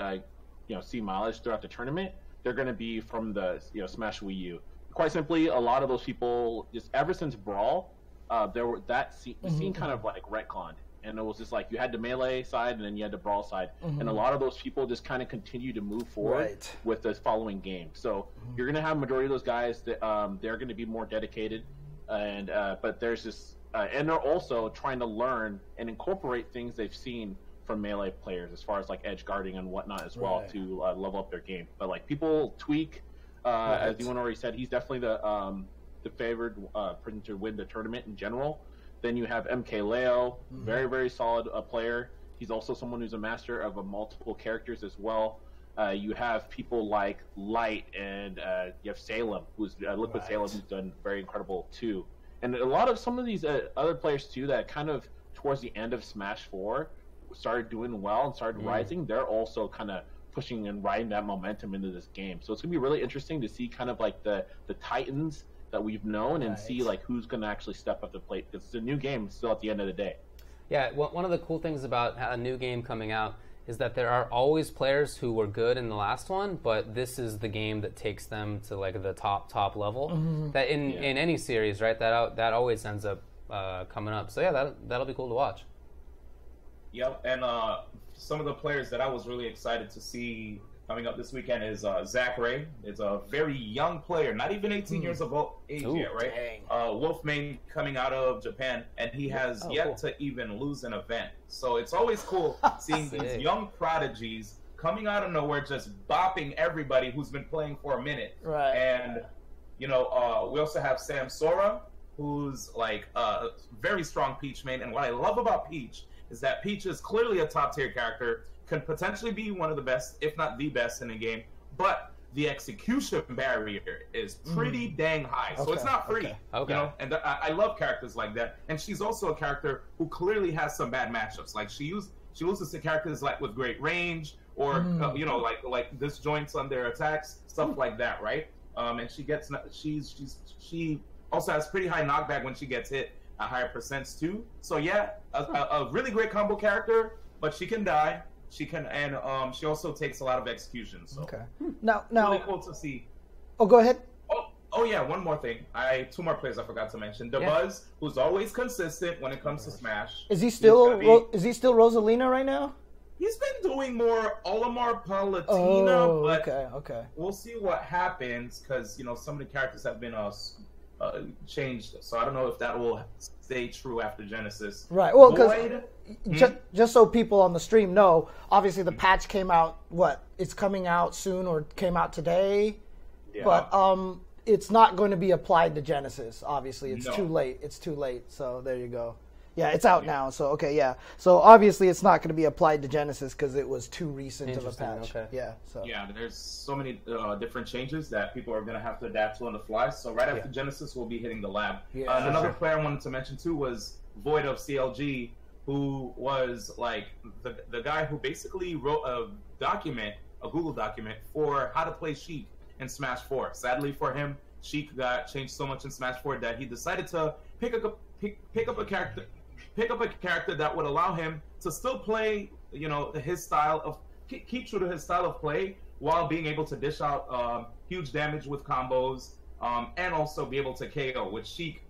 see mileage throughout the tournament. They're going to be from the Smash Wii U. Quite simply, a lot of those people, just ever since Brawl, the scene kind of like retconned. And it was just like you had the Melee side and then you had the Brawl side. And a lot of those people just kind of continue to move forward with the following game. So you're going to have a majority of those guys that they're going to be more dedicated. And but there's this, and they're also trying to learn and incorporate things they've seen from Melee players as far as like edge guarding and whatnot as well to level up their game. But like people tweak, as Ewan already said, he's definitely the favored person to win the tournament in general. Then you have MK Leo, very, very solid player. He's also someone who's a master of multiple characters as well. You have people like Light, and you have Salem, who's Liquid Salem, who's done very incredible too. And a lot of some of these other players too that kind of towards the end of Smash 4 started doing well and started rising. They're also kind of pushing and riding that momentum into this game. So it's gonna be really interesting to see kind of like the titans that we've known and see like who's going to actually step up the plate. It's a new game still at the end of the day. Yeah, one of the cool things about a new game coming out is that there are always players who were good in the last one, but this is the game that takes them to like the top level. That in any series, right? That always ends up coming up. So yeah, that'll be cool to watch. Yep, and some of the players that I was really excited to see coming up this weekend is Zach Ray. It's a very young player, not even 18 years of age yet, right? Wolfmane coming out of Japan, and he has yet to even lose an event. So it's always cool seeing these young prodigies coming out of nowhere, just bopping everybody who's been playing for a minute. Right. And, we also have Sam Sora, who's like a very strong Peach main. And what I love about Peach is that Peach is clearly a top-tier character, can potentially be one of the best, if not the best in the game, but the execution barrier is pretty dang high, so it's not free. And I love characters like that. And she's also a character who clearly has some bad matchups. Like she loses to characters like with great range, or like disjoints on their attacks, stuff like that, right? And she also has pretty high knockback when she gets hit. at higher percents too. So yeah, a really great combo character, but she can die. She can, and she also takes a lot of execution. So now, really cool to see. Oh, go ahead. Oh yeah, one more thing. Two more players I forgot to mention. Buzz, who's always consistent when it comes to Smash. Is he still is he still Rosalina right now? He's been doing more Olimar Palutena, but okay. We'll see what happens because some of the characters have been changed. So I don't know if that will stay true after Genesis. Right. Well, because just so people on the stream know, obviously the patch came out. It's coming out soon or came out today, but it's not going to be applied to Genesis. Obviously, it's too late. It's too late. So there you go. Yeah, it's out now. So So obviously, it's not going to be applied to Genesis because it was too recent of a patch. Okay. Yeah. So there's so many different changes that people are going to have to adapt to on the fly. So right after Genesis, we'll be hitting the lab. Yeah, and another player I wanted to mention too was Void of CLG, who was like the guy who basically wrote a Google document for how to play Sheik in Smash 4. Sadly for him, Sheik got changed so much in Smash 4 that he decided to pick up a character that would allow him to still play, his style of keep true to his style of play while being able to dish out huge damage with combos and also be able to KO, which Sheik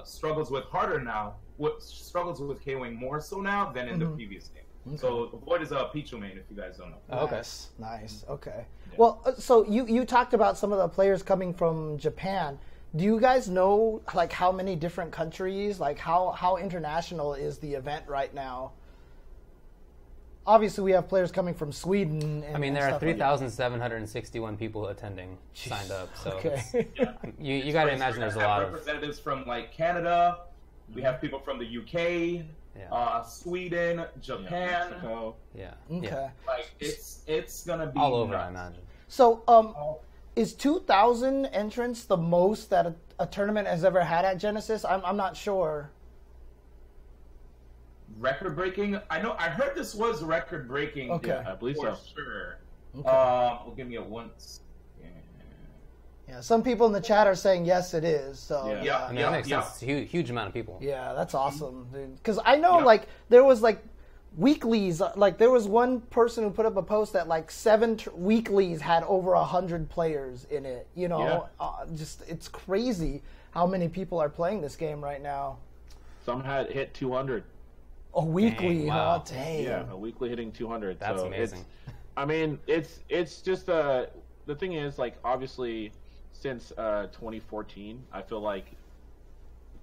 struggles with harder now. Struggles with KOing more so now than in the previous game. Okay. So Void is a Pichu main, if you guys don't know. Nice. Okay. Yeah. Well, so you talked about some of the players coming from Japan. Do you guys know like how many different countries? Like how international is the event right now? Obviously, we have players coming from Sweden. And, there are 3,761 people attending, signed up. So you got to imagine there's a lot of representatives from like Canada. We have people from the UK. Sweden, Japan. Mexico. Okay. Like it's gonna be all over, I imagine. So, is 2,000 entrants the most that a tournament has ever had at Genesis? I'm not sure. Record breaking? I heard this was record breaking. Okay, yeah, I believe so. Sure. Okay. Well, give me a once. Yeah, some people in the chat are saying yes, it is. So that makes sense. It's a huge amount of people. Yeah, that's awesome, dude. Because I know, like, there was like weeklies. Like, there was one person who put up a post that like 7 weeklies had over 100 players in it. Just it's crazy how many people are playing this game right now. Some had hit 200. A weekly, wow. Dang. Yeah, a weekly hitting 200. That's amazing. It's just the thing is, like, obviously, since 2014, I feel like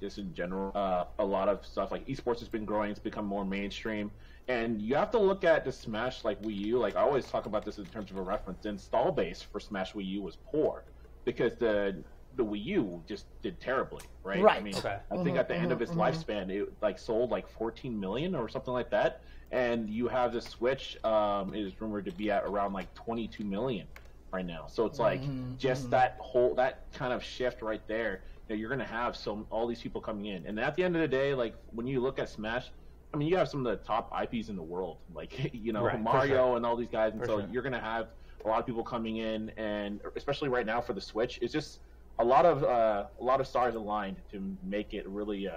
just in general, a lot of stuff like esports has been growing. It's become more mainstream, and you have to look at the Smash like Wii U. Like I always talk about this in terms of a reference. The install base for Smash Wii U was poor because the Wii U just did terribly, right? Right. I mean, I think at the end of its lifespan, it like sold like 14 million or something like that. And you have the Switch is rumored to be at around like 22 million right now. So it's like just that kind of shift right there. You're going to have all these people coming in. And at the end of the day, like when you look at Smash, I mean, you have some of the top IPs in the world, like, Mario and all these guys. And you're going to have a lot of people coming in, and especially right now for the Switch, it's just a lot of stars aligned to make it really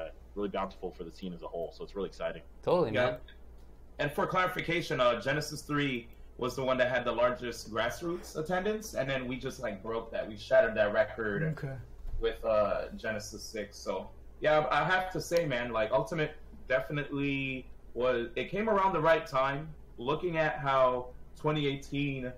bountiful for the scene as a whole. So it's really exciting. Totally, man. And for clarification, Genesis 3 was the one that had the largest grassroots attendance, and then we just like broke that. We shattered that record with Genesis 6. So yeah, I have to say, man, like Ultimate definitely it came around the right time. Looking at how 2018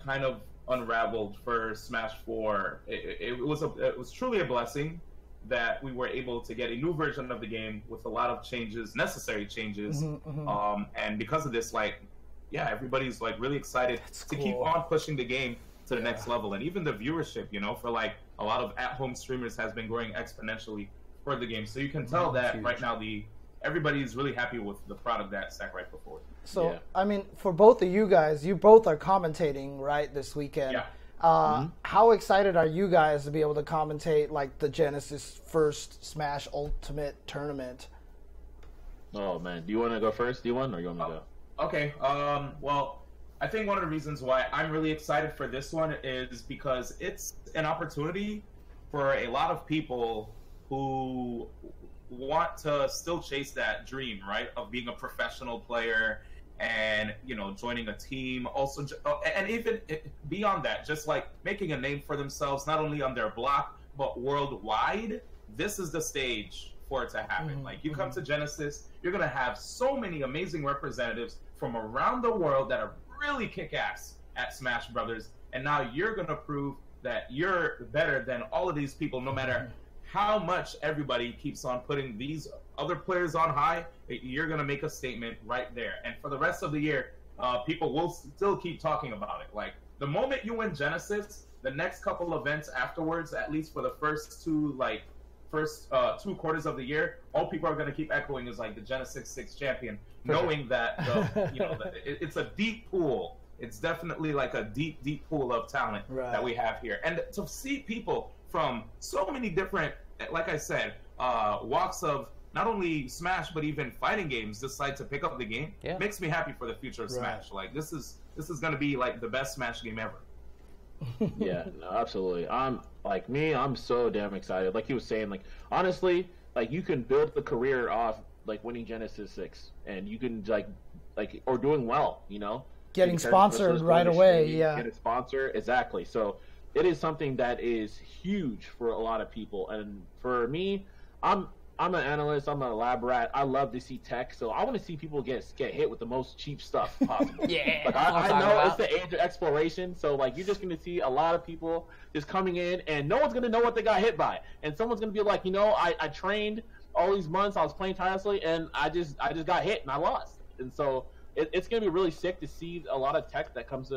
kind of unraveled for Smash 4, it was truly a blessing that we were able to get a new version of the game with a lot of changes, necessary changes. And because of this, like, yeah, everybody's like really excited to keep on pushing the game to the next level. And even the viewership, for like a lot of at-home streamers has been growing exponentially for the game. So you can tell that right now everybody is really happy with the product that Sakurai put forward. So, I mean, for both of you guys, you both are commentating, right, this weekend. Yeah. How excited are you guys to be able to commentate like the Genesis first Smash Ultimate tournament? Oh man, do you want to go first, D1, or you want me to go? Okay. Well, I think one of the reasons why I'm really excited for this one is because it's an opportunity for a lot of people who want to still chase that dream, right, of being a professional player and, you know, joining a team, also, and even beyond that, just like making a name for themselves, not only on their block, but worldwide, this is the stage for it to happen. Like, you come to Genesis, you're going to have so many amazing representatives from around the world that are really kick-ass at Smash Brothers, and now you're going to prove that you're better than all of these people, no matter how much everybody keeps on putting these other players on high. You're going to make a statement right there. And for the rest of the year, people will still keep talking about it. Like, the moment you win Genesis, the next couple events afterwards, at least for the first two quarters of the year, all people are going to keep echoing is like the Genesis 6 champion, knowing that it's a deep pool. It's definitely like a deep pool of talent that we have here. And to see people from so many different, like I said, walks of not only Smash but even fighting games decide to pick up the game, makes me happy for the future of Smash. Like, this is going to be like the best Smash game ever. Yeah, no, absolutely. I'm so damn excited. Like he was saying, like, honestly, like, you can build the career off like winning Genesis 6, and you can like or doing well, you know, getting sponsored right away. Get a sponsor, exactly. So it is something that is huge for a lot of people, and for me, I'm an analyst. I'm a lab rat. I love to see tech, so I want to see people get hit with the most cheap stuff possible. Like, I know it's the age of exploration, so like, you're just going to see a lot of people just coming in, and no one's going to know what they got hit by, and someone's going to be like, you know, I trained all these months, I was playing tirelessly, and I just got hit and I lost. And so it's going to be really sick to see a lot of tech that comes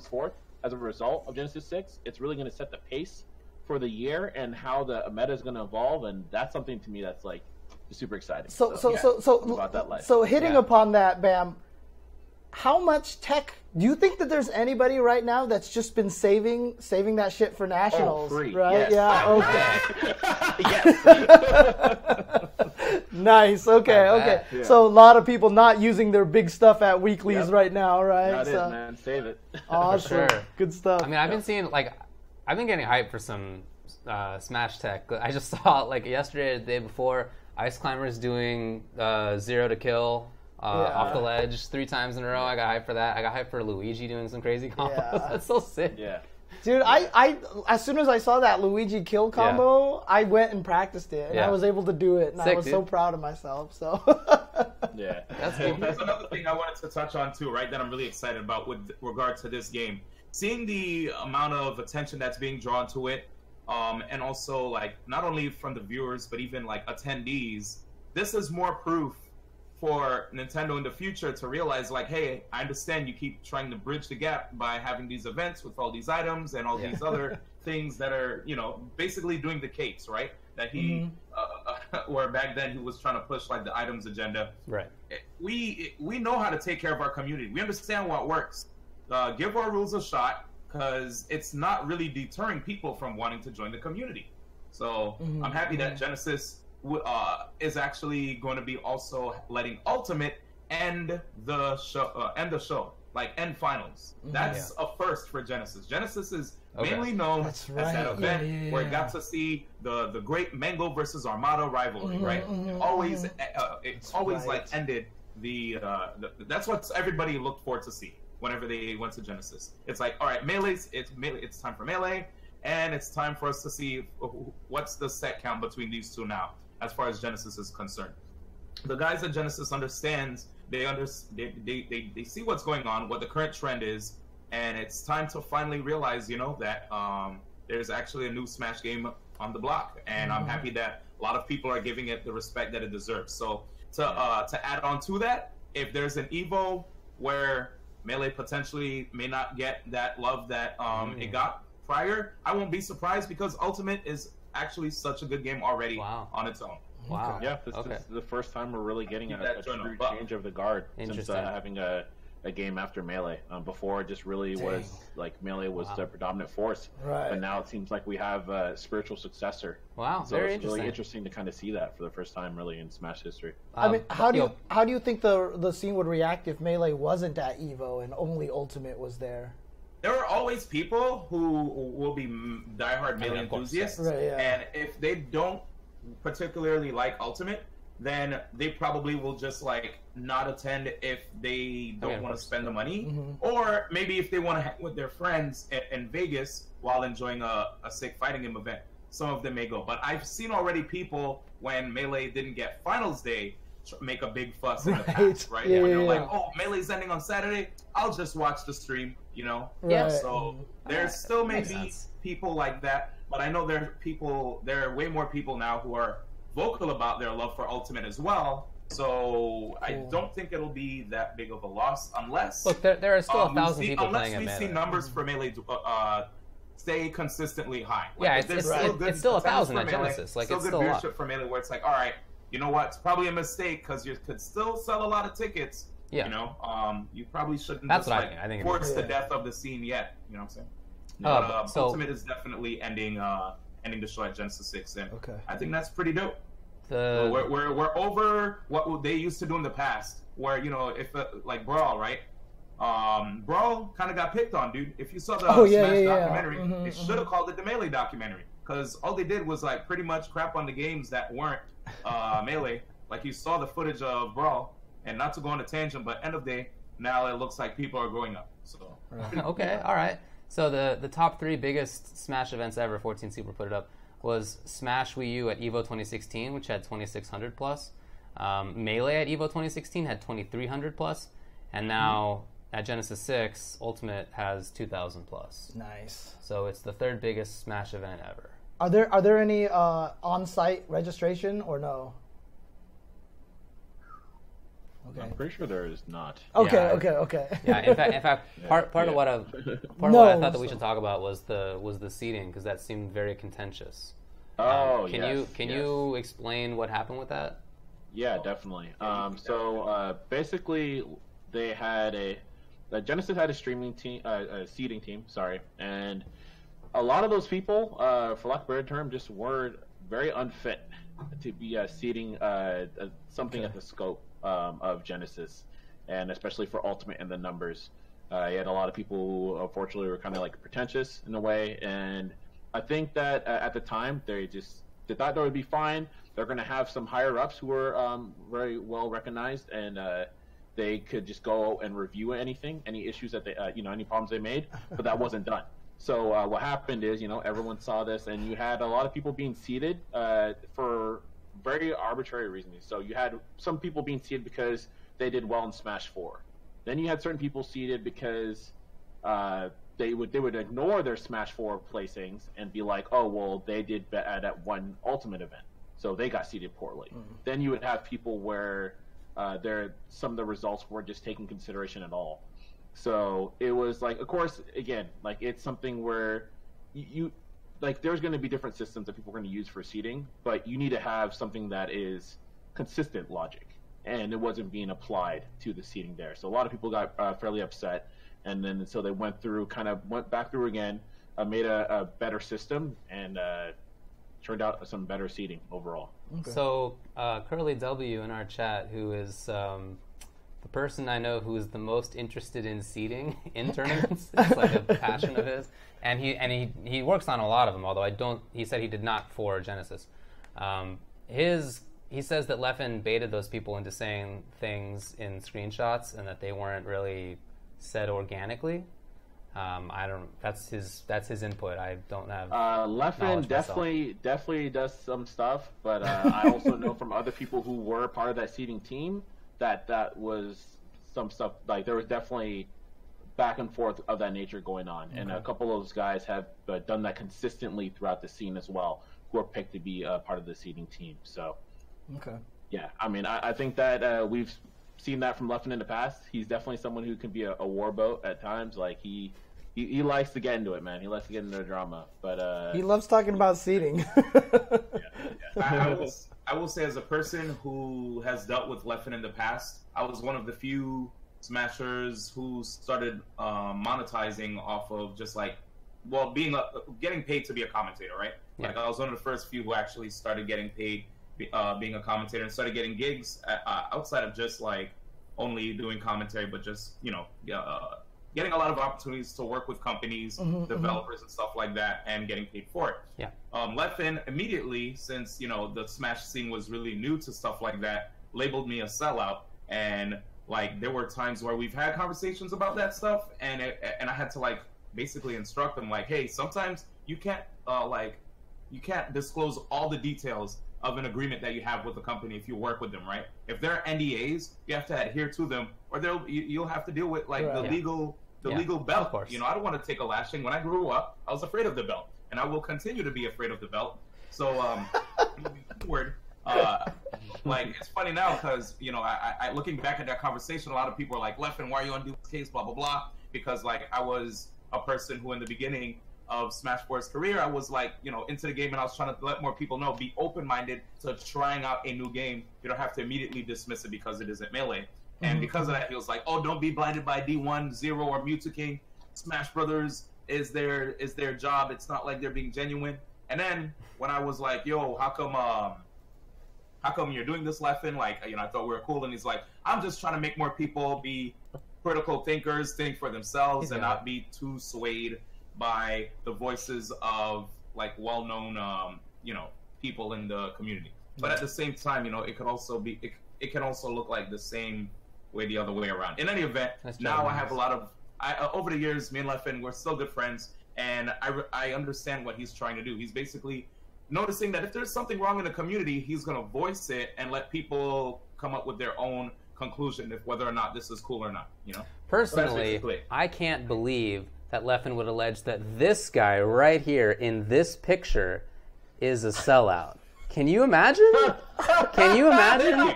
forth as a result of Genesis 6. It's really going to set the pace for the year and how the meta is going to evolve, and that's something to me that's like super exciting. So about that life. So hitting upon that, Bam, how much tech do you think that there's anybody right now that's just been saving that shit for nationals? Free. Right? Yes. Yeah. Okay. Nice. Okay. Yeah. So a lot of people not using their big stuff at weeklies right now, right? That is, man. Save it. Awesome. Sure. Good stuff. I mean, I've been seeing, like, I've been getting hyped for some Smash tech. I just saw, like, yesterday or the day before, Ice Climber's doing 0 to kill off the ledge 3 times in a row. I got hyped for that. I got hyped for Luigi doing some crazy combos. Yeah. That's so sick. Yeah. Dude, I as soon as I saw that Luigi kill combo, I went and practiced it, and I was able to do it, and sick, I was dude. so proud of myself. So Yeah. That's cool. That's another thing I wanted to touch on too, right? That I'm really excited about with regard to this game. Seeing the amount of attention that's being drawn to it, and also, like, not only from the viewers but even like attendees, this is more proof for Nintendo in the future to realize, like, hey, I understand you keep trying to bridge the gap by having these events with all these items and all these other things that are, you know, basically doing the capes, right? That he, where back then he was trying to push like the items agenda. Right. We know how to take care of our community. We understand what works. Give our rules a shot, because it's not really deterring people from wanting to join the community. So I'm happy that Genesis is actually going to be also letting Ultimate end the show, like end finals. That's a first for Genesis. Genesis is mainly known as that event where it got to see the great Mango versus Armada rivalry, right? It's always like ended the that's what everybody looked forward to see whenever they went to Genesis. It's like, all right, it's time for Melee, and it's time for us to see what's the set count between these two now, as far as Genesis is concerned. The guys at Genesis understands, they see what's going on, what the current trend is, and it's time to finally realize, you know, that there's actually a new Smash game on the block, and I'm happy that a lot of people are giving it the respect that it deserves. So to add on to that, if there's an Evo where Melee potentially may not get that love that it got prior, I won't be surprised, because Ultimate is actually such a good game already on its own. Wow. Yeah, this is the first time we're really getting a true change of the guard since having a game after Melee. Before, it just really was like Melee was the predominant force, but now it seems like we have a spiritual successor. Wow, so very it's really interesting to kind of see that for the first time really in Smash history. I mean, how do you think the scene would react if Melee wasn't at Evo and only Ultimate was there? There are always people who will be diehard Melee enthusiasts, and if they don't particularly like Ultimate, then they probably will just like not attend if they don't want to spend the money, or maybe if they want to hang with their friends in Vegas while enjoying a sick fighting game event, some of them may go. But I've seen already people, when Melee didn't get Finals Day, make a big fuss in the past, right? Yeah, when they're like, oh, Melee's ending on Saturday, I'll just watch the stream, you know? Right. So there's still maybe people like that, but I know there are way more people now who are vocal about their love for Ultimate as well. So I don't think it'll be that big of a loss unless... Look, there are still 1,000 people playing at Melee. Unless we see numbers for Melee stay consistently high. Like, it's still 1,000 at Genesis. Like, it's still good a lot. viewership for Melee where it's like, all right, you know what? It's probably a mistake because you could still sell a lot of tickets. Yeah. You know, you probably shouldn't That's just, what like, I think force the death of the scene yet. You know what I'm saying? So Ultimate is definitely ending the show at Genesis 6, and I think that's pretty dope. We're over what they used to do in the past, where, you know, if like Brawl, right? Brawl kind of got picked on, dude. If you saw the Smash documentary, they should have called it the Melee documentary, because all they did was like pretty much crap on the games that weren't Melee. Like, you saw the footage of Brawl, and not to go on a tangent, but end of day, now it looks like people are growing up. So okay, all right. So the top 3 biggest Smash events ever, 14 Super put it up, was Smash Wii U at EVO 2016, which had 2,600 plus. Melee at EVO 2016 had 2,300 plus, and now at Genesis 6, Ultimate has 2,000 plus. Nice. So it's the 3rd biggest Smash event ever. Are there any on-site registration or no? Okay. I'm pretty sure there is not. Okay. Yeah, in fact, part of what I thought that we should talk about was the seating, because that seemed very contentious. Can you explain what happened with that? Yeah, definitely. So basically, they had Genesis had a streaming team, a seating team, and a lot of those people, for lack of a better term, just were very unfit to be seating something at the scope of Genesis, and especially for Ultimate and the numbers. You had a lot of people who unfortunately were kind of like pretentious in a way, and I think that at the time they thought they would be fine. They're going to have some higher ups who were very well recognized, and they could just go and review any issues that they, any problems they made, but that wasn't done. So what happened is, everyone saw this, and you had a lot of people being seated for very arbitrary reasons. So you had some people being seated because they did well in Smash 4. Then you had certain people seated because they would ignore their Smash 4 placings and be like, oh, well, they did bad at one Ultimate event, so they got seated poorly. Then you would have people where some of the results weren't just taken consideration at all. So it was like, of course, again, like, it's something where you like, there's going to be different systems that people are going to use for seating, but you need to have something that is consistent logic, and it wasn't being applied to the seating there. So a lot of people got fairly upset, and then so they went back through again, made a better system, and turned out some better seating overall. Okay. So Curly W in our chat, who is the person I know who is the most interested in seating in tournaments, it's like a passion of his, and he works on a lot of them. Although he said he did not for Genesis. He says that Leffen baited those people into saying things in screenshots, and that they weren't really said organically. That's his input. I don't have. Leffen definitely does some stuff, but I also know from other people who were part of that seating team that was some stuff, like, there was definitely back and forth of that nature going on. Okay. And a couple of those guys have done that consistently throughout the scene as well, who are picked to be part of the seating team. So, yeah, I mean, I think that we've seen that from Leffen in the past. He's definitely someone who can be a warboat at times. Like, he likes to get into it, man. He likes to get into the drama, but he loves talking about seating. I will say, as a person who has dealt with Leffen in the past, I was one of the few Smashers who started monetizing off of just getting paid to be a commentator, right? Yeah. Like, I was one of the first few who actually started getting paid being a commentator, and started getting gigs outside of just like only doing commentary, but just getting a lot of opportunities to work with companies, developers, and stuff like that, and getting paid for it. Yeah. Leffen immediately, since the Smash scene was really new to stuff like that, labeled me a sellout, and like there were times where we've had conversations about that stuff, and I had to like basically instruct them like, hey, sometimes you can't disclose all the details of an agreement that you have with the company if you work with them, right? If there are NDAs, you have to adhere to them, or you'll have to deal with like the legal belt. I don't want to take a lashing. When I grew up, I was afraid of the belt, and I will continue to be afraid of the belt. So moving forward, like it's funny now because I looking back at that conversation, a lot of people are like, Leffen, why are you on this case, blah blah blah, because like I was a person who in the beginning of Smash 4's career, I was like, into the game, and I was trying to let more people know, be open-minded to trying out a new game. You don't have to immediately dismiss it because it isn't Melee. And because of that, he was like, oh, don't be blinded by D1, Zero, or Mewtwo King. Smash Brothers is their job. It's not like they're being genuine. And then when I was like, yo, how come you're doing this, Leffen? Like, I thought we were cool. And he's like, I'm just trying to make more people be critical thinkers, think for themselves, and not be too swayed by the voices of like well-known people in the community. But at the same time, it could also be it can also look like the same way the other way around. In any event, now I have a lot of over the years, me and Leffen, we're still good friends, and I understand what he's trying to do. He's basically noticing that if there's something wrong in the community, he's going to voice it and let people come up with their own conclusion if whether or not this is cool or not. Personally, I can't believe that Leffen would allege that this guy right here in this picture is a sellout. Can you imagine? Can you imagine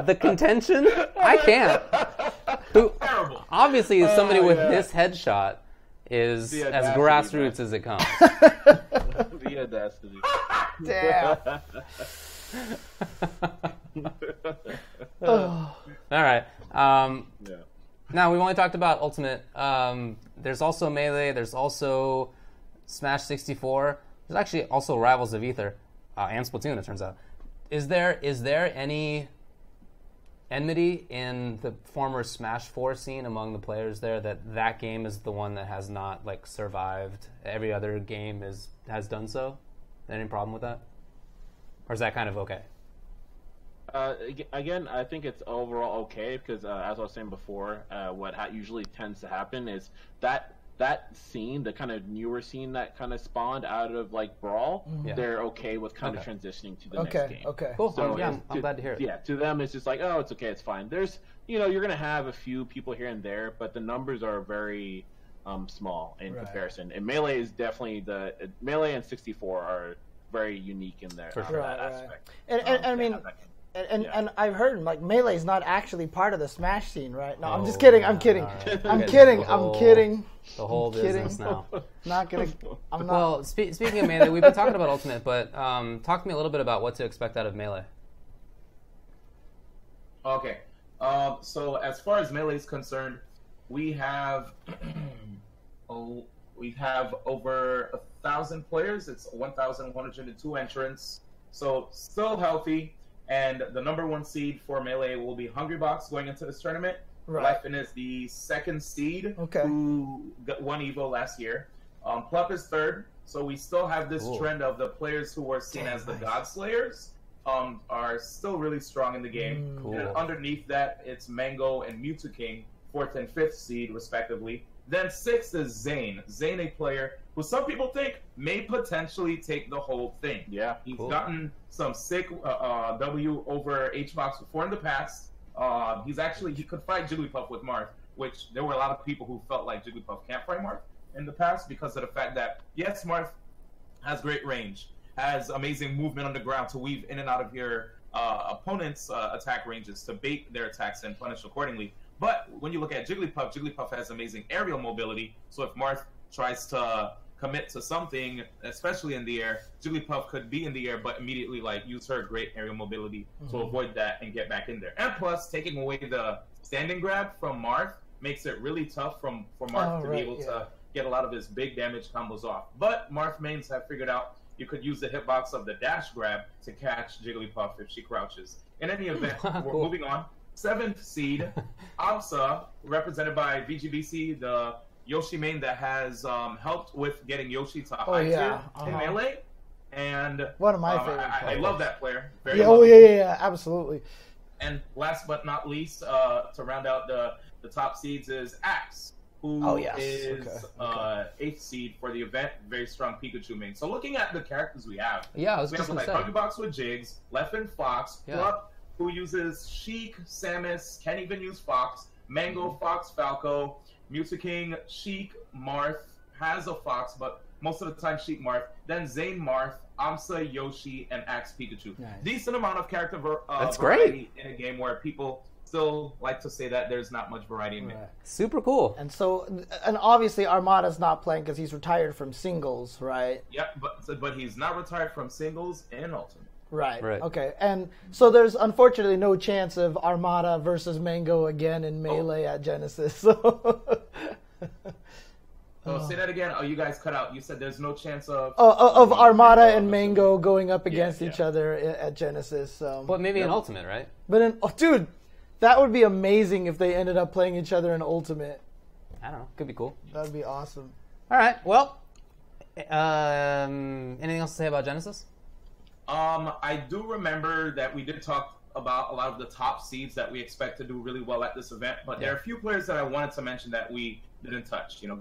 the contention? I can't. Who obviously is somebody with this headshot is as grassroots as it comes. The audacity. Damn. All right. Now, we've only talked about Ultimate. There's also Melee. There's also Smash 64. There's actually also Rivals of Aether and Splatoon, it turns out. Is there any enmity in the former Smash 4 scene among the players there that game is the one that has not like survived? Every other game has done so? Any problem with that? Or is that kind of okay? Again, I think it's overall okay because, as I was saying before, what usually tends to happen is that scene, the kind of newer scene that kind of spawned out of like Brawl, they're okay with kind of transitioning to the next game. Okay, cool. So I'm glad to hear it. Yeah, to them it's just like, oh, it's okay, it's fine. There's, you're gonna have a few people here and there, but the numbers are very small in comparison. And Melee is definitely Melee and 64 are very unique in there that aspect. And I mean. And I've heard like Melee is not actually part of the Smash scene, right? No, I'm just kidding. I'm kidding. Right. I'm kidding. The whole business now. Not gonna. I'm not. Well, speaking of Melee, we've been talking about Ultimate, but talk to me a little bit about what to expect out of Melee. Okay. So as far as Melee is concerned, we have over 1,000 players. It's 1,102 entrants. So still healthy. And the number 1 seed for Melee will be Hungrybox going into this tournament. Leffen is the 2nd seed who won EVO last year. Plup is 3rd. So we still have this trend of the players who were seen as the God Slayers are still really strong in the game. And underneath that, it's Mango and Mewtwo King, 4th and 5th seed, respectively. Then 6th is Zane. Zane, a player who some people think may potentially take the whole thing. Yeah, he's gotten some sick W over HBox before in the past. He could fight Jigglypuff with Marth, which there were a lot of people who felt like Jigglypuff can't fight Marth in the past because of the fact that, yes, Marth has great range, has amazing movement on the ground to weave in and out of your opponent's attack ranges to bait their attacks and punish accordingly. But when you look at Jigglypuff, Jigglypuff has amazing aerial mobility. So if Marth tries to commit to something, especially in the air, Jigglypuff could be in the air, but immediately use her great aerial mobility to avoid that and get back in there. And plus, taking away the standing grab from Marth makes it really tough for Marth to be able to get a lot of his big damage combos off. But Marth mains have figured out you could use the hitbox of the dash grab to catch Jigglypuff if she crouches. In any event, we're moving on. 7th seed, AMSA, represented by VGBC, the Yoshi main that has helped with getting Yoshi to high tier in Melee. And one of my favorite I love that player. Very yeah, absolutely. And last but not least, to round out the top seeds is Axe, who is 8th seed for the event. Very strong Pikachu main. So looking at the characters we have, we have like Buggybox with Jigs, Leffen Fox, Plup, who uses Sheik, Samus, can't even use Fox, Mango, Fox, Falco, Mewtwo Sheik, Marth, has a Fox, but most of the time Sheik, Marth, then Zane, Marth, AMSA, Yoshi, and Axe Pikachu. Nice. Decent amount of character That's variety in a game where people still like to say that there's not much variety in it. Super cool. And so, and obviously Armada's not playing because he's retired from singles, right? Yep, but he's not retired from singles and ultimate. Right. Okay. And so there's unfortunately no chance of Armada versus Mango again in Melee at Genesis. So say that again. Oh, you guys cut out. You said there's no chance of Armada and Mango going up against each other at Genesis. But maybe in Ultimate, right? But dude, that would be amazing if they ended up playing each other in Ultimate. I don't know. Could be cool. That'd be awesome. All right. Well, anything else to say about Genesis? I do remember that we did talk about a lot of the top seeds that we expect to do really well at this event, but there are a few players that I wanted to mention that we didn't touch. You know,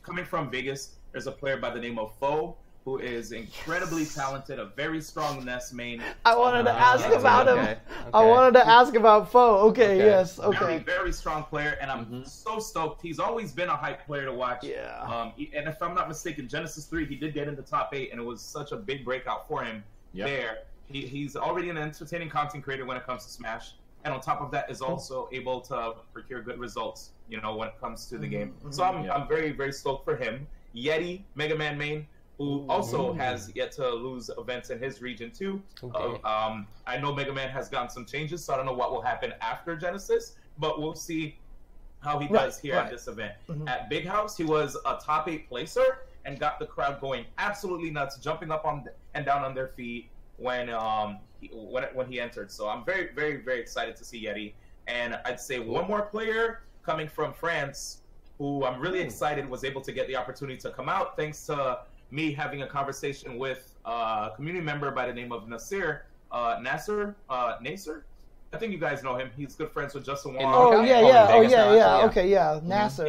coming from Vegas, there's a player by the name of Foe, who is incredibly talented, a very strong Ness main. I wanted to ask about him. Okay. I wanted to ask about Foe. Okay. Yes. Okay. Very, very strong player, and I'm so stoked. He's always been a hype player to watch. Yeah. And if I'm not mistaken, Genesis 3, he did get into top 8, and it was such a big breakout for him there. He's already an entertaining content creator when it comes to Smash, and on top of that is also able to procure good results, you know, when it comes to the game. So I'm very, very stoked for him. Yeti, Mega Man main, who also has yet to lose events in his region too. I know Mega Man has gotten some changes, so I don't know what will happen after Genesis, but we'll see how he does here at this event. At Big House, he was a top 8 placer and got the crowd going absolutely nuts, jumping up on and down on their feet when he entered. So I'm very, very, very excited to see Yeti. And I'd say one more player coming from France, who I'm really excited was able to get the opportunity to come out thanks to me having a conversation with a community member by the name of Nasser. Nasser? I think you guys know him. He's good friends with Justin Wong. Nasser.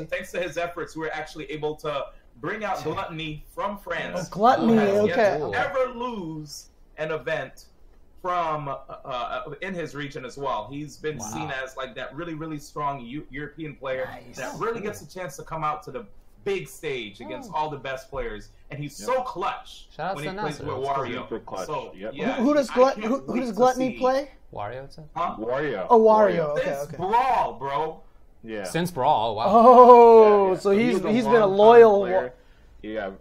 Thanks to his efforts, we were actually able to bring out Gluttony from France. Gluttony, Ever lose an event from in his region as well. He's been seen as like that really, really strong European player that really gets a chance to come out to the big stage against all the best players, and he's so clutch when he plays with Wario. So, who does Gluttony play? Wario, it's Wario. Oh, Wario. Since Brawl, bro. Yeah. Since Brawl, wow. Oh, so he's been a loyal player. Yeah.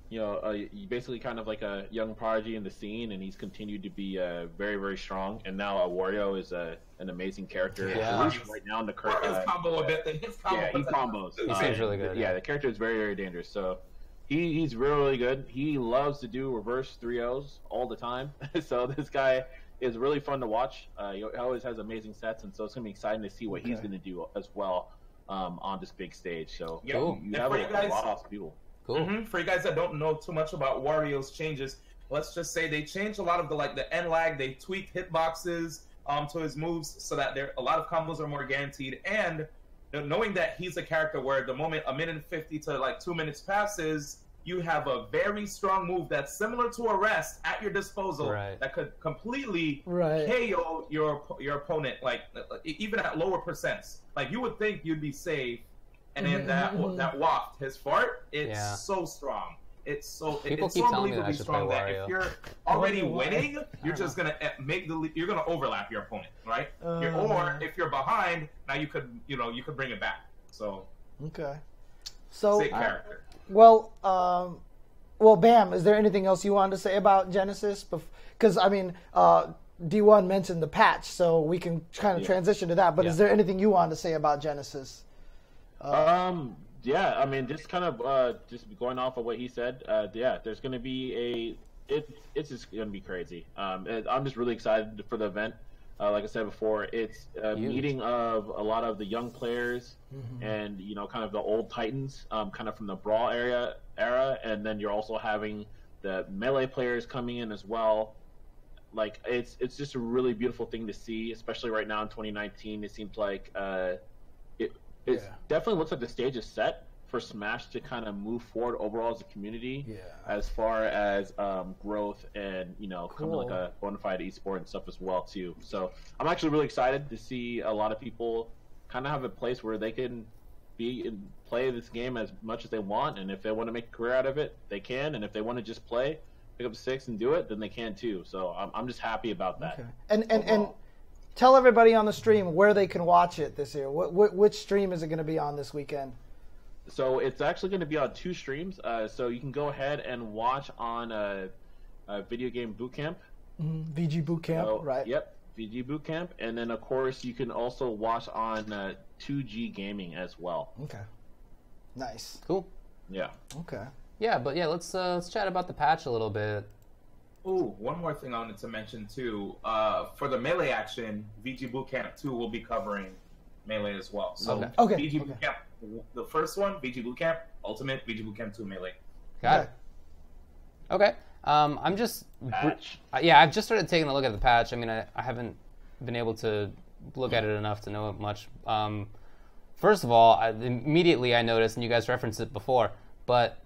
You know, basically kind of like a young prodigy in the scene, and he's continued to be very, very strong. And now Wario is an amazing character. Right now in the current his combo a bit. He combos. He seems really good. Yeah, the character is very, very dangerous. So he's really, really good. He loves to do reverse 3-0s all the time. So this guy is really fun to watch. He always has amazing sets, and so it's gonna be exciting to see what he's gonna do as well on this big stage. So you have a lot of awesome people. Cool. For you guys that don't know too much about Wario's changes, let's just say they changed a lot of the end lag. They tweaked hitboxes to his moves so that a lot of combos are more guaranteed. And knowing that he's a character where the moment a minute 50 to 2 minutes passes, you have a very strong move that's similar to Arrest at your disposal that could completely KO your opponent, even at lower percents. Like you would think you'd be safe. And then that waft, his fart, it's so strong. It's so unbelievably strong that if you're already winning, you're just gonna you're gonna overlap your opponent, right? Or if you're behind, now you could bring it back. So sick character. Well, Bam, is there anything else you wanted to say about Genesis? Because I mean, D1 mentioned the patch, so we can kind of transition to that. But is there anything you wanted to say about Genesis? I mean, just kind of just going off of what he said. There's going to be it's just going to be crazy. I'm just really excited for the event. like I said before, it's a meeting of a lot of the young players and kind of the old titans, kind of from the Brawl era, and then you're also having the Melee players coming in as well. Like it's just a really beautiful thing to see, especially right now in 2019. It seems like it definitely looks like the stage is set for Smash to kind of move forward overall as a community, as far as growth and becoming like a bona fide esport and stuff as well too. So I'm actually really excited to see a lot of people kind of have a place where they can be and play this game as much as they want, and if they want to make a career out of it, they can, and if they want to just play, pick up sticks and do it, then they can too. So I'm just happy about that. Okay. And tell everybody on the stream where they can watch it this year. Which stream is it going to be on this weekend? So it's actually going to be on 2 streams. So you can go ahead and watch on Video Game Bootcamp. VG Bootcamp, right? Yep, VG Bootcamp. And then, of course, you can also watch on 2G Gaming as well. Okay. Nice. Cool. Yeah. Okay. Yeah, but let's chat about the patch a little bit. Ooh, one more thing I wanted to mention, too. For the Melee action, VG Bootcamp 2 will be covering Melee as well. So VG Bootcamp, the first one, VG Bootcamp, Ultimate, VG Bootcamp 2 Melee. Got it. Okay. I'm just... Patch. I've just started taking a look at the patch. I mean, I haven't been able to look at it enough to know it much. First of all, immediately I noticed, and you guys referenced it before, but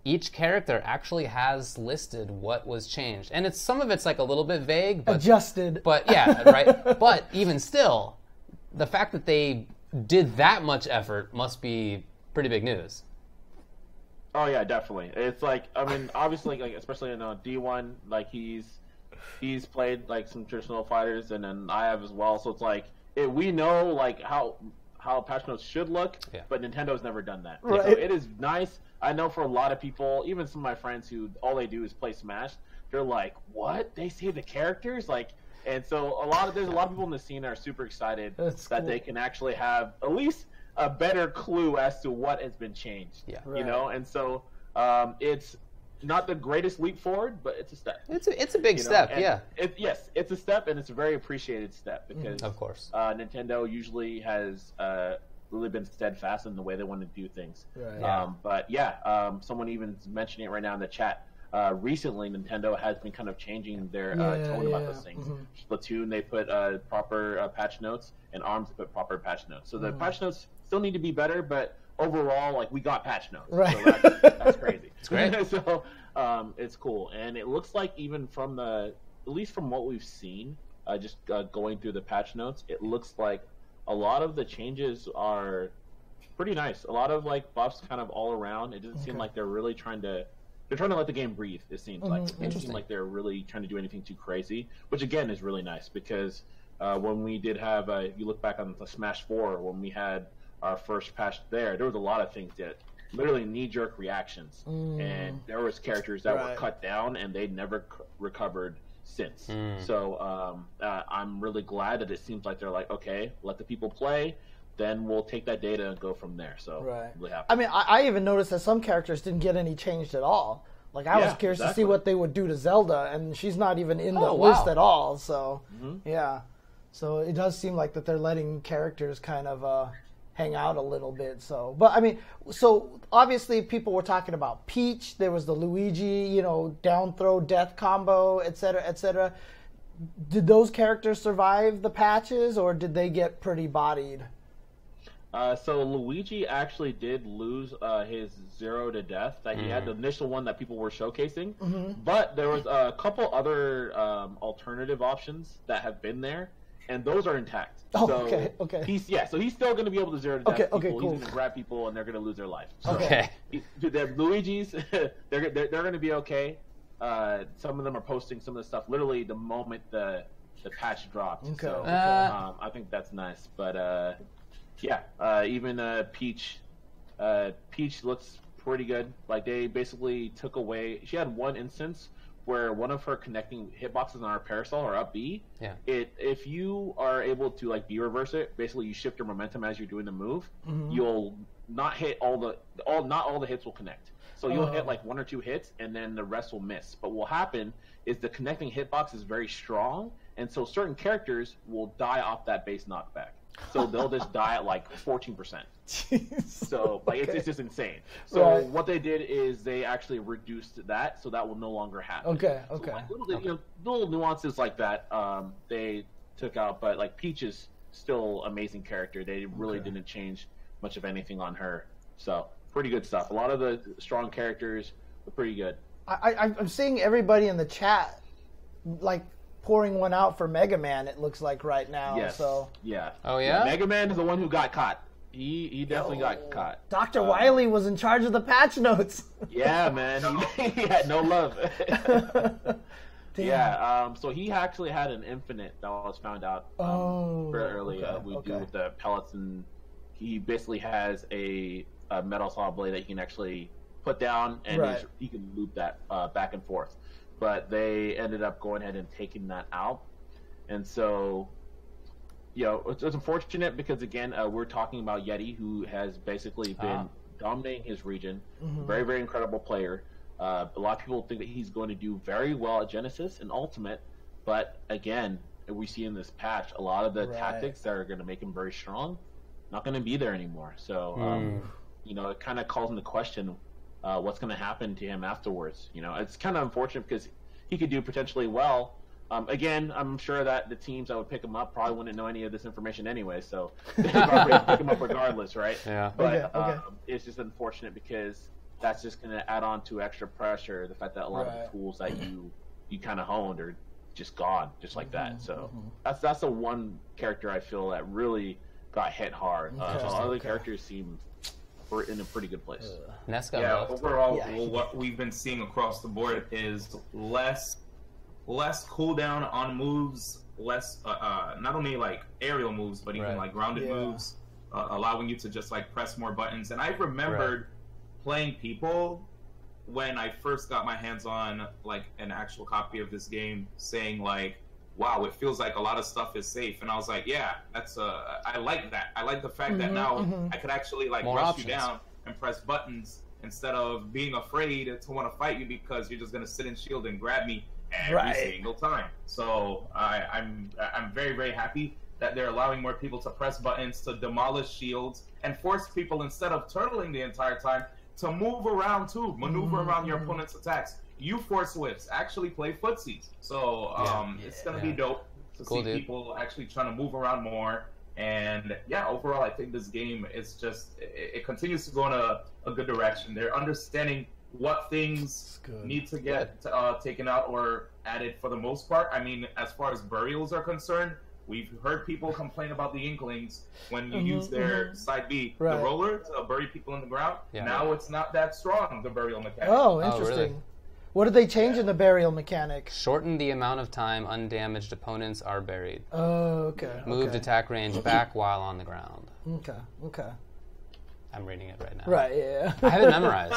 each character actually has listed what was changed. And some of it's like a little bit vague. But, adjusted. But yeah, right? But even still, the fact that they did that much effort must be pretty big news. Oh yeah, definitely. It's like, I mean, obviously, like especially in D1, like he's played like some traditional fighters, and then I have as well. So it's like we know like how patch notes should look, but Nintendo's never done that. Right. So it is nice. I know for a lot of people, even some of my friends who all they do is play Smash, they're like, "What? They say the characters?" Like, and so there's a lot of people in the scene that are super excited that they can actually have at least a better clue as to what has been changed. Yeah. You know, and so it's not the greatest leap forward, but it's a step. It's a big step, yeah. Yes, it's a step, and it's a very appreciated step because, of course, Nintendo usually has really been steadfast in the way they want to do things. Right. But yeah, someone even mentioning it right now in the chat. Recently, Nintendo has been kind of changing their tone about those things. Splatoon, they put proper patch notes, and ARMS put proper patch notes. So the patch notes still need to be better, but overall, like, we got patch notes. Right. So that's crazy. It's great. So it's cool, and it looks like even from at least from what we've seen, just going through the patch notes, it looks like a lot of the changes are pretty nice. A lot of like buffs, kind of all around. It doesn't seem like they're really trying to let the game breathe. It seems like it doesn't seem like they're really trying to do anything too crazy, which again is really nice because when we did have, you look back on the Smash 4 when we had our first patch there was a lot of things that literally knee-jerk reactions, and there was characters that were cut down and they never recovered since. So I'm really glad that it seems like they're like, okay, let the people play, then we'll take that data and go from there. So really happy. I mean, I even noticed that some characters didn't get any changed at all. Like, I was curious to see what they would do to Zelda, and she's not even in the list at all. So, yeah. So it does seem like that they're letting characters kind of hang out a little bit. So, but I mean, so obviously people were talking about Peach. There was the Luigi, down throw death combo, etc., etc. Did those characters survive the patches, or did they get pretty bodied? So Luigi actually did lose his 0 to death that he had, the initial one that people were showcasing. But there was a couple other alternative options that have been there, and those are intact. Oh, so okay. So he's still going to be able to 0 to death people. Cool. He's going to grab people, and they're going to lose their life. So okay. The Luigi's, they're going to be okay. Some of them are posting some of the stuff literally the moment the patch dropped. Okay. So I think that's nice. But even Peach looks pretty good. Like, they basically took away. She had one instance where one of her connecting hitboxes on her parasol or up B. Yeah. If you are able to like B reverse it, basically you shift your momentum as you're doing the move. You'll not hit not all the hits will connect. So you'll hit like 1 or 2 hits, and then the rest will miss. But what will happen is the connecting hitbox is very strong, and so certain characters will die off that base knockback. So they'll just die at like 14%. So like it's just insane. So what they did is they actually reduced that, so that will no longer happen. Okay. So, like, little nuances like that they took out, but like Peach is still amazing character. They really didn't change much of anything on her. So pretty good stuff. A lot of the strong characters are pretty good. I'm seeing everybody in the chat like pouring one out for Mega Man, it looks like right now. Yes. So yeah. Oh yeah? Mega Man is the one who got caught. He definitely got caught. Dr. Wily was in charge of the patch notes. Yeah, man. He had no love. Yeah, so he actually had an infinite that was found out very early. We do with the pellets, and he basically has a metal saw blade that he can actually put down, and he can loop that back and forth. But they ended up going ahead and taking that out, and so it's unfortunate because again we're talking about Yeti, who has basically been dominating his region. Very, very incredible player. A lot of people think that he's going to do very well at Genesis and Ultimate, but again, we see in this patch a lot of the tactics that are going to make him very strong not going to be there anymore. So it kind of calls into question what's going to happen to him afterwards. It's kind of unfortunate because he could do potentially well. Again, I'm sure that the teams that would pick him up probably wouldn't know any of this information anyway, so they'd probably pick him up regardless, right? Yeah. But it's just unfortunate because that's just going to add on to extra pressure, the fact that a lot of the tools that you kind of honed are just gone, just like that. So that's the one character I feel that really got hit hard. So other characters seem in a pretty good place. Overall, what we've been seeing across the board is less cooldown on moves, less not only like aerial moves, but even like grounded moves, allowing you to just like press more buttons. And I remembered playing people when I first got my hands on like an actual copy of this game, saying like, wow, it feels like a lot of stuff is safe. And I was like, yeah, that's I like that. I like the fact that now I could actually like rush you down and press buttons instead of being afraid to want to fight you because you're just going to sit in shield and grab me every single time. So I'm very, very happy that they're allowing more people to press buttons to demolish shields and force people, instead of turtling the entire time, to move around too, maneuver around your opponent's attacks. You force whiffs, actually play footsies. So it's going to be dope to see people actually trying to move around more. And overall, I think this game is just, it continues to go in a good direction. They're understanding what things need to get taken out or added for the most part. I mean, as far as burials are concerned, we've heard people complain about the Inklings when you use their side B, the roller, to bury people in the ground. Now it's not that strong, the burial mechanic. Oh, interesting. Really? What did they change in the burial mechanic? Shorten the amount of time undamaged opponents are buried. Oh, okay. Moved attack range back while on the ground. Okay. I'm reading it right now. Right, yeah. I have it memorized.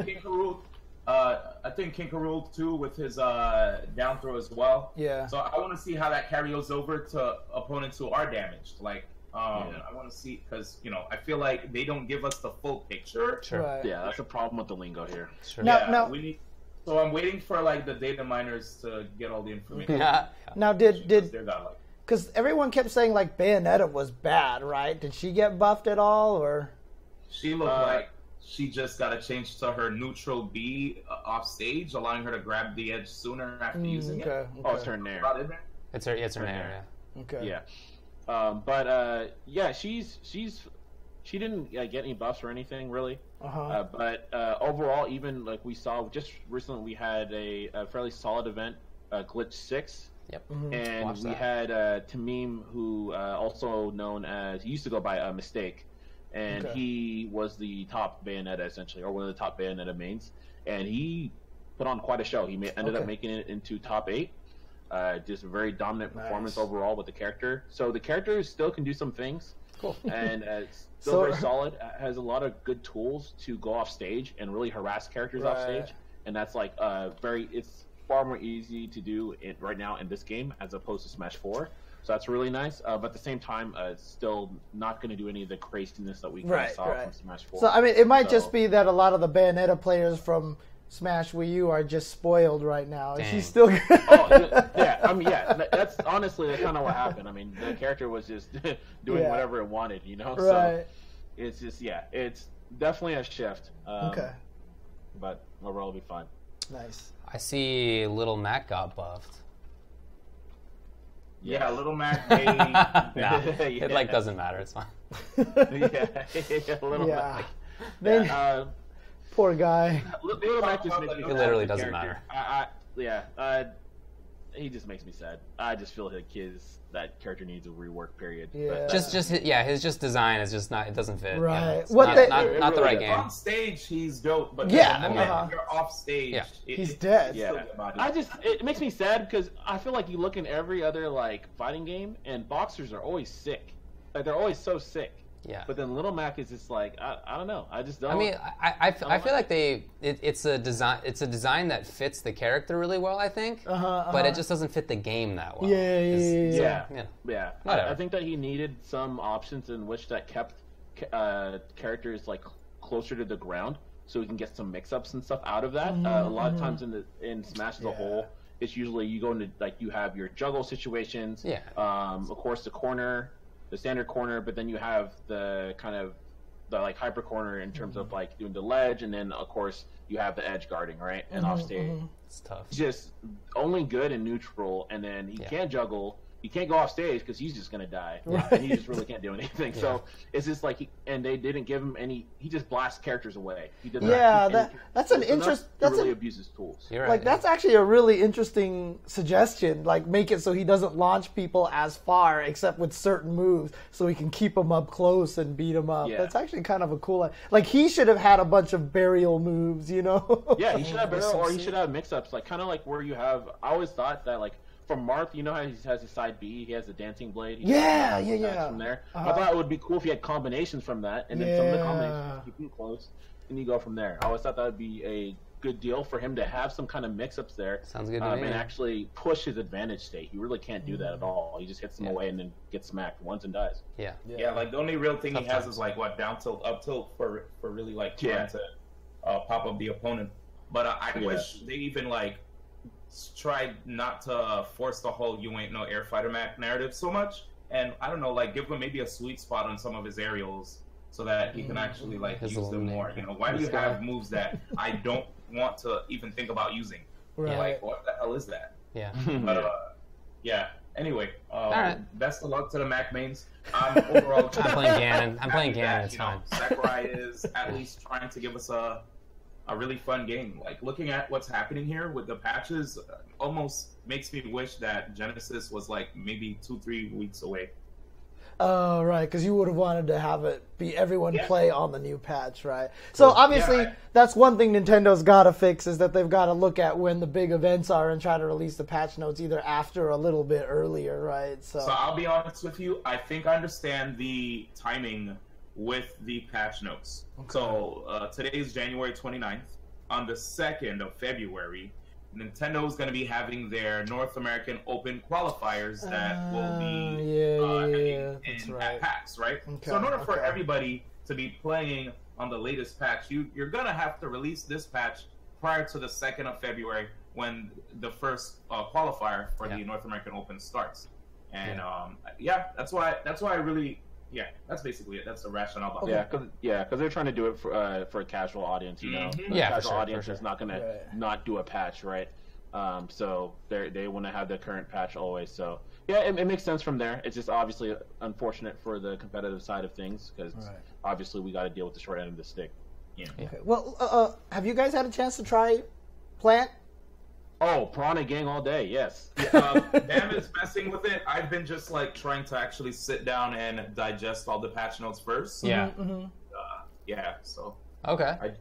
King Karul. I think King Karul too with his down throw as well. Yeah. So I want to see how that carries over to opponents who are damaged. Like, I want to see, because I feel like they don't give us the full picture. Sure. Right. Yeah, that's a problem with the lingo here. Sure. Now, so I'm waiting for like the data miners to get all the information. Now, because everyone kept saying like Bayonetta was bad, right? Did she get buffed at all, or? She looked like she just got to change to her neutral B off stage, allowing her to grab the edge sooner after using it. Oh, it's her nair. It's her nair. Okay. Yeah. She didn't get any buffs or anything really. But overall, even like we saw just recently, we had a fairly solid event, Glitch 6. Yep. And we had Tamim, who also known as, he used to go by Mistake, and he was the top Bayonetta essentially, or one of the top Bayonetta mains, and he put on quite a show. He ended up making it into top 8. Just a very dominant performance overall with the character. So the character still can do some things. Cool. And it's still very solid. Has a lot of good tools to go off stage and really harass characters off stage. And that's like it's far more easy to do right now in this game as opposed to Smash 4. So that's really nice. But at the same time, it's still not going to do any of the craziness that we saw from Smash 4. So I mean, it might just be that a lot of the Bayonetta players from Smash Wii U are just spoiled right now. Is he Dang. still good? Oh yeah, I mean that's honestly that's kind of what happened. I mean the character was just doing Yeah. whatever it wanted, you know. Right. So it's just it's definitely a shift. Okay. But overall, it'll be fine. Nice. I see Little Mac got buffed. Yeah, Little Mac, they... Nah, Yeah. it like doesn't matter. It's fine. yeah, a little Yeah. bit. They, poor guy. Little Mac just makes me It literally sad, the doesn't character. He just makes me sad. I just feel like that character needs a rework period. Yeah. His design is just not. It doesn't fit. Right. Yeah, it's What not, they- not the really right does. game. On stage, he's dope, but Yeah, the moment uh-huh. you're off stage, Yeah. He's dead. Yeah, it makes me sad because I feel like you look in every other like fighting game and boxers are always sick. Like they're always so sick. Yeah. But then Little Mac is just like I don't know. I just don't. I mean, I feel like it's a design that fits the character really well. I think, but it just doesn't fit the game that well. Yeah. Yeah. Whatever. I think that he needed some options in which that kept characters like closer to the ground, so we can get some mix-ups and stuff out of that. A lot of times in Smash as a whole, it's usually you go into like you have your juggle situations. Yeah. Of course, the standard corner, but then you have the kind of the like hyper corner in terms of like doing the ledge, and then of course you have the edge guarding, right, and off stage. It's tough. Just only good and neutral, and then he can't juggle. He can't go off stage because he's just gonna die, and he just really can't do anything. Yeah. So it's just like, and they didn't give him any. He just blasts characters away. He did that's an interest. He really abuses tools. You're right. Like that's actually a really interesting suggestion. Like make it so he doesn't launch people as far, except with certain moves, so he can keep them up close and beat them up. Yeah. That's actually kind of a cool. Like he should have had a bunch of burial moves, you know? Yeah, he should have barrel, or he should have mix-ups, like kind of like where you have. I always thought that like. From Marth, you know how he has his side B, he has the dancing blade. Yeah. From there, I thought it would be cool if he had combinations from that, and then some of the combinations keep him close, and you go from there. I always thought that would be a good deal for him to have some kind of mix-ups there. Sounds good to me. And actually push his advantage state. He really can't do that at all. He just hits them away and then gets smacked once and dies. Yeah. Yeah, like the only real thing he has times. is like what down tilt, up tilt for really like trying to pop up the opponent. But I wish they even like tried not to force the whole "you ain't no air fighter Mac" narrative so much, and I don't know, like give him maybe a sweet spot on some of his aerials so that he can actually like His use them little more. You know, why do you have moves that I don't want to even think about using? Right. Like, what the hell is that? Yeah. But anyway, right. best of luck to the Mac mains. Overall, I'm playing Ganon. I'm playing Ganon. It's you know, fine. Sakurai is at least trying to give us a really fun game. Like looking at what's happening here with the patches, almost makes me wish that Genesis was like maybe 2-3 weeks away. Oh, right, because you would have wanted to have it be everyone play on the new patch, right? So obviously, that's one thing Nintendo's got to fix is that they've got to look at when the big events are and try to release the patch notes either after or a little bit earlier, right? So I'll be honest with you, I think I understand the timing with the patch notes. Okay. So today's January 29th. On the 2nd of February, Nintendo is going to be having their North American Open qualifiers that will be at PAX, right? Okay, so in order for everybody to be playing on the latest patch, you're going to have to release this patch prior to the 2nd of February when the first qualifier for the North American Open starts. And that's why I really... Yeah, that's basically it. That's the rationale behind it. Because they're trying to do it for a casual audience, you know. Mm-hmm. Yeah, casual audience is not going to not do a patch, right? So they want to have the current patch always. So yeah, it makes sense from there. It's just obviously unfortunate for the competitive side of things because obviously we got to deal with the short end of the stick. Yeah. Okay. Well, have you guys had a chance to try Plant? Oh, Piranha Gang all day, yes. Bam is messing with it. I've been just like trying to actually sit down and digest all the patch notes first. Yeah. So. Okay.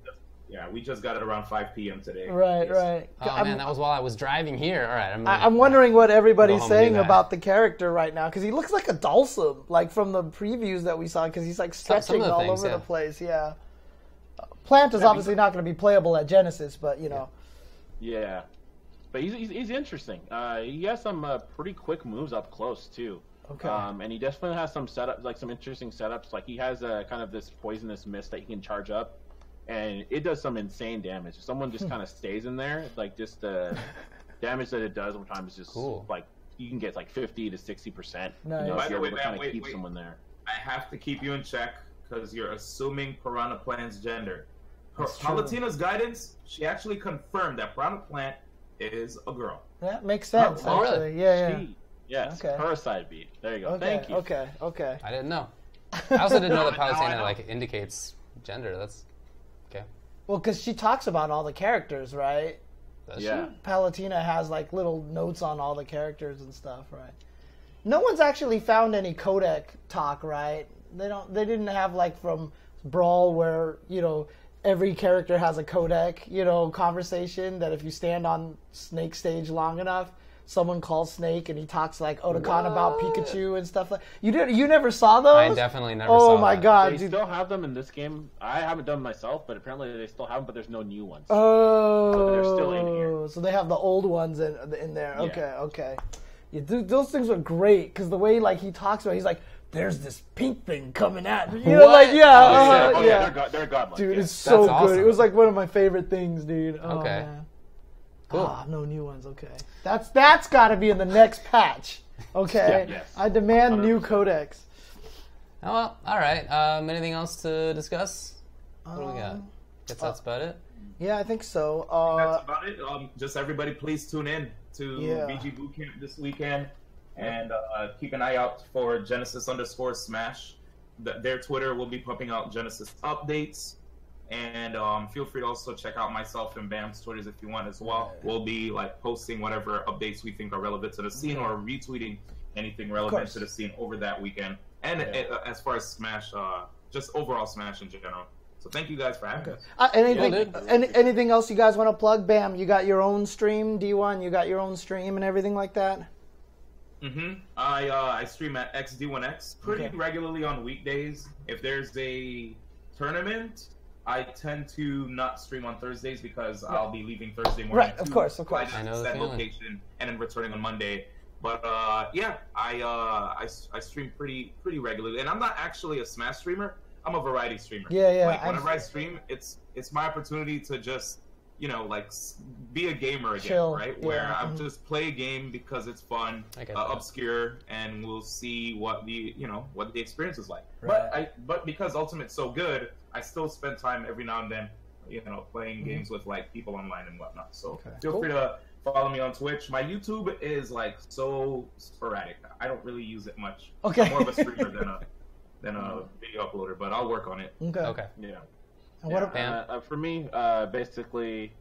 We just got it around 5 p.m. today. Right. Oh man, that was while I was driving here. All right. I'm wondering what everybody's saying about the character right now because he looks like a Dulcim, like from the previews that we saw, because he's like stretching all over the place. Yeah. Plant is obviously not going to be playable at Genesis, but you know. Yeah. But he's interesting. He has some pretty quick moves up close too. Okay. And he definitely has some setups, like some interesting setups. Like he has kind of this poisonous mist that he can charge up, and it does some insane damage. If someone just kind of stays in there, like just the damage that it does over time is just like you can get like 50 to 60%. Nice. If you're able to kind of keep someone there. I have to keep you in check because you're assuming Piranha Plant's gender. Palatina's guidance, she actually confirmed that Piranha Plant is a girl. That makes sense. Oh, really? Yeah. Yes, her side beat. There you go. Okay, Thank you. Okay. I didn't know. I also didn't know that Palutena like indicates gender. That's okay. Well, because she talks about all the characters, right? Does Yeah. Palutena has like little notes on all the characters and stuff, right? No one's actually found any codec talk, right? They didn't have like from Brawl where, you know, every character has a codec, you know, conversation that if you stand on Snake stage long enough, someone calls Snake and he talks like Otakon about Pikachu and stuff like. You never saw those? I definitely never saw Oh my that. god. They still have them in this game. I haven't done them myself, but apparently they still have them, but there's no new ones. Oh. But they're still in here. So they have the old ones in there. Yeah. Okay. Yeah, those things are great because the way like he talks about it, he's like, there's this pink thing coming at me. You know, like, They're godlike. Dude, yeah. it's so That's good. awesome. It was like one of my favorite things, dude. Oh, Okay. man. Cool. Ah, no new ones. Okay. That's got to be in the next patch. Okay. Yes. I demand 100%. new codecs. Oh, well, all right. Anything else to discuss? What do we got? Guess that's about it. Yeah, I think so. That's about it. Just everybody, please tune in to VG Bootcamp this weekend, and keep an eye out for Genesis_Smash. Their Twitter will be pumping out Genesis updates, and feel free to also check out myself and Bam's Twitters if you want as well. We'll be like posting whatever updates we think are relevant to the scene, or retweeting anything relevant to the scene over that weekend. And as far as Smash, just overall Smash in general. So thank you guys for having us. Anything else you guys want to plug? Bam, you got your own stream, D1. You got your own stream and everything like that. I stream at XD1X pretty regularly on weekdays. If there's a tournament, I tend to not stream on Thursdays because I'll be leaving Thursday morning. Right, of course. I know the feeling. Location and then returning on Monday. But I stream pretty regularly, and I'm not actually a Smash streamer. I'm a variety streamer. Yeah. Like whenever I stream, it's my opportunity to just like be a gamer again, chill, right? Where I just play a game because it's fun, obscure, and we'll see what the experience is like. Right. But because Ultimate's so good, I still spend time every now and then, playing games with like people online and whatnot. So feel free to follow me on Twitch. My YouTube is like so sporadic. I don't really use it much. Okay. I'm more of a streamer than a video uploader, but I'll work on it. Okay. Yeah. And what about for me, basically,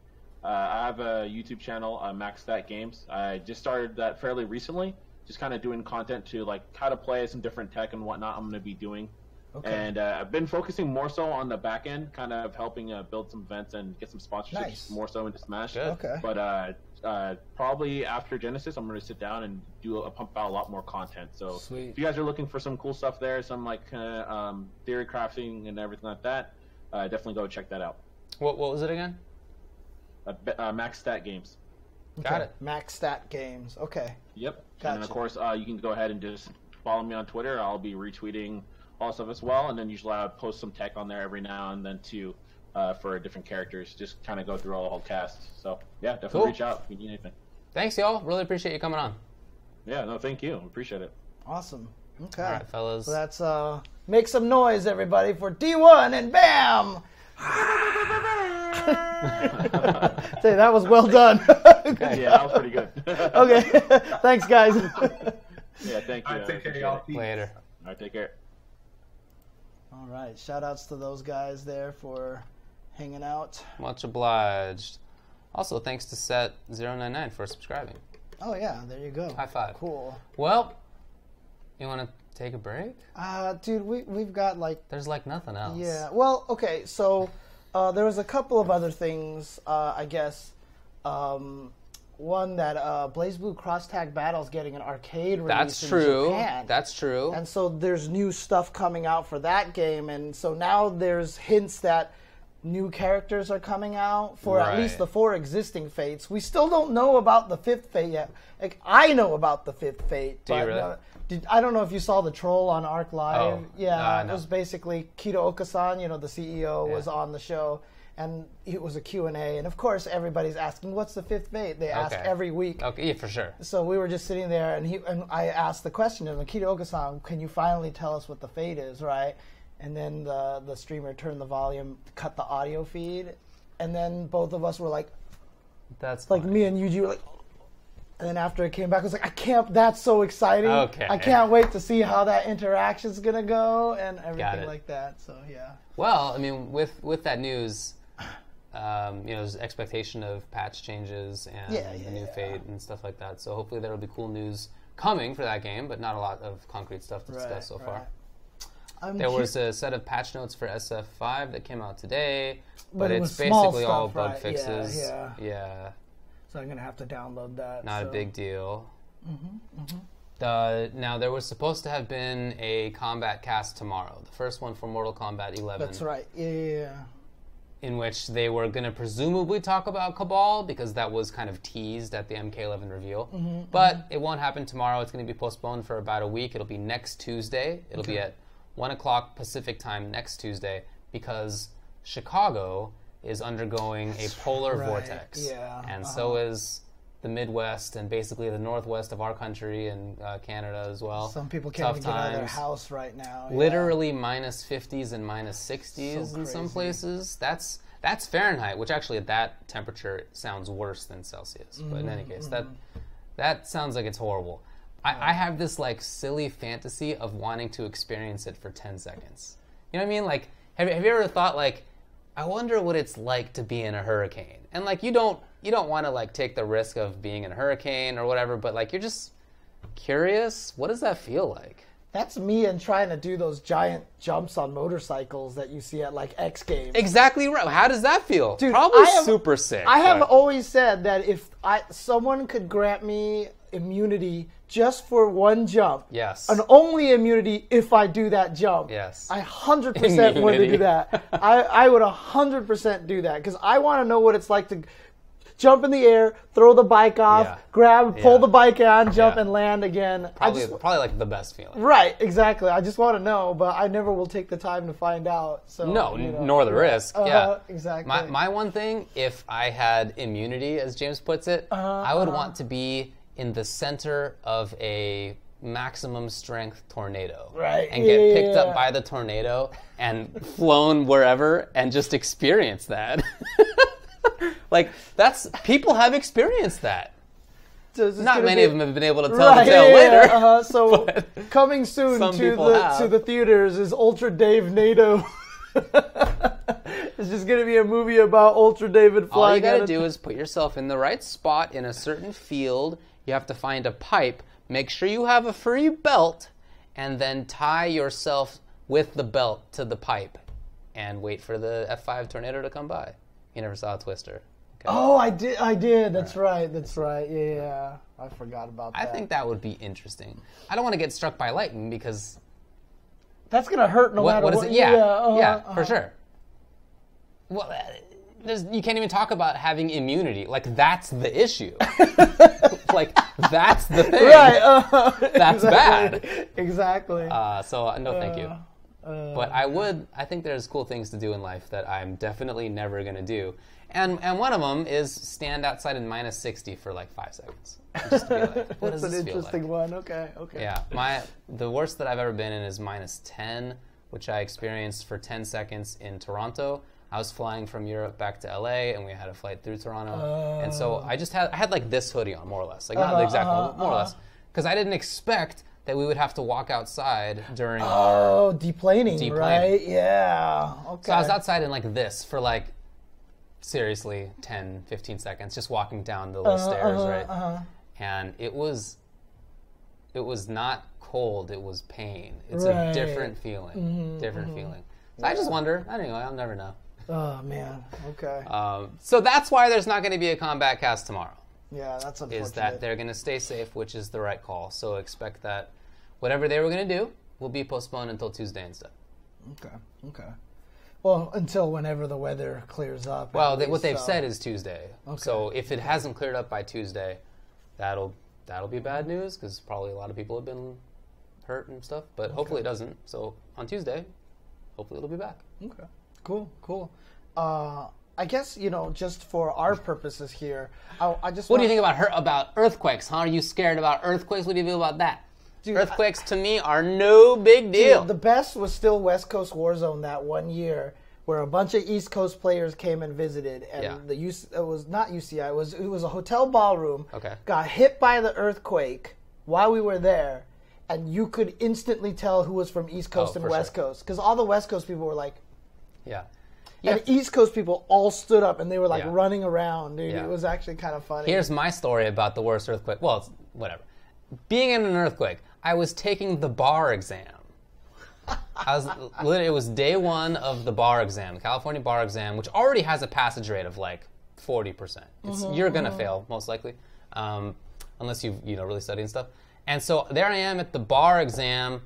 I have a YouTube channel, MaxStat Games. I just started that fairly recently, just kind of doing content to like how to play some different tech and whatnot I'm going to be doing. Okay. And I've been focusing more so on the back end, kind of helping build some events and get some sponsorships more so into Smash. Good. Okay. But probably after Genesis, I'm going to sit down and pump out a lot more content. So if you guys are looking for some cool stuff there, some like theory crafting and everything like that, definitely go check that out. What was it again? MaxStat Games. Got it. MaxStat Games. Okay. Yep. Gotcha. And of course, you can go ahead and just follow me on Twitter. I'll be retweeting all stuff as well, and then usually I post some tech on there every now and then too, for different characters. Just kind of go through all the whole cast. So yeah, definitely reach out if you need anything. Thanks, y'all. Really appreciate you coming on. Yeah, no, thank you. Appreciate it. Awesome. Okay. All right, fellas. So that's make some noise, everybody, for D1 and Bam. Say that was well done. Okay. Yeah, that was pretty good. Okay. Thanks, guys. Yeah, thank you. All right, take care, y'all. Later. All right, take care. All right. Shout outs to those guys there for hanging out. Much obliged. Also, thanks to Set099 for subscribing. Oh, yeah. There you go. High five. Cool. Well, you want to take a break? Dude, we've got like... There's like nothing else. Yeah. Well, okay. So there was a couple of other things, I guess. One that BlazBlue Cross Tag Battle's getting an arcade release in Japan. That's true. And so there's new stuff coming out for that game, and so now there's hints that new characters are coming out for at least the 4 existing Fates. We still don't know about the 5th Fate yet. Like, I know about the 5th Fate. Do you really? I don't know if you saw the troll on Arc Live. Oh, yeah, no. it was basically Kido Okasan, the CEO, was on the show. and it was a Q&A. And of course, everybody's asking, what's the fifth fate? They ask every week. Okay, yeah, for sure. So we were just sitting there, and I asked the question of Kitaoka-san, can you finally tell us what the fate is, right? And then the streamer turned the volume, cut the audio feed, and then both of us were like, that's like funny. me and Yuji were like, and then after it came back, I was like, I can't, that's so exciting. Okay. I can't wait to see how that interaction's going to go and everything like that. So, yeah. Well, I mean, with that news, there's expectation of patch changes and the new fate and stuff like that. So hopefully there will be cool news coming for that game, but not a lot of concrete stuff to discuss so far. There was a set of patch notes for SF5 that came out today, but it's basically all bug fixes. Yeah. So I'm going to have to download that. Not a big deal. Now, there was supposed to have been a combat cast tomorrow. The first one for Mortal Kombat 11. That's right. Yeah. In which they were going to presumably talk about Cabal, because that was kind of teased at the MK11 reveal. But it won't happen tomorrow. It's going to be postponed for about a week. It'll be next Tuesday. It'll be at 1 o'clock Pacific time next Tuesday, because Chicago is undergoing a polar vortex. And so is the Midwest and basically the Northwest of our country and Canada as well. Some people can't even get out of their house right now. Literally minus 50s and minus 60s in some places. That's Fahrenheit, which actually at that temperature sounds worse than Celsius. But in any case, that sounds like it's horrible. I have this like silly fantasy of wanting to experience it for 10 seconds. You know what I mean? Like, have you ever thought like, I wonder what it's like to be in a hurricane? And like, you don't want to like take the risk of being in a hurricane or whatever, but like, you're just curious. What does that feel like? That's me and trying to do those giant jumps on motorcycles that you see at like X Games. Exactly right. How does that feel? Dude, probably super sick. I have always said that if someone could grant me immunity just for one jump, and only immunity if I do that jump, I 100% want to do that. I would 100% do that, because I want to know what it's like to jump in the air, throw the bike off, pull the bike on, jump and land again. Probably like the best feeling. Right, exactly. I just want to know, but I never will take the time to find out. So nor the risk. Exactly. My one thing, if I had immunity, as James puts it, I would want to be in the center of a maximum strength tornado. Right. And get picked up by the tornado and flown wherever and just experience that. Like, people have experienced that. So not many of them have been able to tell the tale later. So coming soon to the theaters is Ultra Dave NATO. It's just going to be a movie about Ultra David flying. All you got to do is put yourself in the right spot in a certain field. You have to find a pipe. Make sure you have a free belt, and then tie yourself with the belt to the pipe, and wait for the F5 tornado to come by. You never saw a Twister. Okay. Oh, I did. That's right. Yeah. I forgot about that. I think that would be interesting. I don't want to get struck by lightning, because that's going to hurt no matter what. Yeah, for sure. Well, you can't even talk about having immunity. Like, that's the issue. Like, that's the thing. Right. That's bad. Exactly. So, no thank you. But I think there's cool things to do in life that I'm definitely never going to do. And one of them is stand outside in minus 60 for like 5 seconds. Just to be like, what does this feel like? That's an interesting one. Okay. Yeah. The worst that I've ever been in is minus 10, which I experienced for 10 seconds in Toronto. I was flying from Europe back to LA, and we had a flight through Toronto. And so I had like this hoodie on, more or less. Like, not the exact one, more or less. Because I didn't expect that we would have to walk outside during our deplaning, right? Yeah. Okay. So I was outside in like this for like, seriously, 10, 15 seconds, just walking down the little stairs, right? And it was not cold, it was pain. It's a different feeling. Feeling. So I just wonder, anyway, I'll never know. Oh, man. Okay. So that's why there's not going to be a combat cast tomorrow. Yeah, that's unfortunate. Is that they're going to stay safe, which is the right call. So expect that whatever they were going to do will be postponed until Tuesday instead. Okay. Well, until whenever the weather clears up. Well, what they've said is Tuesday. Okay. So if it hasn't cleared up by Tuesday, that'll be bad news, because probably a lot of people have been hurt and stuff. But hopefully it doesn't. So on Tuesday, hopefully it'll be back. Okay. Cool. I guess, just for our purposes here, I just. What do you think about earthquakes? Huh? Are you scared about earthquakes? What do you feel about that? Dude, earthquakes to me are no big deal. Dude, the best was still West Coast Warzone that one year, where a bunch of East Coast players came and visited, and it was not UCI. It was a hotel ballroom. Okay. Got hit by the earthquake while we were there, and you could instantly tell who was from East Coast and West Coast, because all the West Coast people were like, yeah. And East Coast people all stood up and they were like running around, dude. Yeah. It was actually kind of funny. Here's my story about the worst earthquake. Well, it's whatever. Being in an earthquake, I was taking the bar exam. It was day one of the bar exam, the California bar exam, which already has a passage rate of like 40%. You're gonna fail most likely, unless you've really studied and stuff. And so there I am at the bar exam,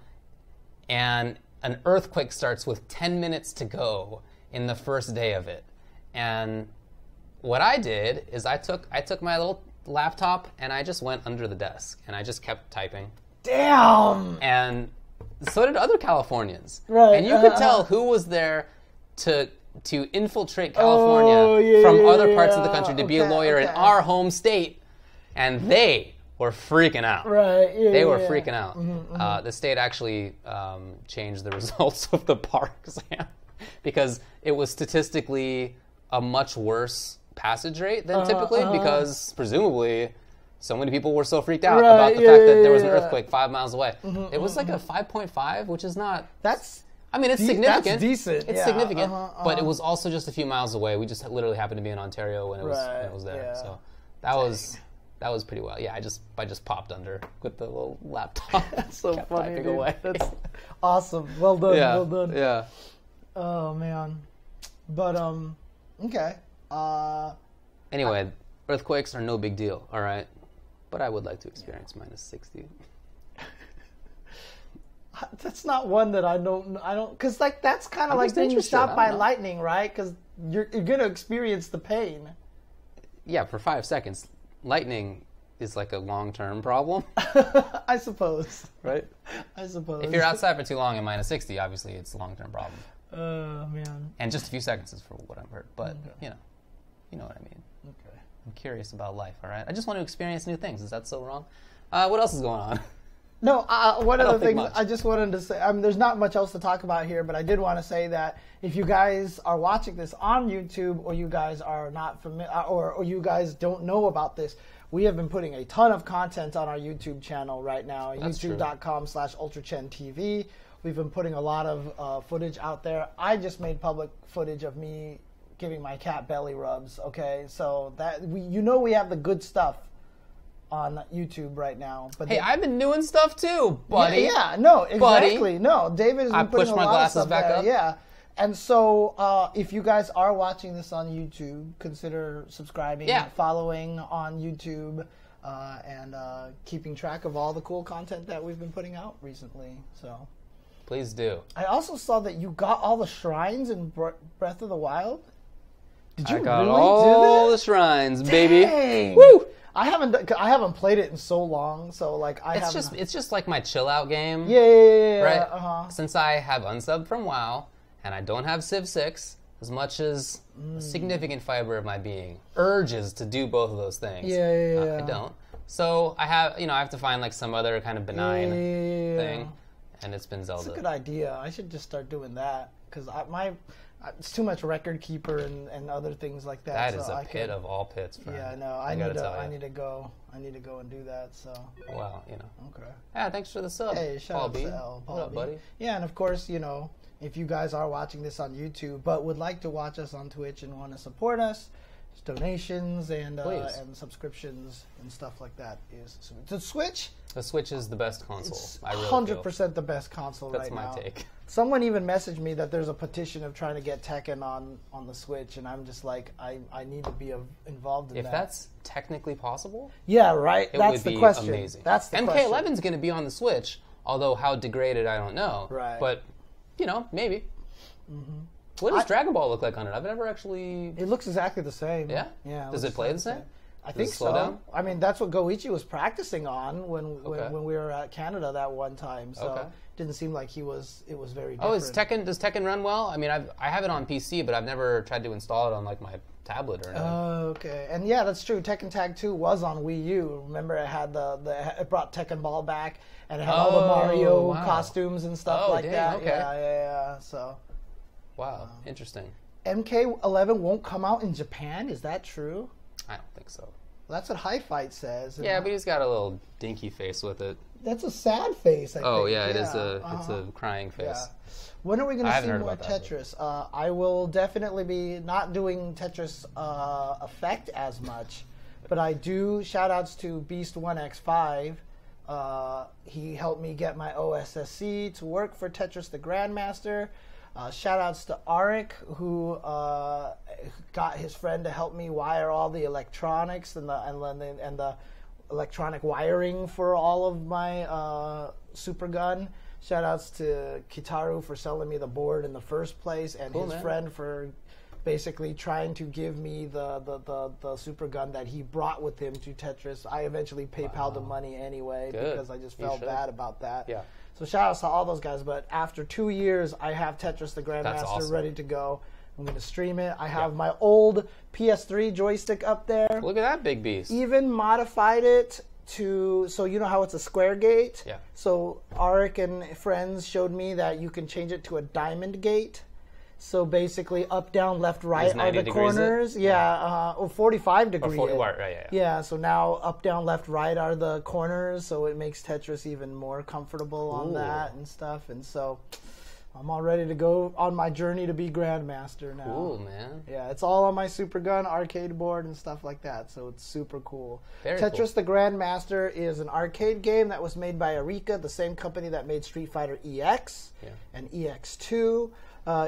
and an earthquake starts with 10 minutes to go in the first day of it. And what I did is I took my little laptop and I just went under the desk and I just kept typing. Damn! And so did other Californians. Right. And you could tell who was there to infiltrate California from other parts of the country to be a lawyer in our home state. And they were freaking out. Right. Yeah, they were freaking out. The state actually changed the results of the bar exam because it was statistically a much worse passage rate than typically because presumably so many people were so freaked out about the fact that there was an earthquake 5 miles away. It was like a 5.5, which is not... It's significant. That's decent. It's significant, but it was also just a few miles away. We just literally happened to be in Ontario when it was there. Yeah. So that was pretty well. Yeah, I just popped under with the little laptop. That's so funny, dude. Away. That's awesome. Well done. Yeah. Well done. Yeah. Oh man. But okay. Anyway, earthquakes are no big deal. All right, but I would like to experience minus 60. That's not one that I don't, because like that's kind of like being shot by lightning, right? Because you're gonna experience the pain. Yeah, for 5 seconds. Lightning is like a long-term problem. I suppose. Right? I suppose. If you're outside for too long at minus 60, obviously it's a long-term problem. Man. And just a few seconds is for what I've heard. But, you know what I mean. Okay. I'm curious about life, all right? I just want to experience new things. Is that so wrong? What else is going on? No, one of the things I just wanted to say, there's not much else to talk about here, but I did want to say that if you guys are watching this on YouTube or you guys are not familiar or you guys don't know about this, we have been putting a ton of content on our YouTube channel right now, youtube.com/UltraChenTV. We've been putting a lot of footage out there. I just made public footage of me giving my cat belly rubs, okay? So that we have the good stuff on YouTube right now. But hey, I've been doing stuff too, buddy. Yeah, no, exactly. Buddy. No, David has been putting a lot of stuff back there. up. Yeah. And so if you guys are watching this on YouTube, consider subscribing, following on YouTube, and keeping track of all the cool content that we've been putting out recently. So please do. I also saw that you got all the shrines in Breath of the Wild. Did you really do that? I got all the shrines, baby. Dang. Woo! I haven't played it in so long, so like it's just like my chill out game. Yeah. Right. Since I have unsubbed from WoW and I don't have Civ 6, as much as a significant fiber of my being urges to do both of those things, I don't. So I have to find like some other kind of benign thing, and it's been Zelda. That's a good idea. I should just start doing that because it's too much record keeper and other things like that. That is a pit of all pits, friend. Yeah, no, I need to go and do that. So. Well, Okay. Yeah, thanks for the sub. Hey, shout out to Paul What up, buddy? Yeah, and of course, if you guys are watching this on YouTube but would like to watch us on Twitch and want to support us, donations and subscriptions and stuff like that is the Switch. The Switch is the best console. It's I really 100% the best console right now. That's my take. Someone even messaged me that there's a petition of trying to get Tekken on the Switch, and I'm just like, I need to be involved in that. If that's technically possible, yeah, right. That's the question. Amazing. That's the question. MK11's going to be on the Switch, although how degraded I don't know. Right. But maybe. Mm-hmm. What does Dragon Ball look like on it? I've never actually. It looks exactly the same. Yeah. Yeah. Does it play the same? I think so. Down? I mean, that's what Goichi was practicing on when we were at Canada that one time. So it didn't seem like it was very different. Does Tekken run well? I mean, I have it on PC, but I've never tried to install it on like my tablet or anything. Oh, okay. And yeah, that's true. Tekken Tag 2 was on Wii U. Remember, it had it brought Tekken Ball back, and it had all the Mario costumes and stuff that. Okay. Yeah. So. Wow, interesting. MK11 won't come out in Japan? Is that true? I don't think so. Well, that's what High Fight says. Yeah, but he's got a little dinky face with it. That's a sad face, I think. Yeah, it is it's a crying face. Yeah. When are we going to see more Tetris? I will definitely be not doing Tetris Effect as much, but I do shout-outs to Beast1x5. He helped me get my OSSC to work for Tetris the Grandmaster. Shout-outs to Arik, who got his friend to help me wire all the electronics and the electronic wiring for all of my Super Gun. Shout-outs to Kitaru for selling me the board in the first place, and his friend for basically trying to give me the Super Gun that he brought with him to Tetris. I eventually PayPal'd the money anyway because I just felt bad about that. Yeah. So shout-outs to all those guys. But after 2 years, I have Tetris the Grandmaster ready to go. I'm going to stream it. I have my old PS3 joystick up there. Look at that big beast. Even modified it to, so you know how it's a square gate? Yeah. So Arik and friends showed me that you can change it to a diamond gate. So basically, up, down, left, right are the corners. Or 45 degrees. Right. Yeah, so now up, down, left, right are the corners. So it makes Tetris even more comfortable on that and stuff. And so I'm all ready to go on my journey to be Grandmaster now. Cool, man. Yeah, it's all on my Super Gun arcade board and stuff like that. So it's super cool. Very Tetris the Grandmaster is an arcade game that was made by Arika, the same company that made Street Fighter EX and EX2.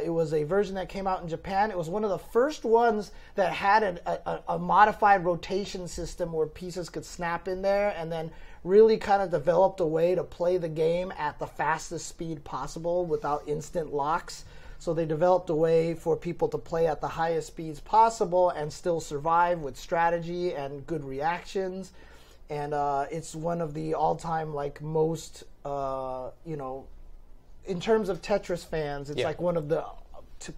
It was a version that came out in Japan. It was one of the first ones that had a modified rotation system where pieces could snap in there, and then really kind of developed a way to play the game at the fastest speed possible without instant locks. So they developed a way for people to play at the highest speeds possible and still survive with strategy and good reactions. And it's one of the all-time most, in terms of Tetris fans, it's like one of the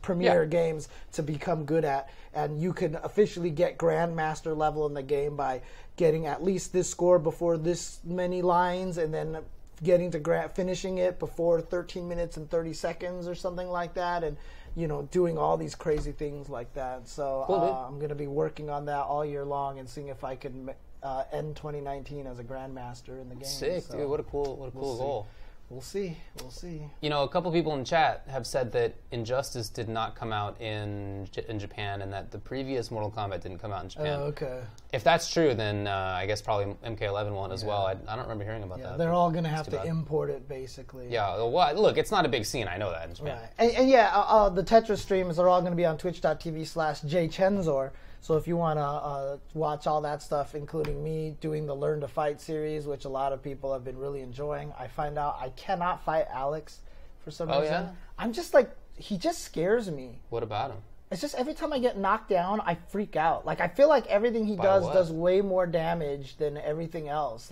premier games to become good at. And you can officially get Grandmaster level in the game by getting at least this score before this many lines, and then getting to finishing it before 13 minutes and 30 seconds or something like that, and doing all these crazy things like that. So I'm going to be working on that all year long and seeing if I can end 2019 as a Grandmaster in the game. Sick, dude! What a cool goal. We'll see. A couple people in chat have said that Injustice did not come out in Japan, and that the previous Mortal Kombat didn't come out in Japan. Oh, okay. If that's true, then I guess probably MK11 won't as well. I don't remember hearing about that. They're all going to have to import it, basically. Yeah, well, look, it's not a big scene. I know that in Japan. Right. And the Tetris streams are all going to be on twitch.tv/jchensor. So if you want to watch all that stuff, including me doing the Learn to Fight series, which a lot of people have been really enjoying, I find out I cannot fight Alex for some reason. Yeah? I'm just he just scares me. What about him? It's just every time I get knocked down, I freak out. I feel like everything he does way more damage than everything else.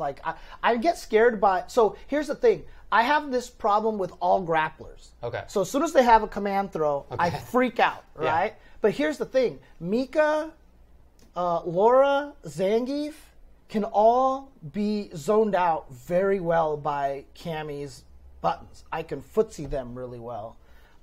I get scared by... So here's the thing. I have this problem with all grapplers. Okay. So as soon as they have a command throw, I freak out, right? Yeah. But here's the thing. Mika, Laura, Zangief can all be zoned out very well by Cammy's buttons. I can footsie them really well.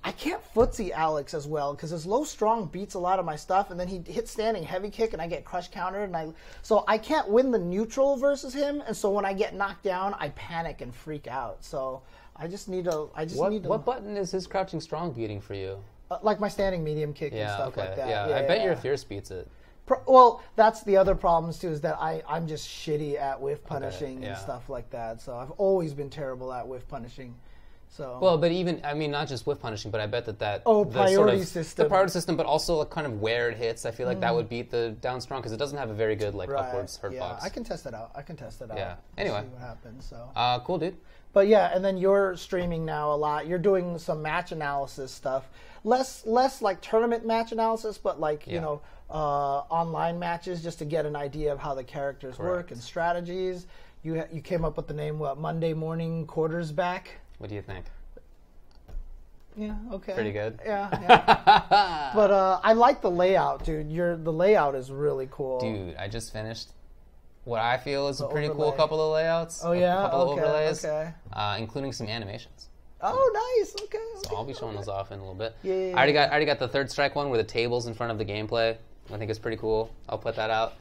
I can't footsie Alex as well because his low strong beats a lot of my stuff, and then he hits standing heavy kick and I get crush countered, so I can't win the neutral versus him, and so when I get knocked down, I panic and freak out. So I just need to. What button is his crouching strong beating for you? Like my standing medium kick and stuff like that. Yeah, I bet your fierce beats it. Well, that's the other problems too, is that I'm just shitty at whiff punishing and stuff like that. So I've always been terrible at whiff punishing. So well, but even not just whiff punishing, but I bet that priority system, the priority system, but also like kind of where it hits. I feel like that would beat the down strong because it doesn't have a very good like upwards hurt box. I can test it out. Yeah. Anyway, see what happens. So cool, dude. But yeah, and then you're streaming now a lot. You're doing some match analysis stuff, less like tournament match analysis, but like online matches just to get an idea of how the characters work and strategies. You came up with the name Monday Morning Quarters Back. What do you think? Yeah, okay. Pretty good. Yeah. But I like the layout, dude. The layout is really cool. Dude, I just finished what I feel is a pretty overlay. cool couple of layouts. Oh yeah, a couple of overlays, including some animations. Oh, nice. Okay. So I'll be showing those off in a little bit. Yeah. I already got the third strike one where the table's in front of the gameplay. I think it's pretty cool. I'll put that out.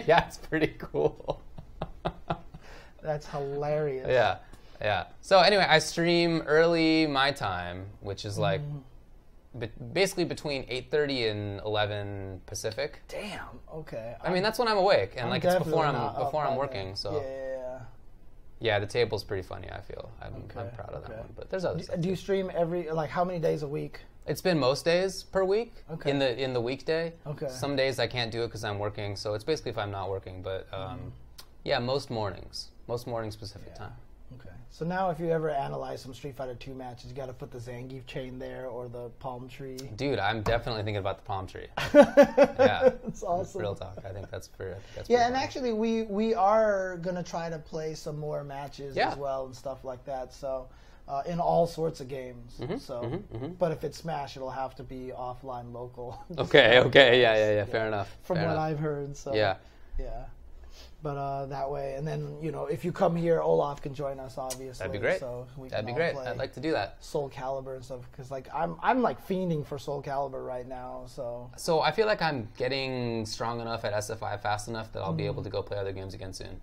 Yeah, it's pretty cool. That's hilarious. Yeah. So anyway, I stream early my time, which is like basically between 8:30 and 11 Pacific. Damn. Okay. I mean, that's when I'm awake, and like it's before I'm working. Then. So yeah, the table's pretty funny. I feel I'm proud of that one. But there's other stuff. Do you stream how many days a week? It's been most days per week. Okay. In the weekday. Okay. Some days I can't do it because I'm working, so it's basically if I'm not working. But yeah, most mornings Pacific time. Okay. So now if you ever analyze some Street Fighter 2 matches, you got to put the Zangief chain there or the palm tree. Dude, I'm definitely thinking about the palm tree. Yeah. That's awesome. Real talk. I think that's pretty and funny. Actually we are going to try to play some more matches as well and stuff like that. So in all sorts of games. But if it's Smash, it'll have to be offline local. Okay. Yeah. Fair enough. From what I've heard. So yeah. But that way, and then if you come here, Olaf can join us. Obviously, that'd be great. So that'd be great. I'd like to do that. Soul Calibur and stuff because like I'm like fiending for Soul Calibur right now. So I feel like I'm getting strong enough at SFI fast enough that I'll be able to go play other games again soon.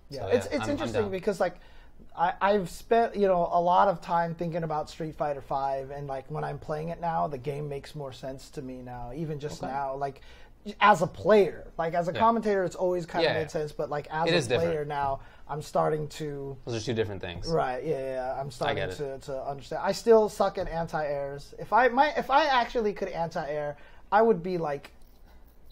Yeah, so, it's interesting because like I've spent a lot of time thinking about Street Fighter V, and like when I'm playing it now, the game makes more sense to me now. Even just now, like. As a player, like as a commentator, it's always kind of made sense. But like as a player now, I'm starting to. Those are two different things. Right? Yeah. I'm starting to understand. I still suck at anti-airs. If I actually could anti-air, I would be like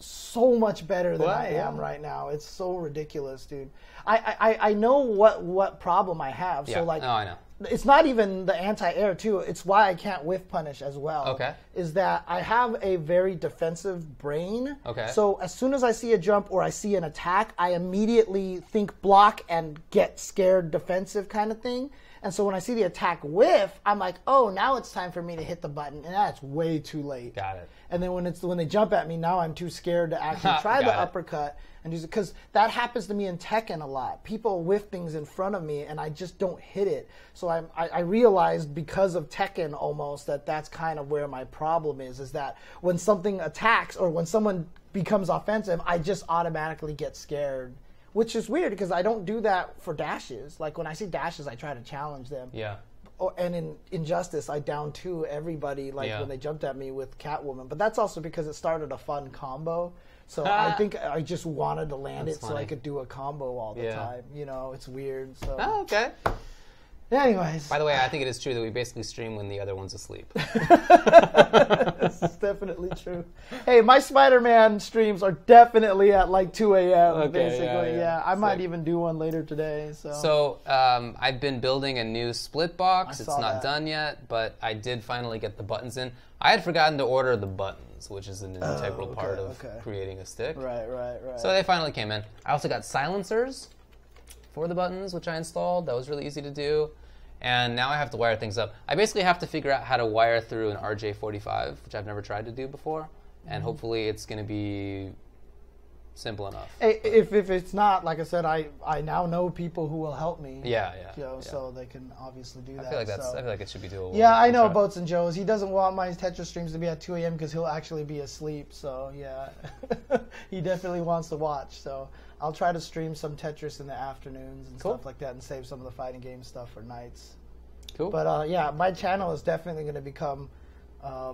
so much better than I am right now. It's so ridiculous, dude. I know what problem I have. Yeah. So like, I know. It's not even the anti-air too. It's why I can't whiff punish as well. Okay. Is that I have a very defensive brain. Okay. So as soon as I see a jump or I see an attack, I immediately think block and get scared defensive kind of thing. And so when I see the attack whiff, I'm like, oh, now it's time for me to hit the button, and that's way too late. Got it. And then when they jump at me, now I'm too scared to actually try the uppercut and use it because that happens to me in Tekken a lot. People whiff things in front of me, and I just don't hit it. So I realized because of Tekken almost that's kind of where my problem is that when something attacks or when someone becomes offensive, I just automatically get scared. Which is weird because I don't do that for dashes. Like when I see dashes, I try to challenge them. Yeah. And in Injustice, I down 2 everybody when they jumped at me with Catwoman. But that's also because it started a fun combo. So I think I just wanted to land it so I could do a combo all the time. It's weird. So. Oh, okay. Anyways. By the way, I think it is true that we basically stream when the other one's asleep. This is definitely true. Hey, my Spider-Man streams are definitely at like 2 a.m. basically. Yeah. I might even do one later today. So I've been building a new split box. It's not done yet, but I did finally get the buttons in. I had forgotten to order the buttons, which is an integral part of creating a stick. Right. So they finally came in. I also got silencers for the buttons, which I installed. That was really easy to do. And now I have to wire things up. I basically have to figure out how to wire through an RJ45, which I've never tried to do before. And hopefully it's going to be simple enough. Hey, if it's not, like I said, I now know people who will help me. Yeah. So they can obviously do that. I feel like it should be doable. Yeah, I know Boats and Joes. He doesn't want my Tetris streams to be at 2 a.m. because he'll actually be asleep. So yeah, he definitely wants to watch. So I'll try to stream some Tetris in the afternoons and stuff like that, and save some of the fighting game stuff for nights. Cool. But my channel is definitely going to become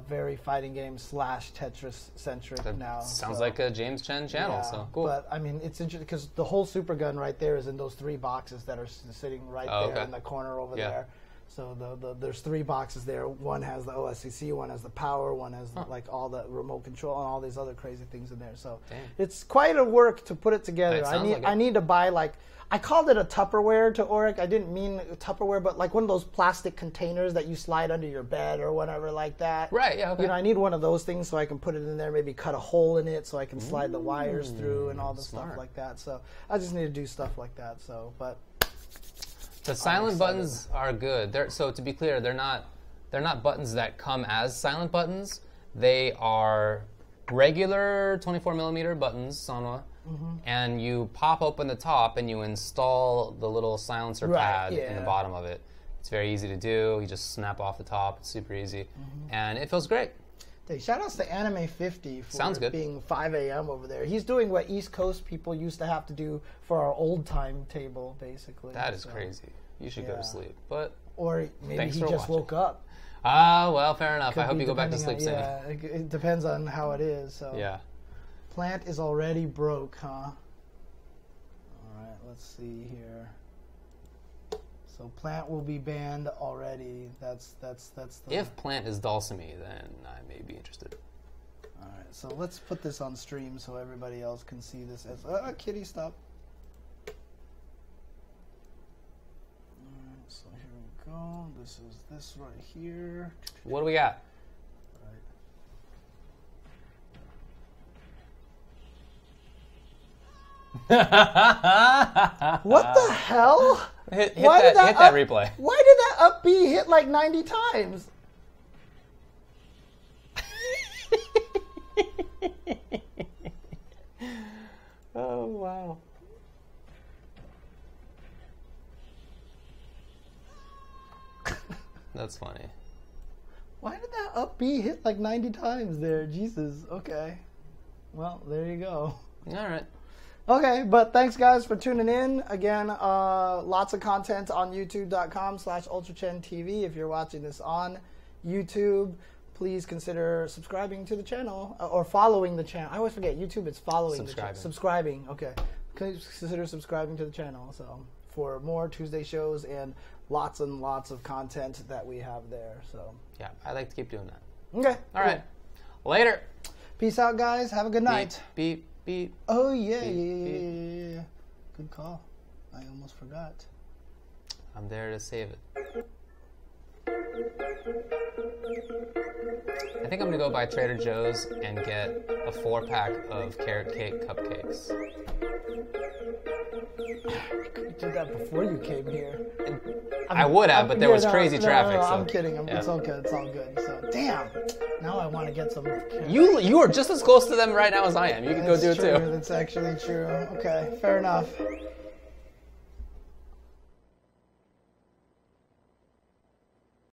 very fighting game / Tetris centric now. Sounds like a James Chen channel. So cool. But I mean, it's interesting because the whole super gun right there is in those 3 boxes that are sitting right there in the corner over there. So there's 3 boxes there. One has the OSCC, one has the power, one has like all the remote control and all these other crazy things in there. So it's quite a work to put it together. I need to buy like, I called it a Tupperware to Oric. I didn't mean Tupperware, but like one of those plastic containers that you slide under your bed or whatever like that. Right, yeah, okay. You know, I need one of those things so I can put it in there, maybe cut a hole in it so I can slide the wires through and all the stuff like that. So I just need to do stuff like that. So, but the silent buttons are good. So to be clear, they're not buttons that come as silent buttons. They are regular 24mm buttons, Sanwa. And you pop open the top and you install the little silencer pad in the bottom of it. It's very easy to do. You just snap off the top. It's super easy. And it feels great. Hey, shout outs to Anime 50 for being 5 a.m. over there. He's doing what East Coast people used to have to do for our old time table, basically. That is crazy. You should go to sleep. Or maybe he just woke up. Ah, well, fair enough. I hope you go back to sleep soon. Yeah, it depends on how it is. So. Yeah. Plant is already broke, huh? All right, let's see here. So Plant will be banned already. That's the... If Plant is Dulcimy, then I may be interested. All right, so let's put this on stream so everybody else can see this as... Kitty, stop. All right, so here we go. This is this right here. What do we got? What the hell? Hit that replay. Why did that up B hit like 90 times? Oh, wow. That's funny. Why did that up B hit like 90 times there? Jesus. Okay. Well, there you go. All right. Okay, but thanks guys for tuning in. Again, lots of content on youtube.com/UltraChenTV. If you're watching this on YouTube, please consider subscribing to the channel or following the channel. I always forget, YouTube is following the channel. Subscribing, okay. Consider subscribing to the channel for more Tuesday shows and lots of content that we have there. So yeah, I like to keep doing that. Okay. All right. Later. Peace out, guys. Have a good night. Beep. Beep. Oh, yeah. Good call. I almost forgot. I'm there to save it. I think I'm going to go by Trader Joe's and get a 4-pack of carrot cake cupcakes. You could have did that before you came here. I would have, but there was crazy traffic. No, I'm kidding. It's all good. It's all good. So, damn. Now I want to get some. You are just as close to them right now as I am. You can go do it too. That's actually true. Okay, fair enough.